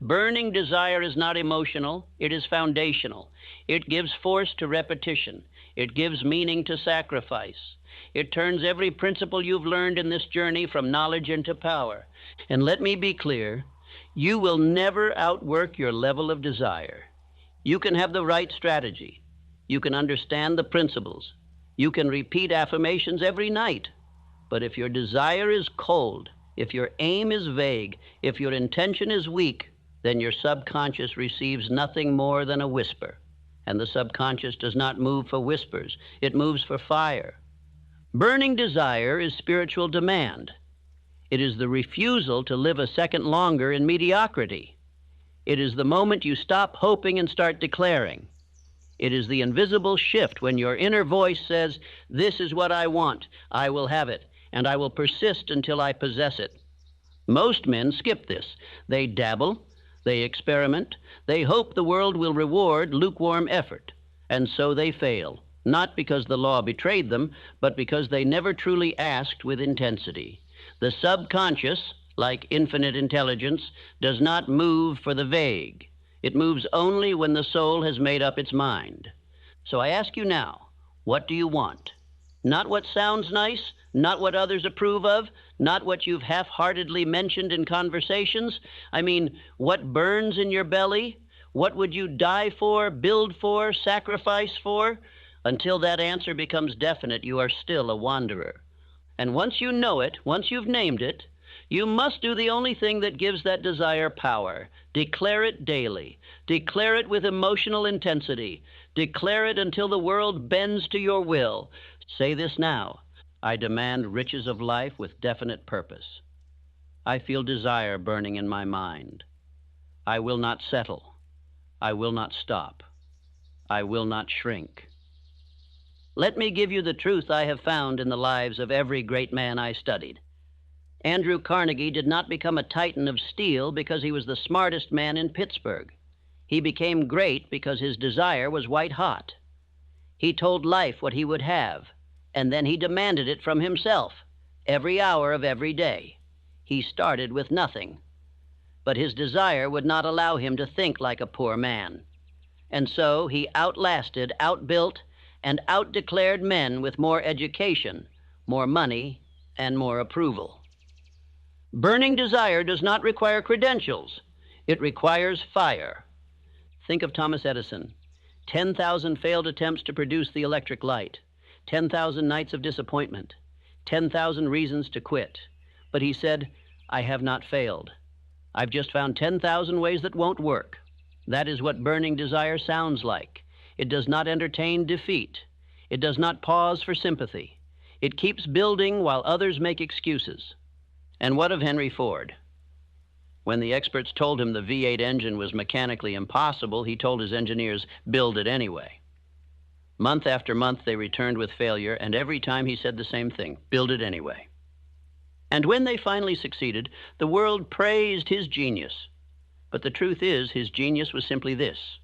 Burning desire is not emotional, it is foundational. It gives force to repetition. It gives meaning to sacrifice. It turns every principle you've learned in this journey from knowledge into power. And let me be clear, you will never outwork your level of desire. You can have the right strategy. You can understand the principles. You can repeat affirmations every night. But if your desire is cold, if your aim is vague, if your intention is weak, then your subconscious receives nothing more than a whisper. And the subconscious does not move for whispers. It moves for fire. Burning desire is spiritual demand. It is the refusal to live a second longer in mediocrity. It is the moment you stop hoping and start declaring. It is the invisible shift when your inner voice says, "This is what I want. I will have it, and I will persist until I possess it." Most men skip this. They dabble. They experiment. They hope the world will reward lukewarm effort. And so they fail, not because the law betrayed them, but because they never truly asked with intensity. The subconscious, like infinite intelligence, does not move for the vague. It moves only when the soul has made up its mind. So I ask you now, what do you want? Not what sounds nice, not what others approve of, not what you've half-heartedly mentioned in conversations. I mean, what burns in your belly? What would you die for, build for, sacrifice for? Until that answer becomes definite, you are still a wanderer. And once you know it, once you've named it, you must do the only thing that gives that desire power. Declare it daily. Declare it with emotional intensity. Declare it until the world bends to your will. Say this now. I demand riches of life with definite purpose. I feel desire burning in my mind. I will not settle. I will not stop. I will not shrink. Let me give you the truth I have found in the lives of every great man I studied. Andrew Carnegie did not become a titan of steel because he was the smartest man in Pittsburgh. He became great because his desire was white hot. He told life what he would have, and then he demanded it from himself, every hour of every day. He started with nothing. But his desire would not allow him to think like a poor man. And so he outlasted, outbuilt, and outdeclared men with more education, more money, and more approval. Burning desire does not require credentials. It requires fire. Think of Thomas Edison. 10,000 failed attempts to produce the electric light. 10,000 nights of disappointment. 10,000 reasons to quit. But he said, "I have not failed. I've just found 10,000 ways that won't work." That is what burning desire sounds like. It does not entertain defeat. It does not pause for sympathy. It keeps building while others make excuses. And what of Henry Ford? When the experts told him the V8 engine was mechanically impossible, he told his engineers, "Build it anyway." Month after month, they returned with failure, and every time he said the same thing, "Build it anyway." And when they finally succeeded, the world praised his genius. But the truth is, his genius was simply this: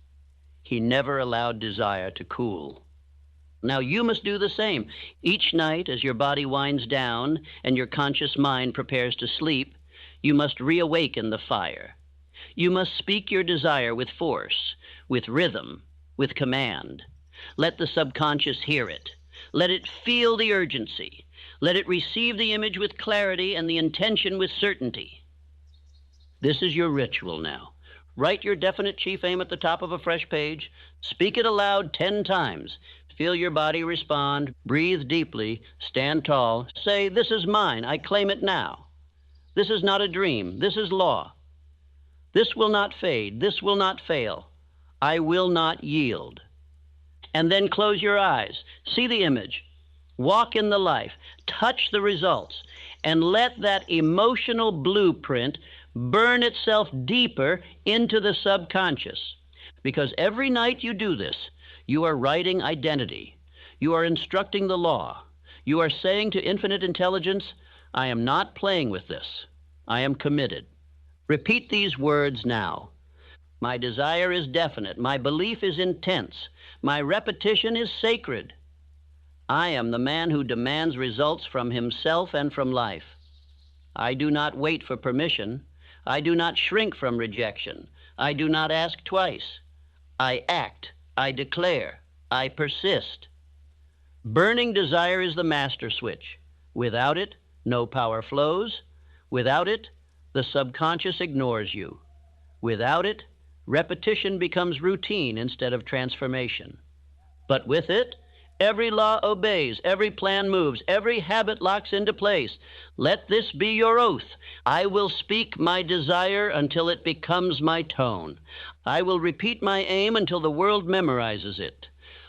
he never allowed desire to cool. Now you must do the same. Each night, as your body winds down and your conscious mind prepares to sleep, you must reawaken the fire. You must speak your desire with force, with rhythm, with command. Let the subconscious hear it. Let it feel the urgency. Let it receive the image with clarity and the intention with certainty. This is your ritual now. Write your definite chief aim at the top of a fresh page. Speak it aloud 10 times. Feel your body respond. Breathe deeply. Stand tall. Say, "This is mine. I claim it now. This is not a dream. This is law. This will not fade. This will not fail. I will not yield." And then close your eyes. See the image. Walk in the life. Touch the results. And let that emotional blueprint burn itself deeper into the subconscious. Because every night you do this, you are writing identity. You are instructing the law. You are saying to infinite intelligence, "I am not playing with this. I am committed." Repeat these words now. My desire is definite. My belief is intense. My repetition is sacred. I am the man who demands results from himself and from life. I do not wait for permission. I do not shrink from rejection. I do not ask twice. I act. I declare. I persist. Burning desire is the master switch. Without it, no power flows. Without it, the subconscious ignores you. Without it, repetition becomes routine instead of transformation. But with it, every law obeys, every plan moves, every habit locks into place. Let this be your oath. I will speak my desire until it becomes my tone. I will repeat my aim until the world memorizes it.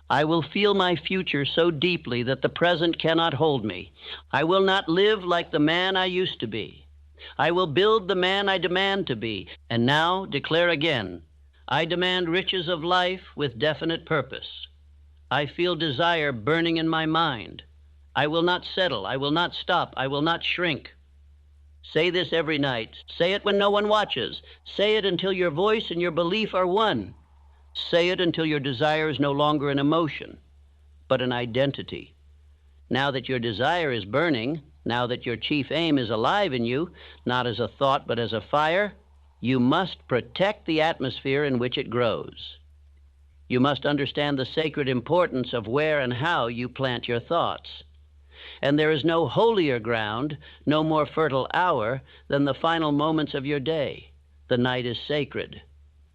I will feel my future so deeply that the present cannot hold me. I will not live like the man I used to be. I will build the man I demand to be. And now declare again, I demand riches of life with definite purpose. I feel desire burning in my mind. I will not settle. I will not stop. I will not shrink. Say this every night. Say it when no one watches. Say it until your voice and your belief are one. Say it until your desire is no longer an emotion, but an identity. Now that your desire is burning, now that your chief aim is alive in you, not as a thought but as a fire, you must protect the atmosphere in which it grows. You must understand the sacred importance of where and how you plant your thoughts. And there is no holier ground, no more fertile hour than the final moments of your day. The night is sacred,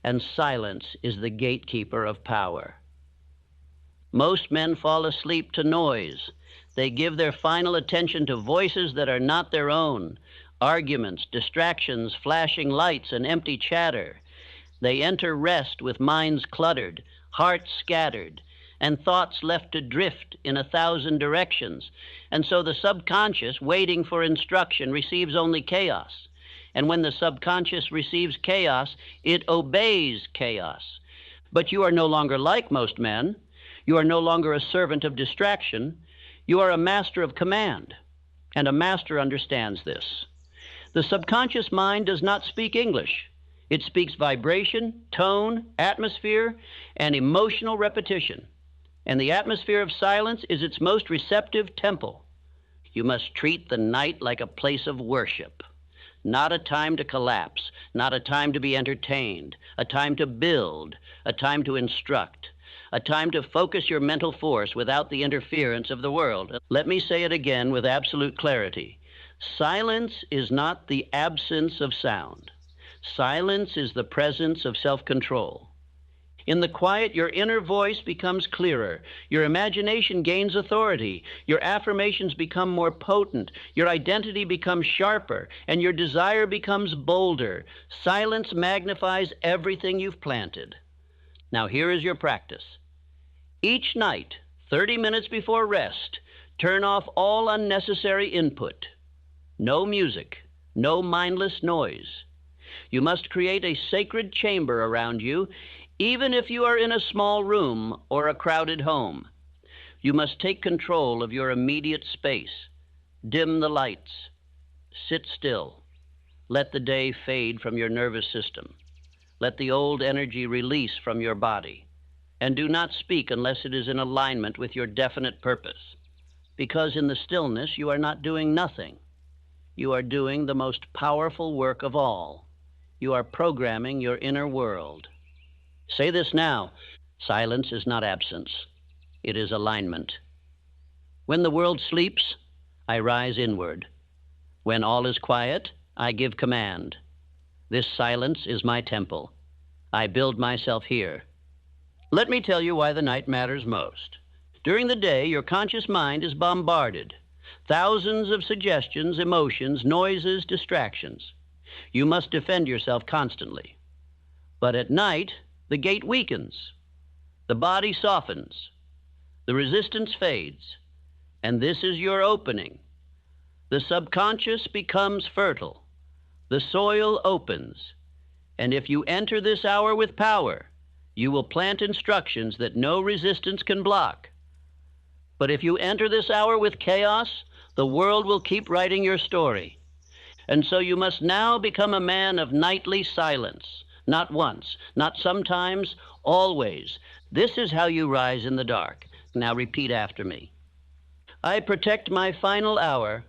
and silence is the gatekeeper of power. Most men fall asleep to noise. They give their final attention to voices that are not their own, arguments, distractions, flashing lights, and empty chatter. They enter rest with minds cluttered, hearts scattered, and thoughts left to drift in 1,000 directions. And so the subconscious, waiting for instruction, receives only chaos. And when the subconscious receives chaos, it obeys chaos. But you are no longer like most men. You are no longer a servant of distraction. You are a master of command, and a master understands this. The subconscious mind does not speak English. It speaks vibration, tone, atmosphere, and emotional repetition. And the atmosphere of silence is its most receptive temple. You must treat the night like a place of worship, not a time to collapse, not a time to be entertained, a time to build, a time to instruct, a time to focus your mental force without the interference of the world. Let me say it again with absolute clarity. Silence is not the absence of sound. Silence is the presence of self-control. In the quiet, your inner voice becomes clearer. Your imagination gains authority. Your affirmations become more potent. Your identity becomes sharper, and your desire becomes bolder. Silence magnifies everything you've planted. Now here is your practice. Each night, 30 minutes before rest, turn off all unnecessary input. No music, no mindless noise. You must create a sacred chamber around you, even if you are in a small room or a crowded home. You must take control of your immediate space. Dim the lights. Sit still. Let the day fade from your nervous system. Let the old energy release from your body. and do not speak unless it is in alignment with your definite purpose. Because in the stillness, you are not doing nothing. You are doing the most powerful work of all. You are programming your inner world. Say this now. Silence is not absence. It is alignment. When the world sleeps, I rise inward. When all is quiet, I give command. This silence is my temple. I build myself here. Let me tell you why the night matters most. During the day, your conscious mind is bombarded. Thousands of suggestions, emotions, noises, distractions. You must defend yourself constantly. But at night, the gate weakens. The body softens. The resistance fades. And this is your opening. The subconscious becomes fertile. The soil opens. And if you enter this hour with power, you will plant instructions that no resistance can block. But if you enter this hour with chaos, the world will keep writing your story. And so you must now become a man of nightly silence. Not once, not sometimes, always. This is how you rise in the dark. Now repeat after me. I protect my final hour.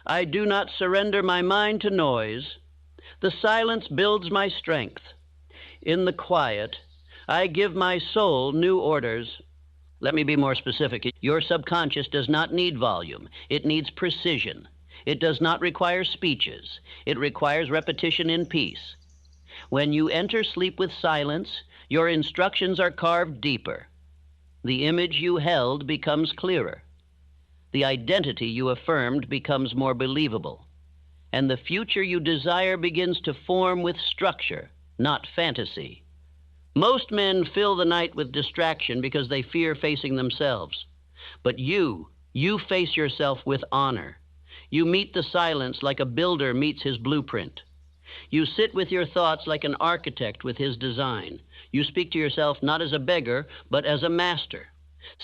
I do not surrender my mind to noise. The silence builds my strength. In the quiet, I give my soul new orders. Let me be more specific. Your subconscious does not need volume. It needs precision. It does not require speeches. It requires repetition in peace. When you enter sleep with silence, your instructions are carved deeper. The image you held becomes clearer. The identity you affirmed becomes more believable. And the future you desire begins to form with structure, not fantasy. Most men fill the night with distraction because they fear facing themselves. But you face yourself with honor. You meet the silence like a builder meets his blueprint. You sit with your thoughts like an architect with his design. You speak to yourself not as a beggar, but as a master.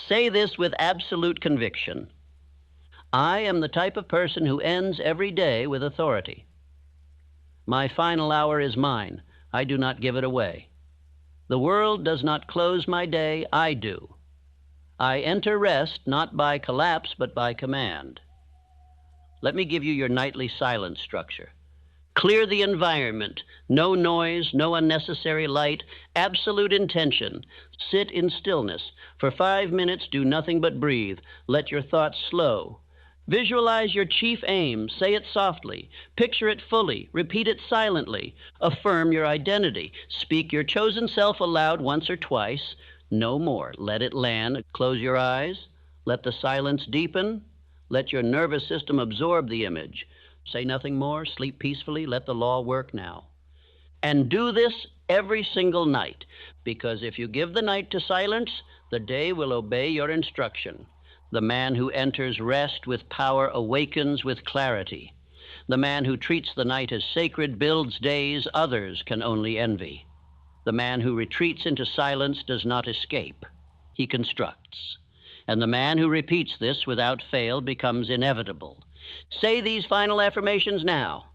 Say this with absolute conviction. I am the type of person who ends every day with authority. My final hour is mine. I do not give it away. The world does not close my day, I do. I enter rest not by collapse, but by command. Let me give you your nightly silence structure. Clear the environment. No noise, no unnecessary light, absolute intention. Sit in stillness. For 5 minutes, do nothing but breathe. Let your thoughts slow. Visualize your chief aim. Say it softly. Picture it fully. Repeat it silently. Affirm your identity. Speak your chosen self aloud once or twice. No more. Let it land. Close your eyes. Let the silence deepen. Let your nervous system absorb the image. Say nothing more. Sleep peacefully. Let the law work now. And do this every single night, because if you give the night to silence, the day will obey your instruction. The man who enters rest with power awakens with clarity. The man who treats the night as sacred builds days others can only envy. The man who retreats into silence does not escape. He constructs. And the man who repeats this without fail becomes inevitable. Say these final affirmations now.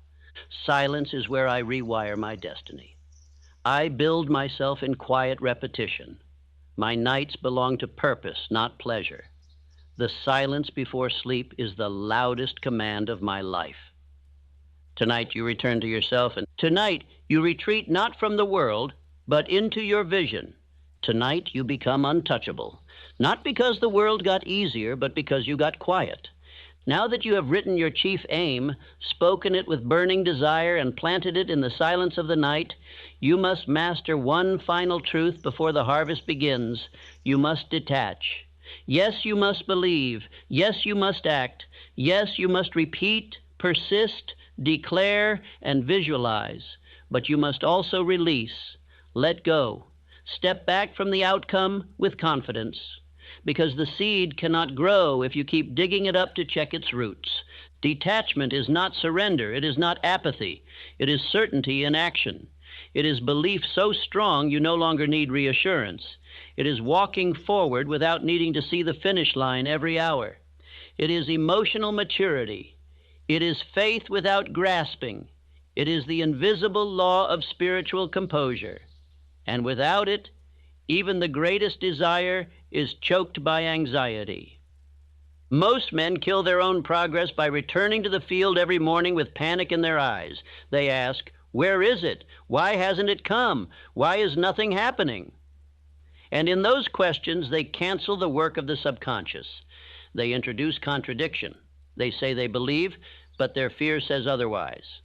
Silence is where I rewire my destiny. I build myself in quiet repetition. My nights belong to purpose, not pleasure. The silence before sleep is the loudest command of my life. Tonight you return to yourself, and tonight you retreat not from the world, but into your vision. Tonight you become untouchable, not because the world got easier, but because you got quiet. Now that you have written your chief aim, spoken it with burning desire, and planted it in the silence of the night, you must master one final truth before the harvest begins. You must detach. Yes, you must believe. Yes, you must act. Yes, you must repeat, persist, declare, and visualize. But you must also release, let go, step back from the outcome with confidence. Because the seed cannot grow if you keep digging it up to check its roots. Detachment is not surrender. It is not apathy. It is certainty in action. It is belief so strong you no longer need reassurance. It is walking forward without needing to see the finish line every hour. It is emotional maturity. It is faith without grasping. It is the invisible law of spiritual composure. And without it, Even the greatest desire is choked by anxiety. Most men kill their own progress by returning to the field every morning with panic in their eyes. They ask, "Where is it? Why hasn't it come? Why is nothing happening?" And in those questions, they cancel the work of the subconscious. They introduce contradiction. They say they believe, but their fear says otherwise.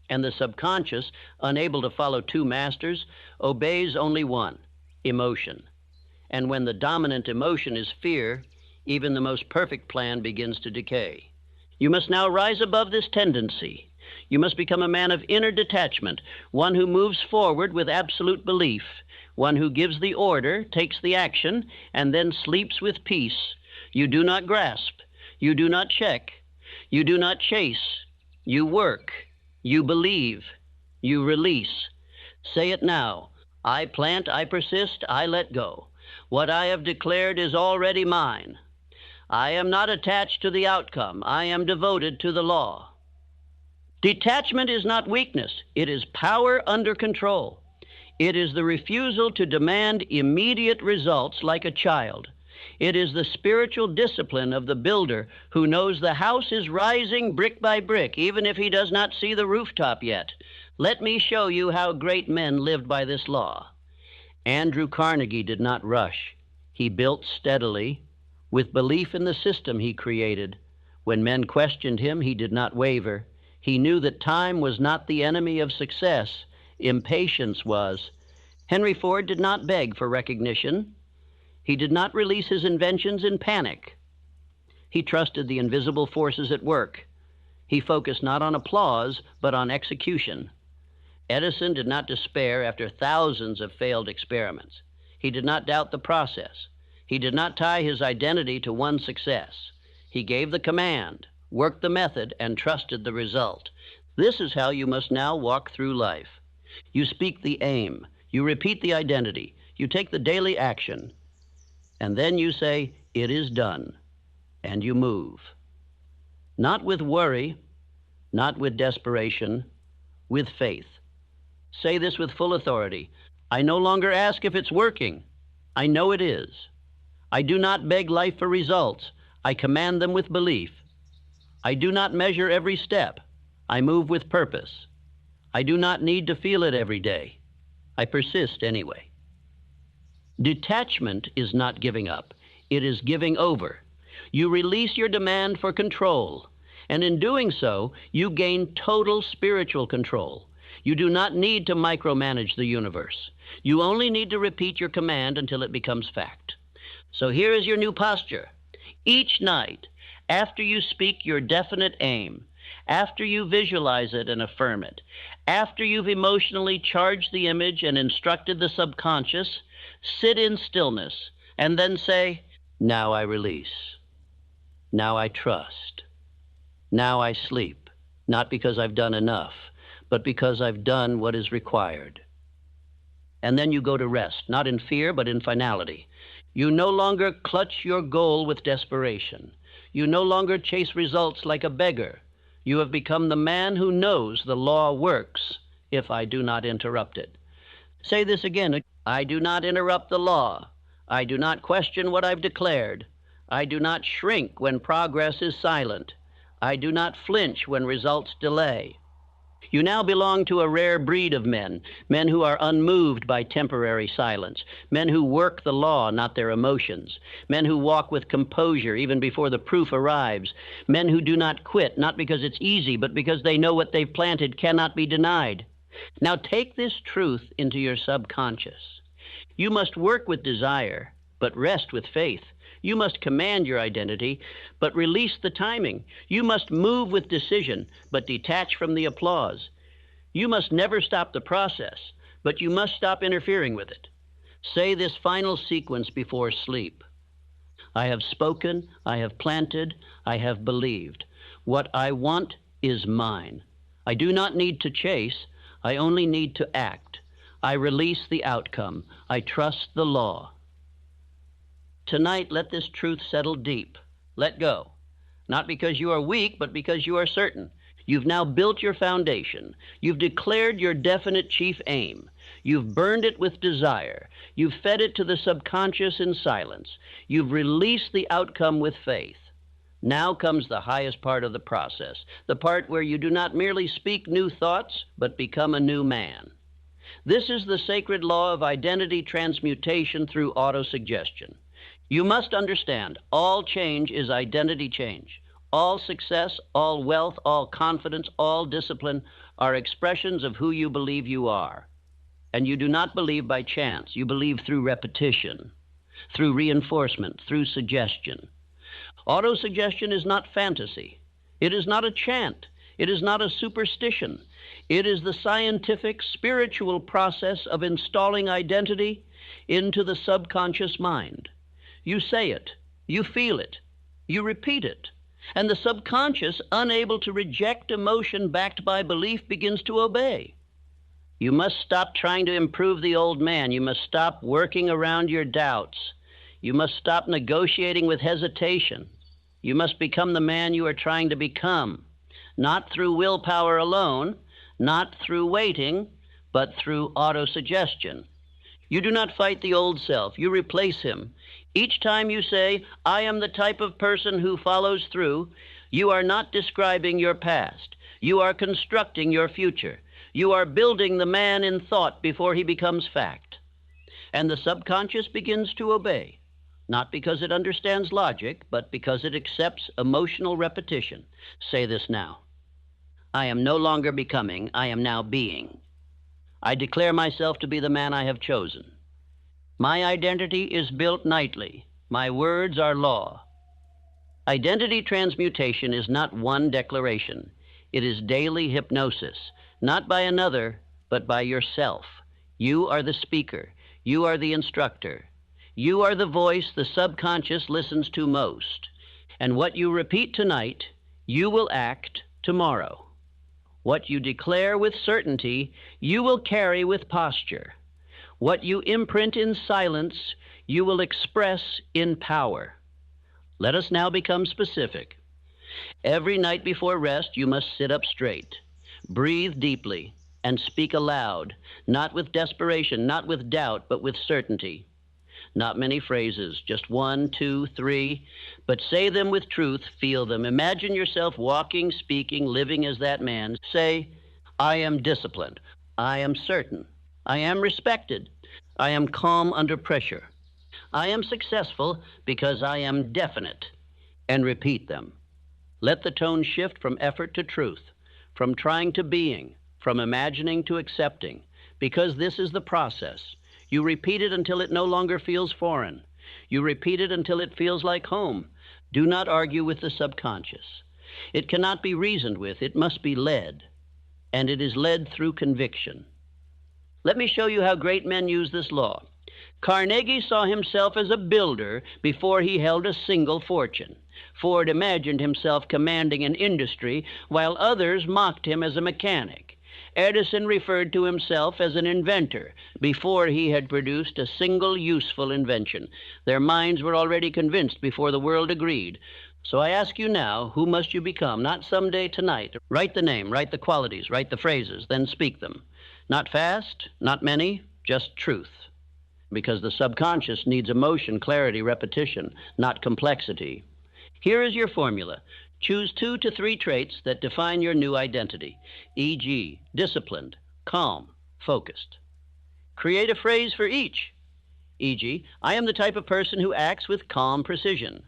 And the subconscious, unable to follow two masters, obeys only one, emotion. And when the dominant emotion is fear, even the most perfect plan begins to decay. You must now rise above this tendency. You must become a man of inner detachment, one who moves forward with absolute belief, one who gives the order, takes the action, and then sleeps with peace. You do not grasp. You do not check. You do not chase. You work. You believe. You release. Say it now. I plant, I persist, I let go. What I have declared is already mine. I am not attached to the outcome. I am devoted to the law. Detachment is not weakness. It is power under control. It is the refusal to demand immediate results like a child. It is the spiritual discipline of the builder who knows the house is rising brick by brick, even if he does not see the rooftop yet. Let me show you how great men lived by this law. Andrew Carnegie did not rush. He built steadily, with belief in the system he created. When men questioned him, he did not waver. He knew that time was not the enemy of success. Impatience was. Henry Ford did not beg for recognition. He did not release his inventions in panic. He trusted the invisible forces at work. He focused not on applause, but on execution. Edison did not despair after thousands of failed experiments. He did not doubt the process. He did not tie his identity to one success. He gave the command, worked the method, and trusted the result. This is how you must now walk through life. You speak the aim. You repeat the identity. You take the daily action. And then you say, "It is done," and you move. Not with worry, not with desperation, with faith. Say this with full authority. I no longer ask if it's working. I know it is. I do not beg life for results. I command them with belief. I do not measure every step. I move with purpose. I do not need to feel it every day. I persist anyway. Detachment is not giving up. It is giving over. You release your demand for control, and in doing so, you gain total spiritual control. You do not need to micromanage the universe. You only need to repeat your command until it becomes fact. So here is your new posture. Each night, after you speak your definite aim, after you visualize it and affirm it, after you've emotionally charged the image and instructed the subconscious, sit in stillness and then say, "Now I release. Now I trust. Now I sleep, not because I've done enough, but because I've done what is required." And then you go to rest, not in fear, but in finality. You no longer clutch your goal with desperation. You no longer chase results like a beggar. You have become the man who knows the law works if I do not interrupt it. Say this again. I do not interrupt the law. I do not question what I've declared. I do not shrink when progress is silent. I do not flinch when results delay. You now belong to a rare breed of men, men who are unmoved by temporary silence, men who work the law, not their emotions, men who walk with composure even before the proof arrives, men who do not quit, not because it's easy, but because they know what they've planted cannot be denied. Now take this truth into your subconscious. You must work with desire, but rest with faith. You must command your identity, but release the timing. You must move with decision, but detach from the applause. You must never stop the process, but you must stop interfering with it. Say this final sequence before sleep. I have spoken, I have planted, I have believed. What I want is mine. I do not need to chase, I only need to act. I release the outcome. I trust the law. Tonight, let this truth settle deep. Let go. Not because you are weak, but because you are certain. You've now built your foundation. You've declared your definite chief aim. You've burned it with desire. You've fed it to the subconscious in silence. You've released the outcome with faith. Now comes the highest part of the process, the part where you do not merely speak new thoughts, but become a new man. This is the sacred law of identity transmutation through autosuggestion. You must understand, all change is identity change. All success, all wealth, all confidence, all discipline are expressions of who you believe you are. And you do not believe by chance. You believe through repetition, through reinforcement, through suggestion. Autosuggestion is not fantasy. It is not a chant. It is not a superstition. It is the scientific, spiritual process of installing identity into the subconscious mind. You say it, you feel it, you repeat it, and the subconscious, unable to reject emotion backed by belief, begins to obey. You must stop trying to improve the old man. You must stop working around your doubts. You must stop negotiating with hesitation. You must become the man you are trying to become, not through willpower alone, not through waiting, but through autosuggestion. You do not fight the old self. You replace him. Each time you say, I am the type of person who follows through, you are not describing your past. You are constructing your future. You are building the man in thought before he becomes fact. And the subconscious begins to obey, not because it understands logic, but because it accepts emotional repetition. Say this now. I am no longer becoming, I am now being. I declare myself to be the man I have chosen. My identity is built nightly. My words are law. Identity transmutation is not one declaration. It is daily hypnosis, not by another, but by yourself. You are the speaker. You are the instructor. You are the voice the subconscious listens to most. And what you repeat tonight, you will act tomorrow. What you declare with certainty, you will carry with posture. What you imprint in silence, you will express in power. Let us now become specific. Every night before rest, you must sit up straight. Breathe deeply and speak aloud, not with desperation, not with doubt, but with certainty. Not many phrases, just 1, 2, 3, but say them with truth, feel them. Imagine yourself walking, speaking, living as that man. Say, I am disciplined. I am certain. I am respected. I am calm under pressure. I am successful because I am definite. And repeat them. Let the tone shift from effort to truth, from trying to being, from imagining to accepting, because this is the process. You repeat it until it no longer feels foreign. You repeat it until it feels like home. Do not argue with the subconscious. It cannot be reasoned with. It must be led. And it is led through conviction. Let me show you how great men use this law. Carnegie saw himself as a builder before he held a single fortune. Ford imagined himself commanding an industry, while others mocked him as a mechanic. Edison referred to himself as an inventor before he had produced a single useful invention. Their minds were already convinced before the world agreed. So I ask you now, who must you become? Not someday, tonight. Write the name, write the qualities, write the phrases, then speak them. Not fast, not many, just truth. Because the subconscious needs emotion, clarity, repetition, not complexity. Here is your formula. Choose 2 to 3 traits that define your new identity, e.g., disciplined, calm, focused. Create a phrase for each, e.g., I am the type of person who acts with calm precision.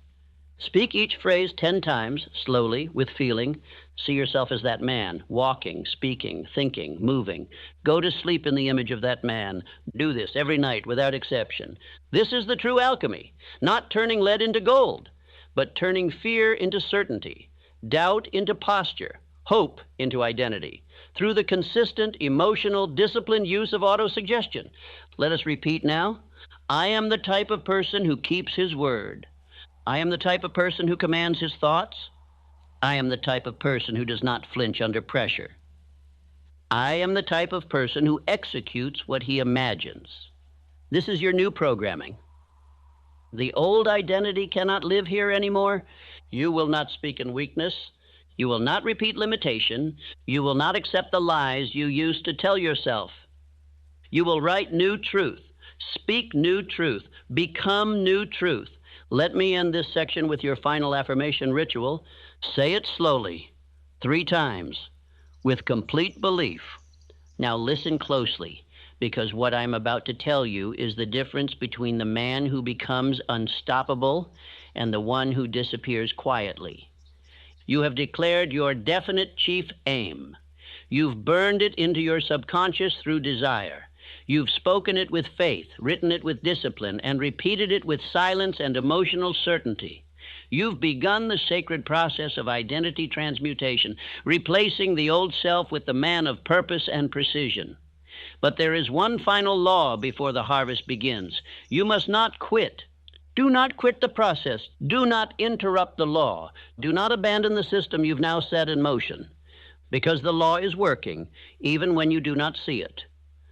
Speak each phrase 10 times, slowly, with feeling. See yourself as that man, walking, speaking, thinking, moving. Go to sleep in the image of that man. Do this every night without exception. This is the true alchemy, not turning lead into gold, but turning fear into certainty, doubt into posture, hope into identity, through the consistent, emotional, disciplined use of autosuggestion. Let us repeat now. I am the type of person who keeps his word. I am the type of person who commands his thoughts. I am the type of person who does not flinch under pressure. I am the type of person who executes what he imagines. This is your new programming. The old identity cannot live here anymore. You will not speak in weakness. You will not repeat limitation. You will not accept the lies you used to tell yourself. You will write new truth, speak new truth, become new truth. Let me end this section with your final affirmation ritual. Say it slowly, 3 times, with complete belief. Now listen closely, because what I'm about to tell you is the difference between the man who becomes unstoppable and the one who disappears quietly. You have declared your definite chief aim. You've burned it into your subconscious through desire. You've spoken it with faith, written it with discipline, and repeated it with silence and emotional certainty. You've begun the sacred process of identity transmutation, replacing the old self with the man of purpose and precision. But there is one final law before the harvest begins. You must not quit. Do not quit the process. Do not interrupt the law. Do not abandon the system you've now set in motion, because the law is working even when you do not see it.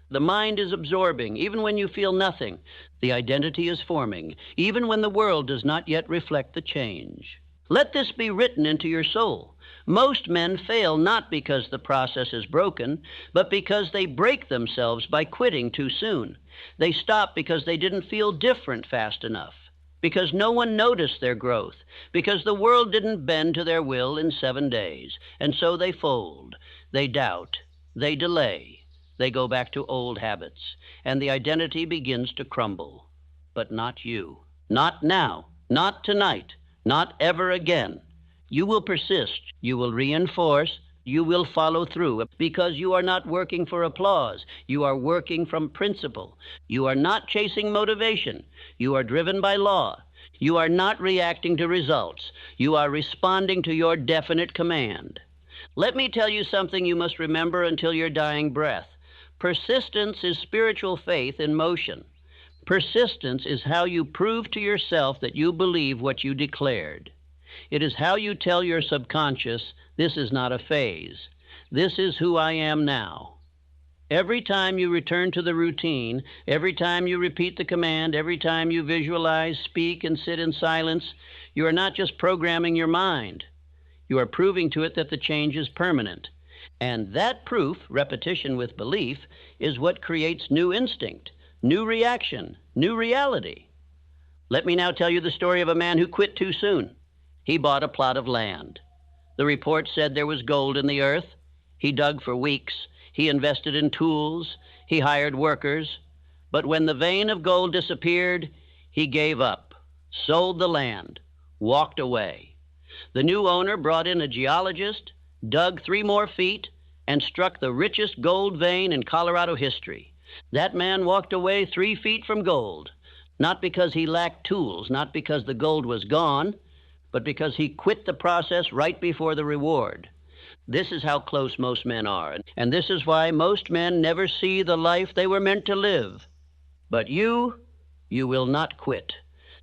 The mind is absorbing even when you feel nothing. The identity is forming even when the world does not yet reflect the change. Let this be written into your soul. Most men fail not because the process is broken, but because they break themselves by quitting too soon. They stop because they didn't feel different fast enough, because no one noticed their growth, because the world didn't bend to their will in 7 days, and so they fold, they doubt, they delay, they go back to old habits, and the identity begins to crumble. But not you. Not now, not tonight, not ever again. You will persist, you will reinforce, you will follow through, because you are not working for applause. You are working from principle. You are not chasing motivation. You are driven by law. You are not reacting to results. You are responding to your definite command. Let me tell you something you must remember until your dying breath. Persistence is spiritual faith in motion. Persistence is how you prove to yourself that you believe what you declared. It is how you tell your subconscious, this is not a phase. This is who I am now. Every time you return to the routine, every time you repeat the command, every time you visualize, speak, and sit in silence, you are not just programming your mind. You are proving to it that the change is permanent. And that proof, repetition with belief, is what creates new instinct, new reaction, new reality. Let me now tell you the story of a man who quit too soon. He bought a plot of land. The report said there was gold in the earth. He dug for weeks. He invested in tools. He hired workers. But when the vein of gold disappeared, he gave up, sold the land, walked away. The new owner brought in a geologist, dug 3 more feet, and struck the richest gold vein in Colorado history. That man walked away 3 feet from gold, not because he lacked tools, not because the gold was gone, but because he quit the process right before the reward. This is how close most men are, and this is why most men never see the life they were meant to live. But you will not quit.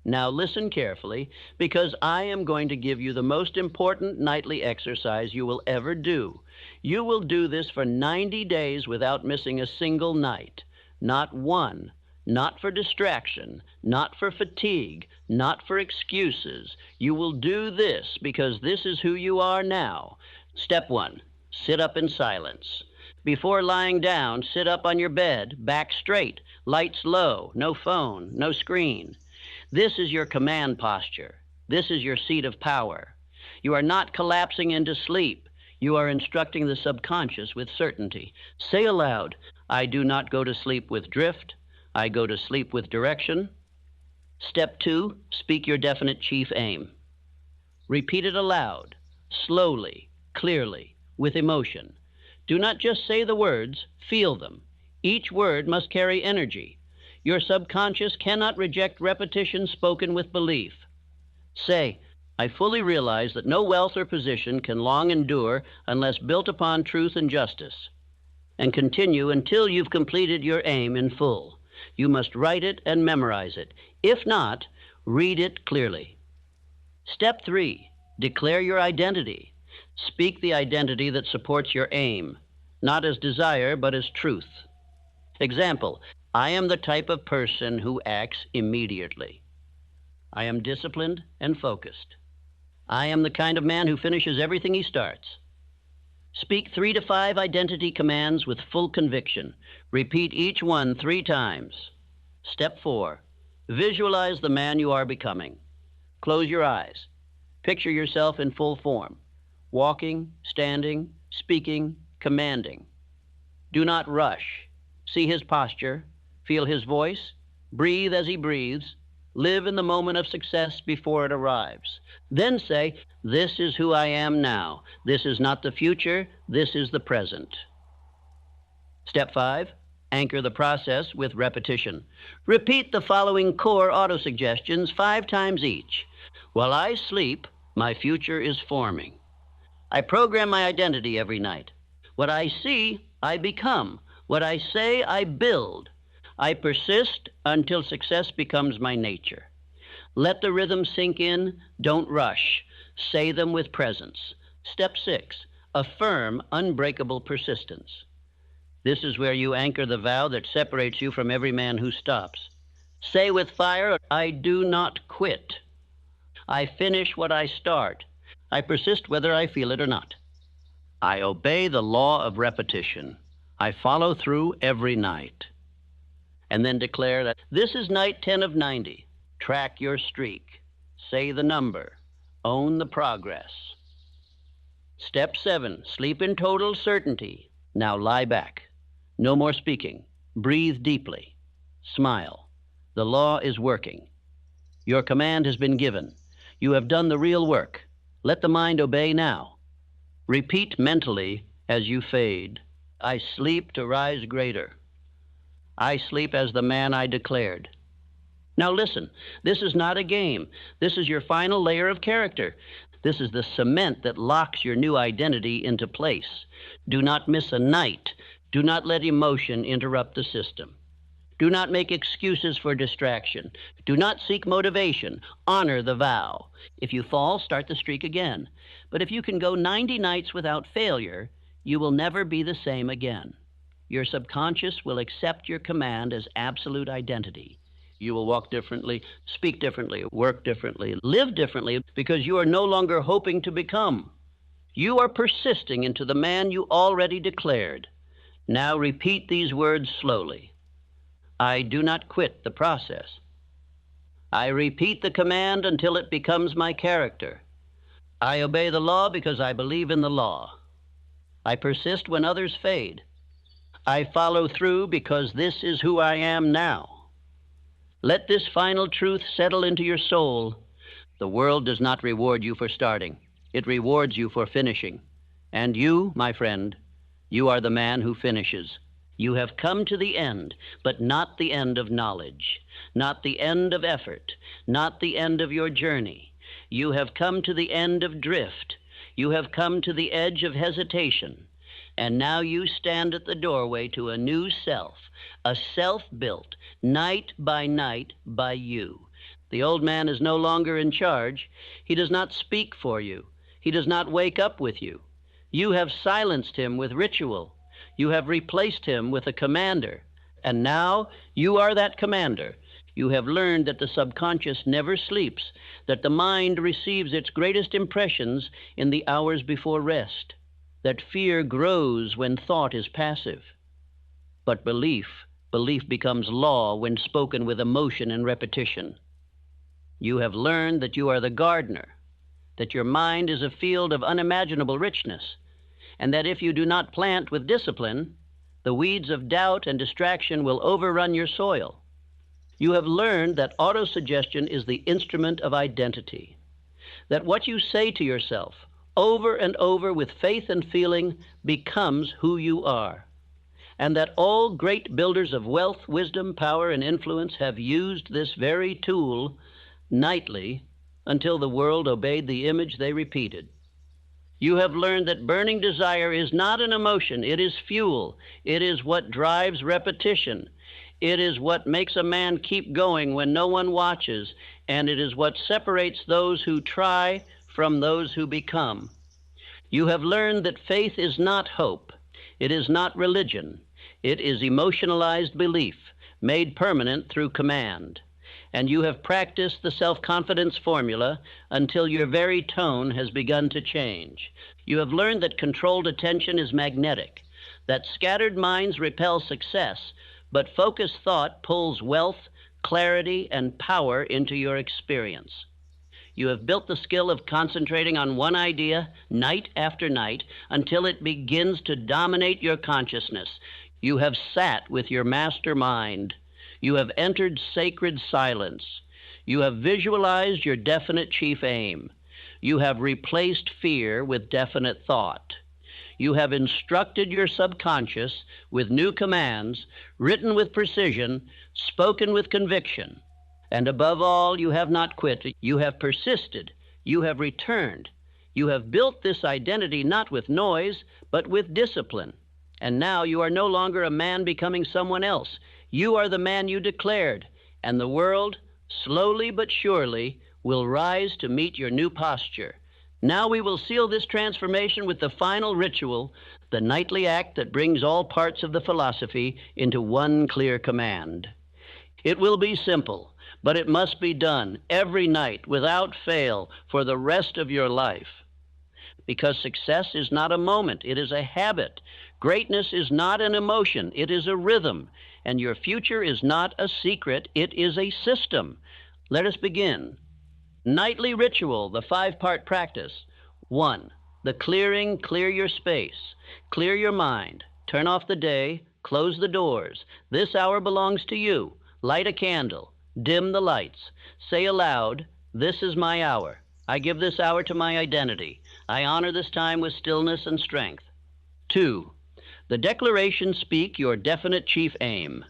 Now listen carefully, because I am going to give you the most important nightly exercise you will ever do. You will do this for 90 days without missing a single night. Not one. Not for distraction, not for fatigue, not for excuses. You will do this because this is who you are now. Step 1, sit up in silence. Before lying down, sit up on your bed, back straight, lights low, no phone, no screen. This is your command posture. This is your seat of power. You are not collapsing into sleep. You are instructing the subconscious with certainty. Say aloud, I do not go to sleep with drift. I go to sleep with direction. Step 2, speak your definite chief aim. Repeat it aloud, slowly, clearly, with emotion. Do not just say the words, feel them. Each word must carry energy. Your subconscious cannot reject repetition spoken with belief. Say, I fully realize that no wealth or position can long endure unless built upon truth and justice. And continue until you've completed your aim in full. You must write it and memorize it. If not, read it clearly. Step 3, declare your identity. Speak the identity that supports your aim, not as desire, but as truth. Example, I am the type of person who acts immediately. I am disciplined and focused. I am the kind of man who finishes everything he starts. Speak 3 to 5 identity commands with full conviction. Repeat each one 3 times. Step 4. Visualize the man you are becoming. Close your eyes. Picture yourself in full form, walking, standing, speaking, commanding. Do not rush. See his posture, feel his voice, breathe as he breathes, live in the moment of success before it arrives. Then say, this is who I am now. This is not the future, this is the present. Step 5, anchor the process with repetition. Repeat the following core autosuggestions 5 times each. While I sleep, my future is forming. I program my identity every night. What I see, I become. What I say, I build. I persist until success becomes my nature. Let the rhythm sink in. Don't rush. Say them with presence. Step 6, affirm unbreakable persistence. This is where you anchor the vow that separates you from every man who stops. Say with fire, I do not quit. I finish what I start. I persist whether I feel it or not. I obey the law of repetition. I follow through every night. And then declare that this is night 10 of 90. Track your streak. Say the number. Own the progress. Step 7, sleep in total certainty. Now lie back. No more speaking. Breathe deeply. Smile. The law is working. Your command has been given. You have done the real work. Let the mind obey now. Repeat mentally as you fade. I sleep to rise greater. I sleep as the man I declared. Now listen, this is not a game. This is your final layer of character. This is the cement that locks your new identity into place. Do not miss a night. Do not let emotion interrupt the system. Do not make excuses for distraction. Do not seek motivation. Honor the vow. If you fall, start the streak again. But if you can go 90 nights without failure, you will never be the same again. Your subconscious will accept your command as absolute identity. You will walk differently, speak differently, work differently, live differently, because you are no longer hoping to become. You are persisting into the man you already declared. Now repeat these words slowly. I do not quit the process. I repeat the command until it becomes my character. I obey the law because I believe in the law. I persist when others fade. I follow through because this is who I am now. Let this final truth settle into your soul. The world does not reward you for starting. It rewards you for finishing. And you, my friend, you are the man who finishes. You have come to the end, but not the end of knowledge, not the end of effort, not the end of your journey. You have come to the end of drift. You have come to the edge of hesitation. And now you stand at the doorway to a new self, a self built night by you. The old man is no longer in charge. He does not speak for you. He does not wake up with you. You have silenced him with ritual. You have replaced him with a commander. And now you are that commander. You have learned that the subconscious never sleeps, that the mind receives its greatest impressions in the hours before rest, that fear grows when thought is passive. But belief becomes law when spoken with emotion and repetition. You have learned that you are the gardener, that your mind is a field of unimaginable richness, and that if you do not plant with discipline, the weeds of doubt and distraction will overrun your soil. You have learned that autosuggestion is the instrument of identity, that what you say to yourself over and over with faith and feeling becomes who you are, and that all great builders of wealth, wisdom, power, and influence have used this very tool nightly until the world obeyed the image they repeated. You have learned that burning desire is not an emotion, it is fuel. It is what drives repetition. It is what makes a man keep going when no one watches, and it is what separates those who try from those who become. You have learned that faith is not hope. It is not religion. It is emotionalized belief, made permanent through command. and you have practiced the self-confidence formula until your very tone has begun to change. You have learned that controlled attention is magnetic, that scattered minds repel success, but focused thought pulls wealth, clarity, and power into your experience. You have built the skill of concentrating on one idea night after night until it begins to dominate your consciousness. You have sat with your master mind. You have entered sacred silence. You have visualized your definite chief aim. You have replaced fear with definite thought. You have instructed your subconscious with new commands, written with precision, spoken with conviction. And above all, you have not quit. You have persisted. You have returned. You have built this identity not with noise, but with discipline. And now you are no longer a man becoming someone else. You are the man you declared, and the world, slowly but surely, will rise to meet your new posture. Now we will seal this transformation with the final ritual, the nightly act that brings all parts of the philosophy into one clear command. It will be simple, but it must be done every night without fail for the rest of your life. Because success is not a moment, it is a habit. Greatness is not an emotion, it is a rhythm. And your future is not a secret, it is a system. Let us begin. Nightly ritual, the 5-part practice. 1. The clearing, clear your space. Clear your mind. Turn off the day, close the doors. This hour belongs to you. Light a candle. Dim the lights. Say aloud, this is my hour. I give this hour to my identity. I honor this time with stillness and strength. 2. The declaration, speak your definite chief aim.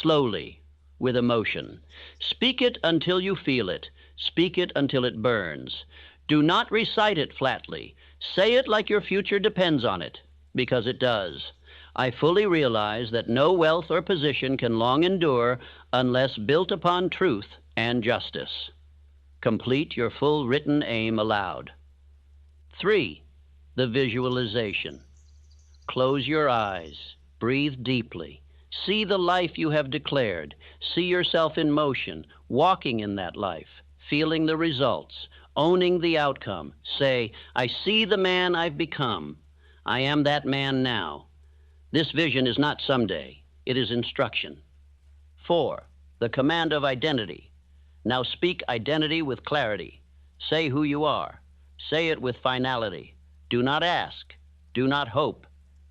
Slowly, with emotion. Speak it until you feel it. Speak it until it burns. Do not recite it flatly. Say it like your future depends on it, because it does. I fully realize that no wealth or position can long endure unless built upon truth and justice. Complete your full written aim aloud. 3. The visualization. Close your eyes. Breathe deeply. See the life you have declared. See yourself in motion, walking in that life, feeling the results, owning the outcome. Say, I see the man I've become. I am that man now. This vision is not someday. It is instruction. 4. The command of identity. Now speak identity with clarity. Say who you are. Say it with finality. Do not ask. Do not hope.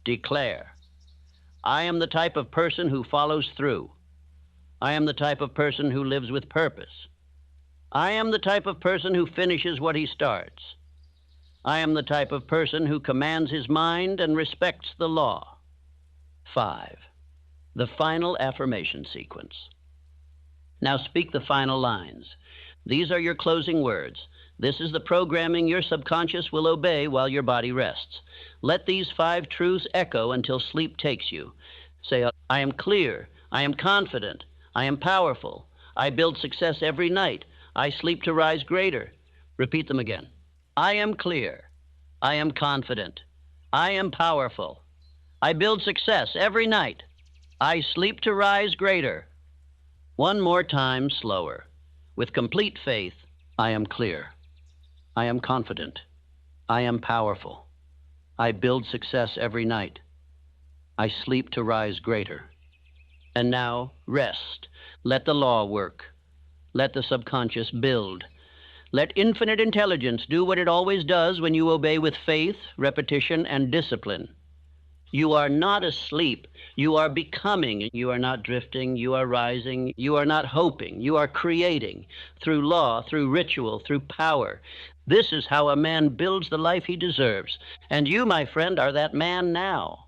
Declare. I am the type of person who follows through. I am the type of person who lives with purpose. I am the type of person who finishes what he starts. I am the type of person who commands his mind and respects the law. 5. The final affirmation sequence. Now speak the final lines. These are your closing words. This is the programming your subconscious will obey while your body rests. Let these 5 truths echo until sleep takes you. Say, I am clear. I am confident. I am powerful. I build success every night. I sleep to rise greater. Repeat them again. I am clear. I am confident. I am powerful. I build success every night. I sleep to rise greater. One more time, slower. With complete faith, I am clear. I am confident. I am powerful. I build success every night. I sleep to rise greater. And now, rest. Let the law work. Let the subconscious build. Let infinite intelligence do what it always does when you obey with faith, repetition, and discipline. You are not asleep. You are becoming. You are not drifting. You are rising. You are not hoping. You are creating through law, through ritual, through power. This is how a man builds the life he deserves. And you, my friend, are that man now.